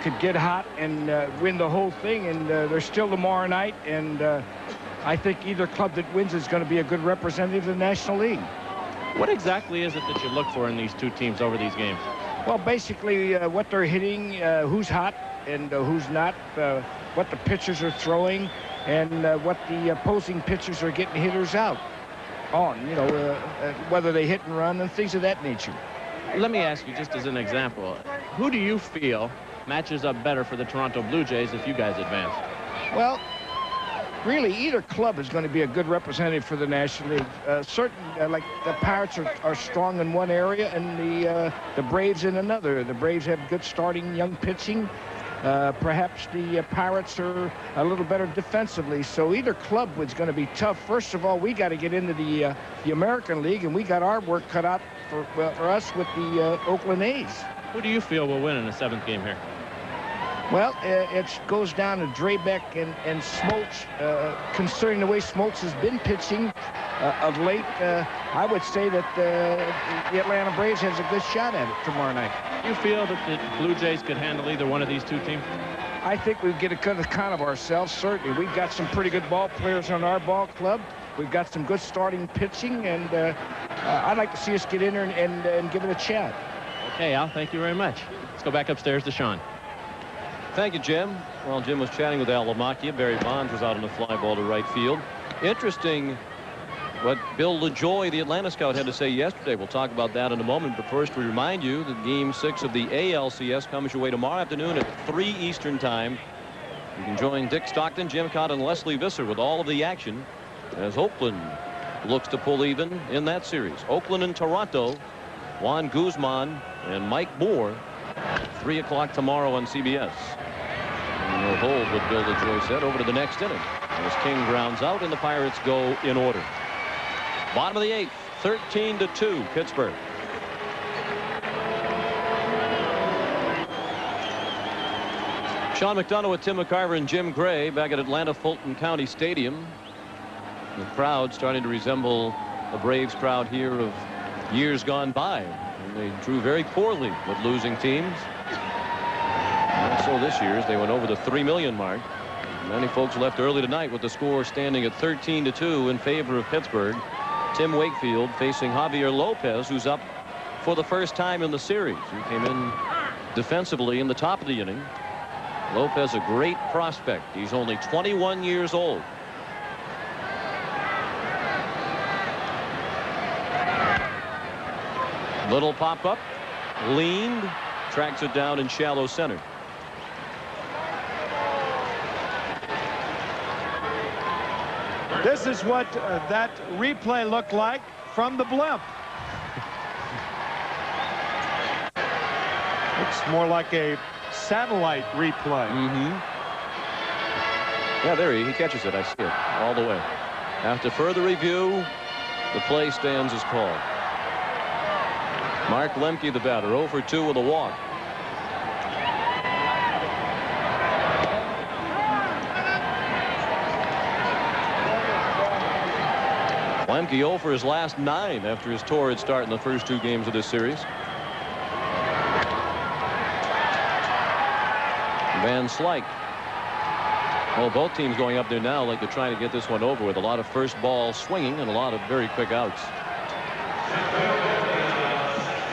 could get hot and win the whole thing, and they're still tomorrow night, and I think either club that wins is going to be a good representative of the National League. What exactly is it that you look for in these 2 teams over these games? Well, basically what they're hitting, who's hot and who's not, what the pitchers are throwing, and what the opposing pitchers are getting hitters out on, you know, whether they hit and run and things of that nature. Let me ask you, just as an example, who do you feel matches up better for the Toronto Blue Jays if you guys advance? Well, really, either club is going to be a good representative for the National League. Like the Pirates are strong in one area, and the Braves in another. The Braves have good starting young pitching. Perhaps the Pirates are a little better defensively. So either club was going to be tough. First of all, we got to get into the American League, and we got our work cut out for us with the Oakland A's. Who do you feel will win in the 7th game here? Well, it goes down to Drabek and Smoltz. Considering the way Smoltz has been pitching of late, I would say that the Atlanta Braves has a good shot at it tomorrow night. Do you feel that the Blue Jays could handle either one of these 2 teams? I think we get a good account of ourselves, certainly. We've got some pretty good ball players on our ball club. We've got some good starting pitching, and I'd like to see us get in there and give it a shot. Okay, Al, thank you very much. Let's go back upstairs to Sean. Thank you, Jim. Well, Jim was chatting with Al Lamacchia. Barry Bonds was out on a fly ball to right field. Interesting what Bill LaJoy, the Atlanta scout, had to say yesterday. We'll talk about that in a moment. But first, we remind you that Game 6 of the ALCS comes your way tomorrow afternoon at 3 Eastern Time. You can join Dick Stockton, Jim Cott, and Leslie Visser with all of the action as Oakland looks to pull even in that series. Oakland and Toronto, Juan Guzman and Mike Moore, 3 o'clock tomorrow on CBS. And we'll hold what Bill LaJoy said over to the next inning as King grounds out and the Pirates go in order. Bottom of the 8th, 13-2 Pittsburgh. Sean McDonough with Tim McCarver and Jim Gray back at Atlanta Fulton County Stadium. The crowd starting to resemble the Braves crowd here of years gone by. And they drew very poorly with losing teams. And so this year, they went over the 3 million mark. Many folks left early tonight with the score standing at 13-2 in favor of Pittsburgh. Tim Wakefield facing Javier Lopez, who's up for the first time in the series. He came in defensively in the top of the inning. Lopez, a great prospect. He's only 21 years old. Little pop-up, leaned, tracks it down in shallow center. This is what that replay looked like from the blimp. Looks more like a satellite replay. Yeah, there he catches it. I see it all the way. After further review, the play stands as called. Mark Lemke, the batter, 0 for 2 with a walk. Lemke 0 for his last 9 after his torrid start in the first 2 games of this series. Van Slyke. Well, both teams going up there now like they're trying to get this one over with. A lot of first ball swinging and a lot of very quick outs.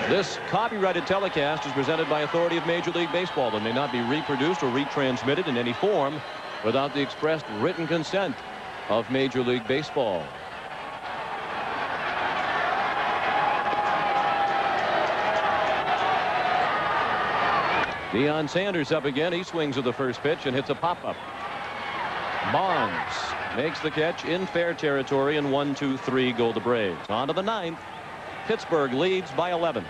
This copyrighted telecast is presented by authority of Major League Baseball and may not be reproduced or retransmitted in any form without the expressed written consent of Major League Baseball. Deion Sanders up again. He swings at the first pitch and hits a pop-up. Bonds makes the catch in fair territory, and 1-2-3 go the Braves. On to the 9th. Pittsburgh leads by 11.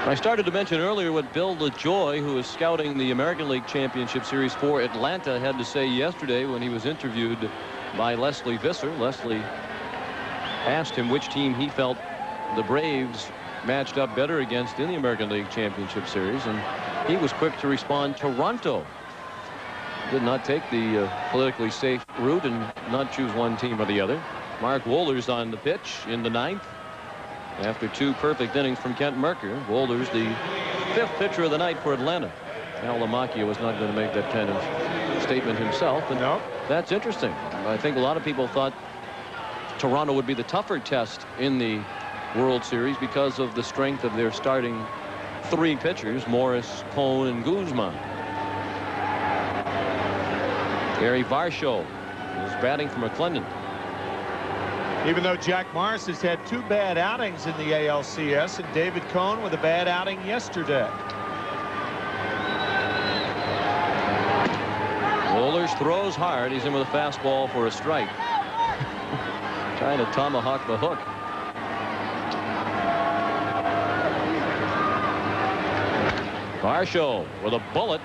I started to mention earlier what Bill LaJoy, who is scouting the American League Championship Series for Atlanta, had to say yesterday when he was interviewed by Leslie Visser. Leslie asked him which team he felt the Braves matched up better against in the American League Championship Series, and he was quick to respond, Toronto. Did not take the politically safe route and not choose one team or the other. Mark Wohlers on the pitch in the 9th. After 2 perfect innings from Kent Mercker, Wohlers the 5th pitcher of the night for Atlanta. Al Lamacchia was not going to make that kind of statement himself, and that's interesting. I think a lot of people thought Toronto would be the tougher test in the World Series because of the strength of their starting 3 pitchers, Morris, Cone, and Guzman. Gary Varsho is batting for McClendon. Even though Jack Morris has had 2 bad outings in the ALCS, and David Cone with a bad outing yesterday. Wohlers throws hard. He's in with a fastball for a strike. Trying to tomahawk the hook. Varsho with a bullet.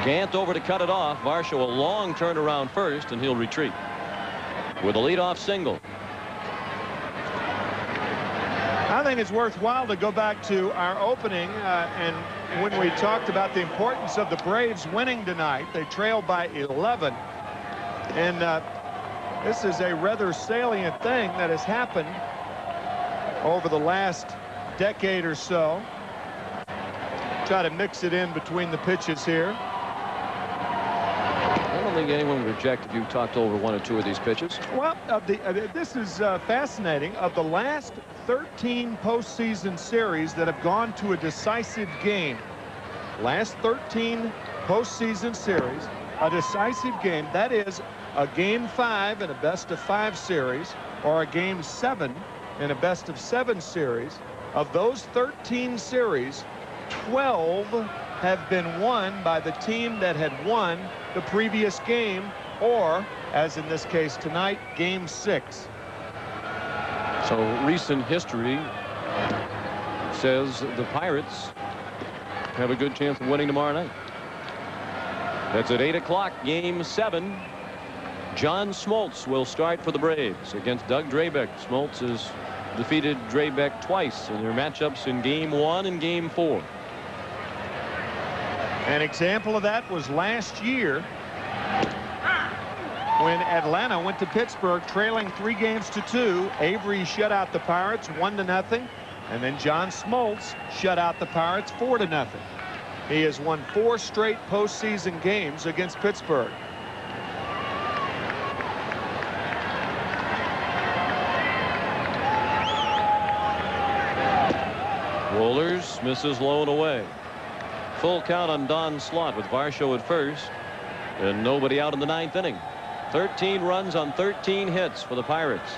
Gant over to cut it off. Varsho a long turnaround first, and he'll retreat with a leadoff single. I think it's worthwhile to go back to our opening and when we talked about the importance of the Braves winning tonight. They trailed by 11, and this is a rather salient thing that has happened over the last decade or so. Try to mix it in between the pitches here. I don't think anyone would reject if you talked over 1 or 2 of these pitches. Well, this is fascinating. Of the last 13 postseason series that have gone to a decisive game, last 13 postseason series, a decisive game, that is a game 5 in a best-of-5 series, or a game 7 in a best-of-7 series. Of those 13 series, 12 have been won by the team that had won the previous game, or, as in this case tonight, game 6. So recent history says the Pirates have a good chance of winning tomorrow night. That's at 8 o'clock, game 7. John Smoltz will start for the Braves against Doug Drabek. Smoltz has defeated Drabek twice in their matchups in game 1 and game 4. An example of that was last year when Atlanta went to Pittsburgh trailing 3-2. Avery shut out the Pirates 1-0. And then John Smoltz shut out the Pirates 4-0. He has won 4 straight postseason games against Pittsburgh. Rollers misses low and away. Full count on Don Slott with Varsho at first and nobody out in the 9th inning. 13 runs on 13 hits for the Pirates.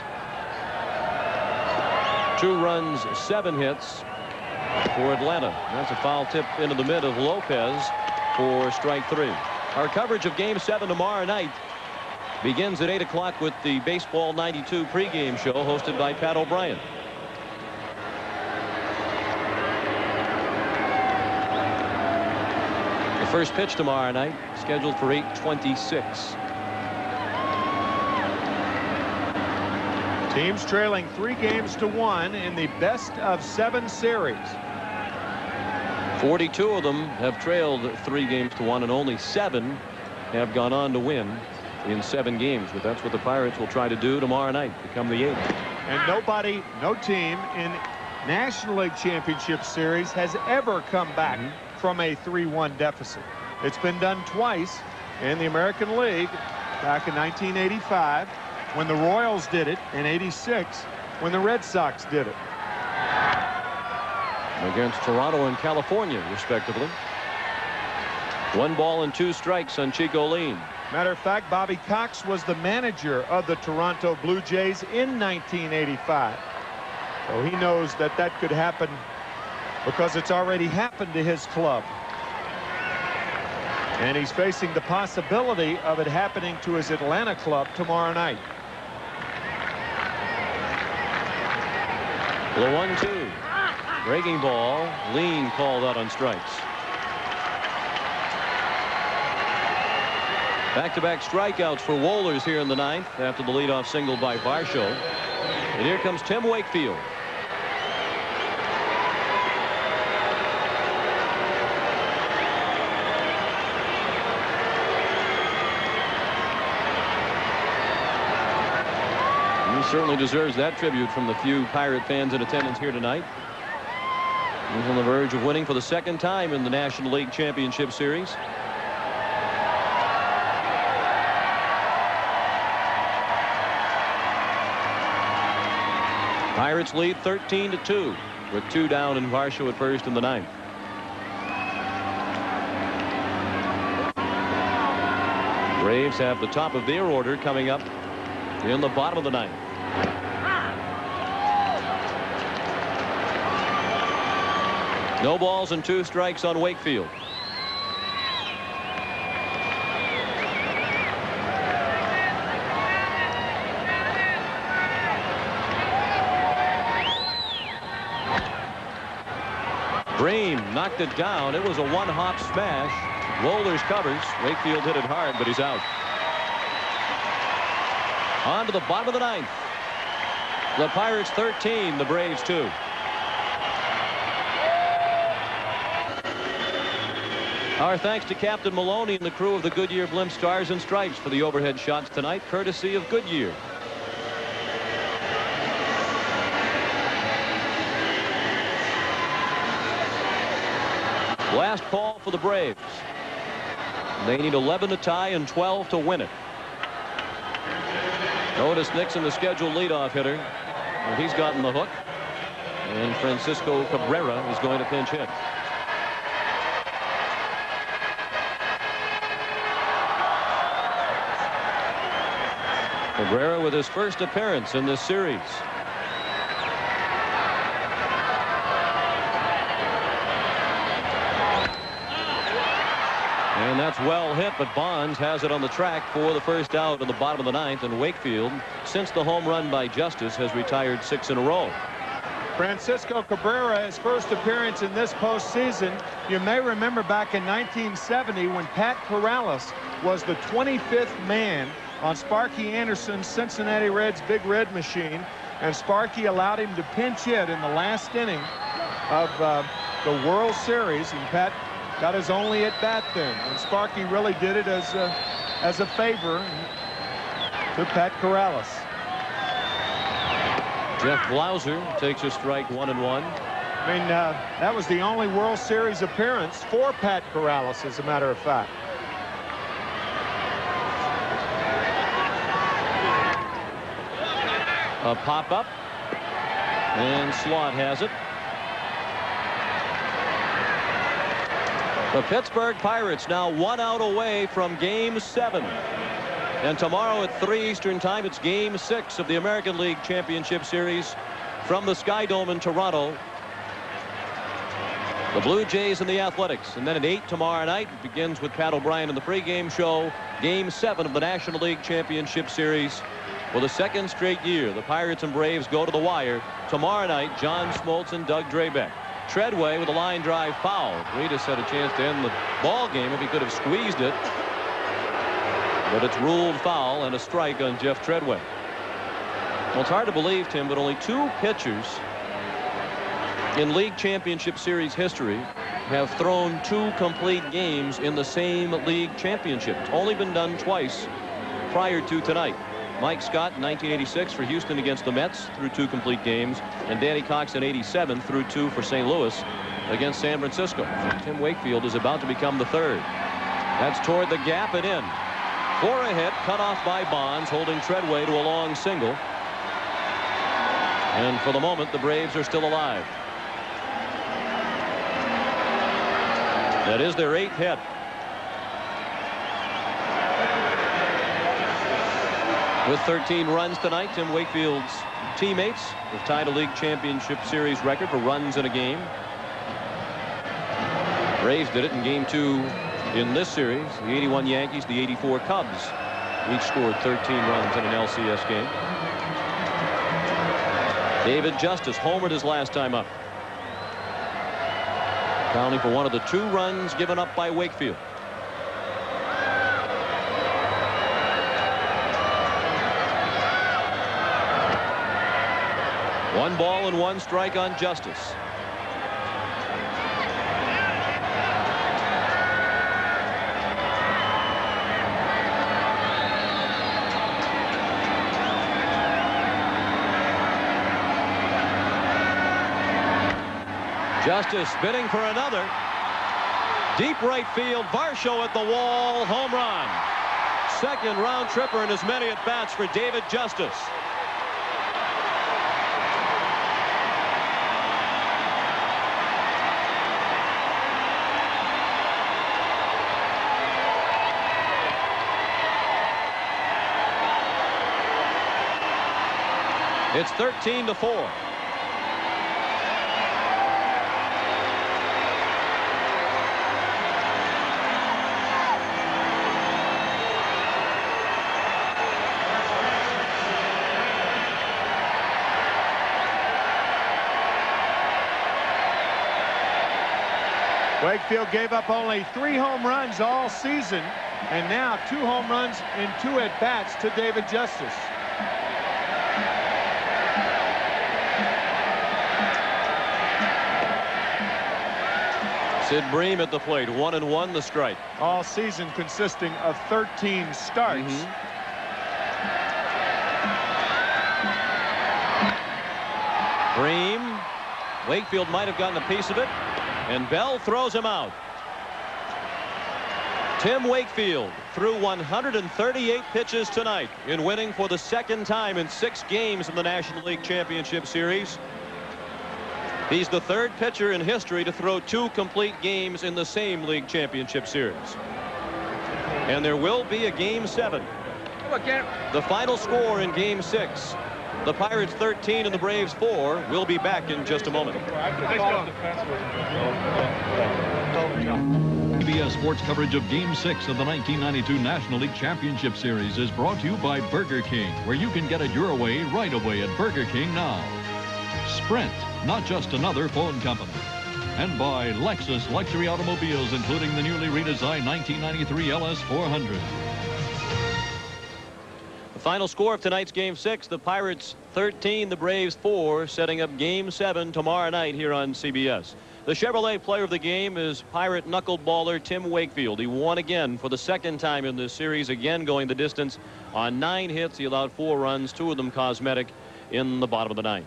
2 runs, 7 hits for Atlanta. That's a foul tip into the mid of Lopez for strike 3. Our coverage of Game 7 tomorrow night begins at 8 o'clock with the Baseball 92 pregame show hosted by Pat O'Brien. The first pitch tomorrow night scheduled for 8:26. Teams trailing 3-1 in the best-of-7 series. 42 of them have trailed 3-1, and only 7 have gone on to win in 7 games. But that's what the Pirates will try to do tomorrow night, become the 8th. And no team in National League Championship Series has ever come back from a 3-1 deficit. It's been done twice in the American League, back in 1985 when the Royals did it, in '86 when the Red Sox did it. Against Toronto and California, respectively. 1 ball and 2 strikes on Chico Lean. Matter of fact, Bobby Cox was the manager of the Toronto Blue Jays in 1985. So he knows that that could happen because it's already happened to his club. And he's facing the possibility of it happening to his Atlanta club tomorrow night. The 1-2. Breaking ball. Lean called out on strikes. Back-to-back strikeouts for Wohlers here in the 9th after the leadoff single by Varsho. And here comes Tim Wakefield. Certainly deserves that tribute from the few Pirate fans in attendance here tonight. He's on the verge of winning for the 2nd time in the National League Championship Series. Pirates lead 13-2 with 2 down and Varsho at first in the 9th. Braves have the top of their order coming up in the bottom of the 9th. No balls and 2 strikes on Wakefield. Bream knocked it down. It was a 1-hop smash. Wohlers covers. Wakefield hit it hard, but he's out. On to the bottom of the 9th. The Pirates 13, the Braves 2. Our thanks to Captain Maloney and the crew of the Goodyear Blimp Stars and Stripes for the overhead shots tonight, courtesy of Goodyear. Last call for the Braves. They need 11 to tie and 12 to win it. Otis Nixon, the scheduled leadoff hitter. Well, he's gotten the hook. And Francisco Cabrera is going to pinch hit. Cabrera with his first appearance in this series. And that's well hit, but Bonds has it on the track for the first out in the bottom of the 9th. And Wakefield, since the home run by Justice, has retired 6 in a row. Francisco Cabrera, his first appearance in this postseason. You may remember back in 1970 when Pat Corrales was the 25th man on Sparky Anderson's Cincinnati Reds Big Red Machine, and Sparky allowed him to pinch hit in the last inning of the World Series, and Pat got his only at bat then, and Sparky really did it as a favor. to Pat Corrales. Jeff Blauser takes a strike 1-1. I mean, that was the only World Series appearance for Pat Corrales, as a matter of fact. A pop-up, and Slot has it. The Pittsburgh Pirates now 1 out away from Game 7. And tomorrow at 3 Eastern Time, it's Game 6 of the American League Championship Series from the Sky Dome in Toronto. The Blue Jays and the Athletics. And then at 8 tomorrow night, it begins with Pat O'Brien in the pregame show. Game 7 of the National League Championship Series. For the second straight year, the Pirates and Braves go to the wire. Tomorrow night, John Smoltz and Doug Drabek. Treadway with a line drive foul. Reedus had a chance to end the ball game if he could have squeezed it. But it's ruled foul and a strike on Jeff Treadway. Well, it's hard to believe, Tim, but only 2 pitchers in League Championship Series history have thrown 2 complete games in the same league championship. It's only been done twice prior to tonight. Mike Scott in 1986 for Houston against the Mets threw 2 complete games, and Danny Cox in 87 threw 2 for St. Louis against San Francisco. Tim Wakefield is about to become the 3rd. That's toward the gap and in. For a hit, cut off by Bonds, holding Treadway to a long single. And for the moment, the Braves are still alive. That is their 8th hit. With 13 runs tonight, Tim Wakefield's teammates have tied a League Championship Series record for runs in a game. Braves did it in Game 2 in this series. The 81 Yankees, the 84 Cubs each scored 13 runs in an LCS game. David Justice homered his last time up, accounting for one of the 2 runs given up by Wakefield. One ball and 1 strike on Justice. Justice spinning for another. Deep right field. Varsho at the wall. Home run. Second round tripper and as many at bats for David Justice. It's 13-4. Wakefield gave up only 3 home runs all season, and now 2 home runs in 2 at-bats to David Justice. Sid Bream at the plate. 1-1 the strike. All season consisting of 13 starts. Bream. Wakefield might have gotten a piece of it, and Bell throws him out. Tim Wakefield threw 138 pitches tonight in winning for the 2nd time in 6 games in the National League Championship Series. He's the 3rd pitcher in history to throw 2 complete games in the same League Championship Series. And there will be a Game 7. The final score in Game 6. The Pirates 13 and the Braves 4. We'll be back in just a moment. CBS Sports coverage of Game 6 of the 1992 National League Championship Series is brought to you by Burger King, where you can get it your way right away at Burger King now. Sprint, not just another phone company. And by Lexus luxury automobiles, including the newly redesigned 1993 LS 400. final score of tonight's Game 6, the Pirates 13, the Braves 4, setting up Game 7 tomorrow night here on CBS. The Chevrolet player of the game is Pirate knuckleballer Tim Wakefield. He won again for the second time in this series, again going the distance on 9 hits. He allowed 4 runs, 2 of them cosmetic, in the bottom of the 9th.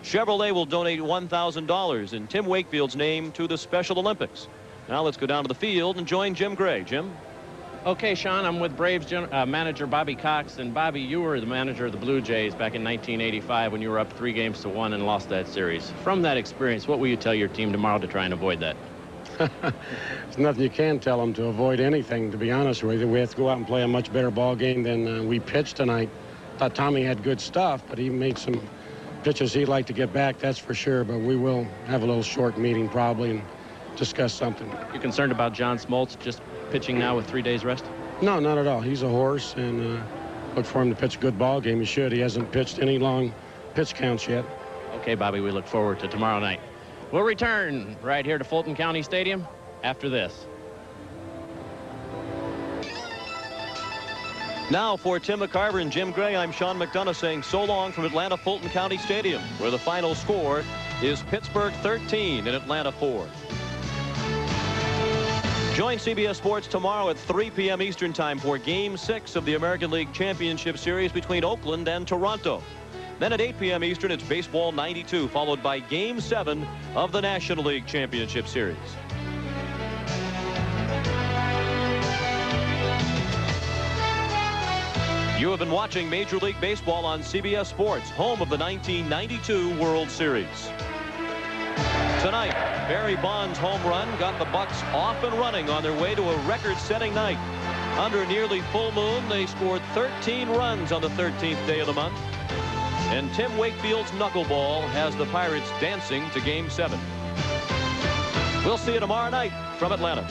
Chevrolet will donate $1,000 in Tim Wakefield's name to the Special Olympics. Now let's go down to the field and join Jim Gray. Jim? Okay, Sean, I'm with Braves manager Bobby Cox. And Bobby, you were the manager of the Blue Jays back in 1985 when you were up 3-1 and lost that series. From that experience, what will you tell your team tomorrow to try and avoid that? There's nothing you can tell them to avoid anything, to be honest with you. We have to go out and play a much better ball game than we pitched tonight. Thought Tommy had good stuff, but he made some pitches he'd like to get back, that's for sure. But we will have a little short meeting probably and discuss something. You concerned about John Smoltz just pitching now with 3 days rest? No, not at all. He's a horse, and look for him to pitch a good ball game. He should. He hasn't pitched any long pitch counts yet. Okay, Bobby, we look forward to tomorrow night. We'll return right here to Fulton County Stadium after this. Now for Tim McCarver and Jim Gray, I'm Sean McDonough saying so long from Atlanta Fulton County Stadium, where the final score is Pittsburgh 13 and Atlanta 4. Join CBS Sports tomorrow at 3 p.m. Eastern Time for Game 6 of the American League Championship Series between Oakland and Toronto. Then at 8 p.m. Eastern, it's Baseball 92, followed by Game 7 of the National League Championship Series. You have been watching Major League Baseball on CBS Sports, home of the 1992 World Series. Tonight, Barry Bonds' home run got the Bucks off and running on their way to a record-setting night. Under a nearly full moon, they scored 13 runs on the 13th day of the month. And Tim Wakefield's knuckleball has the Pirates dancing to Game 7. We'll see you tomorrow night from Atlanta.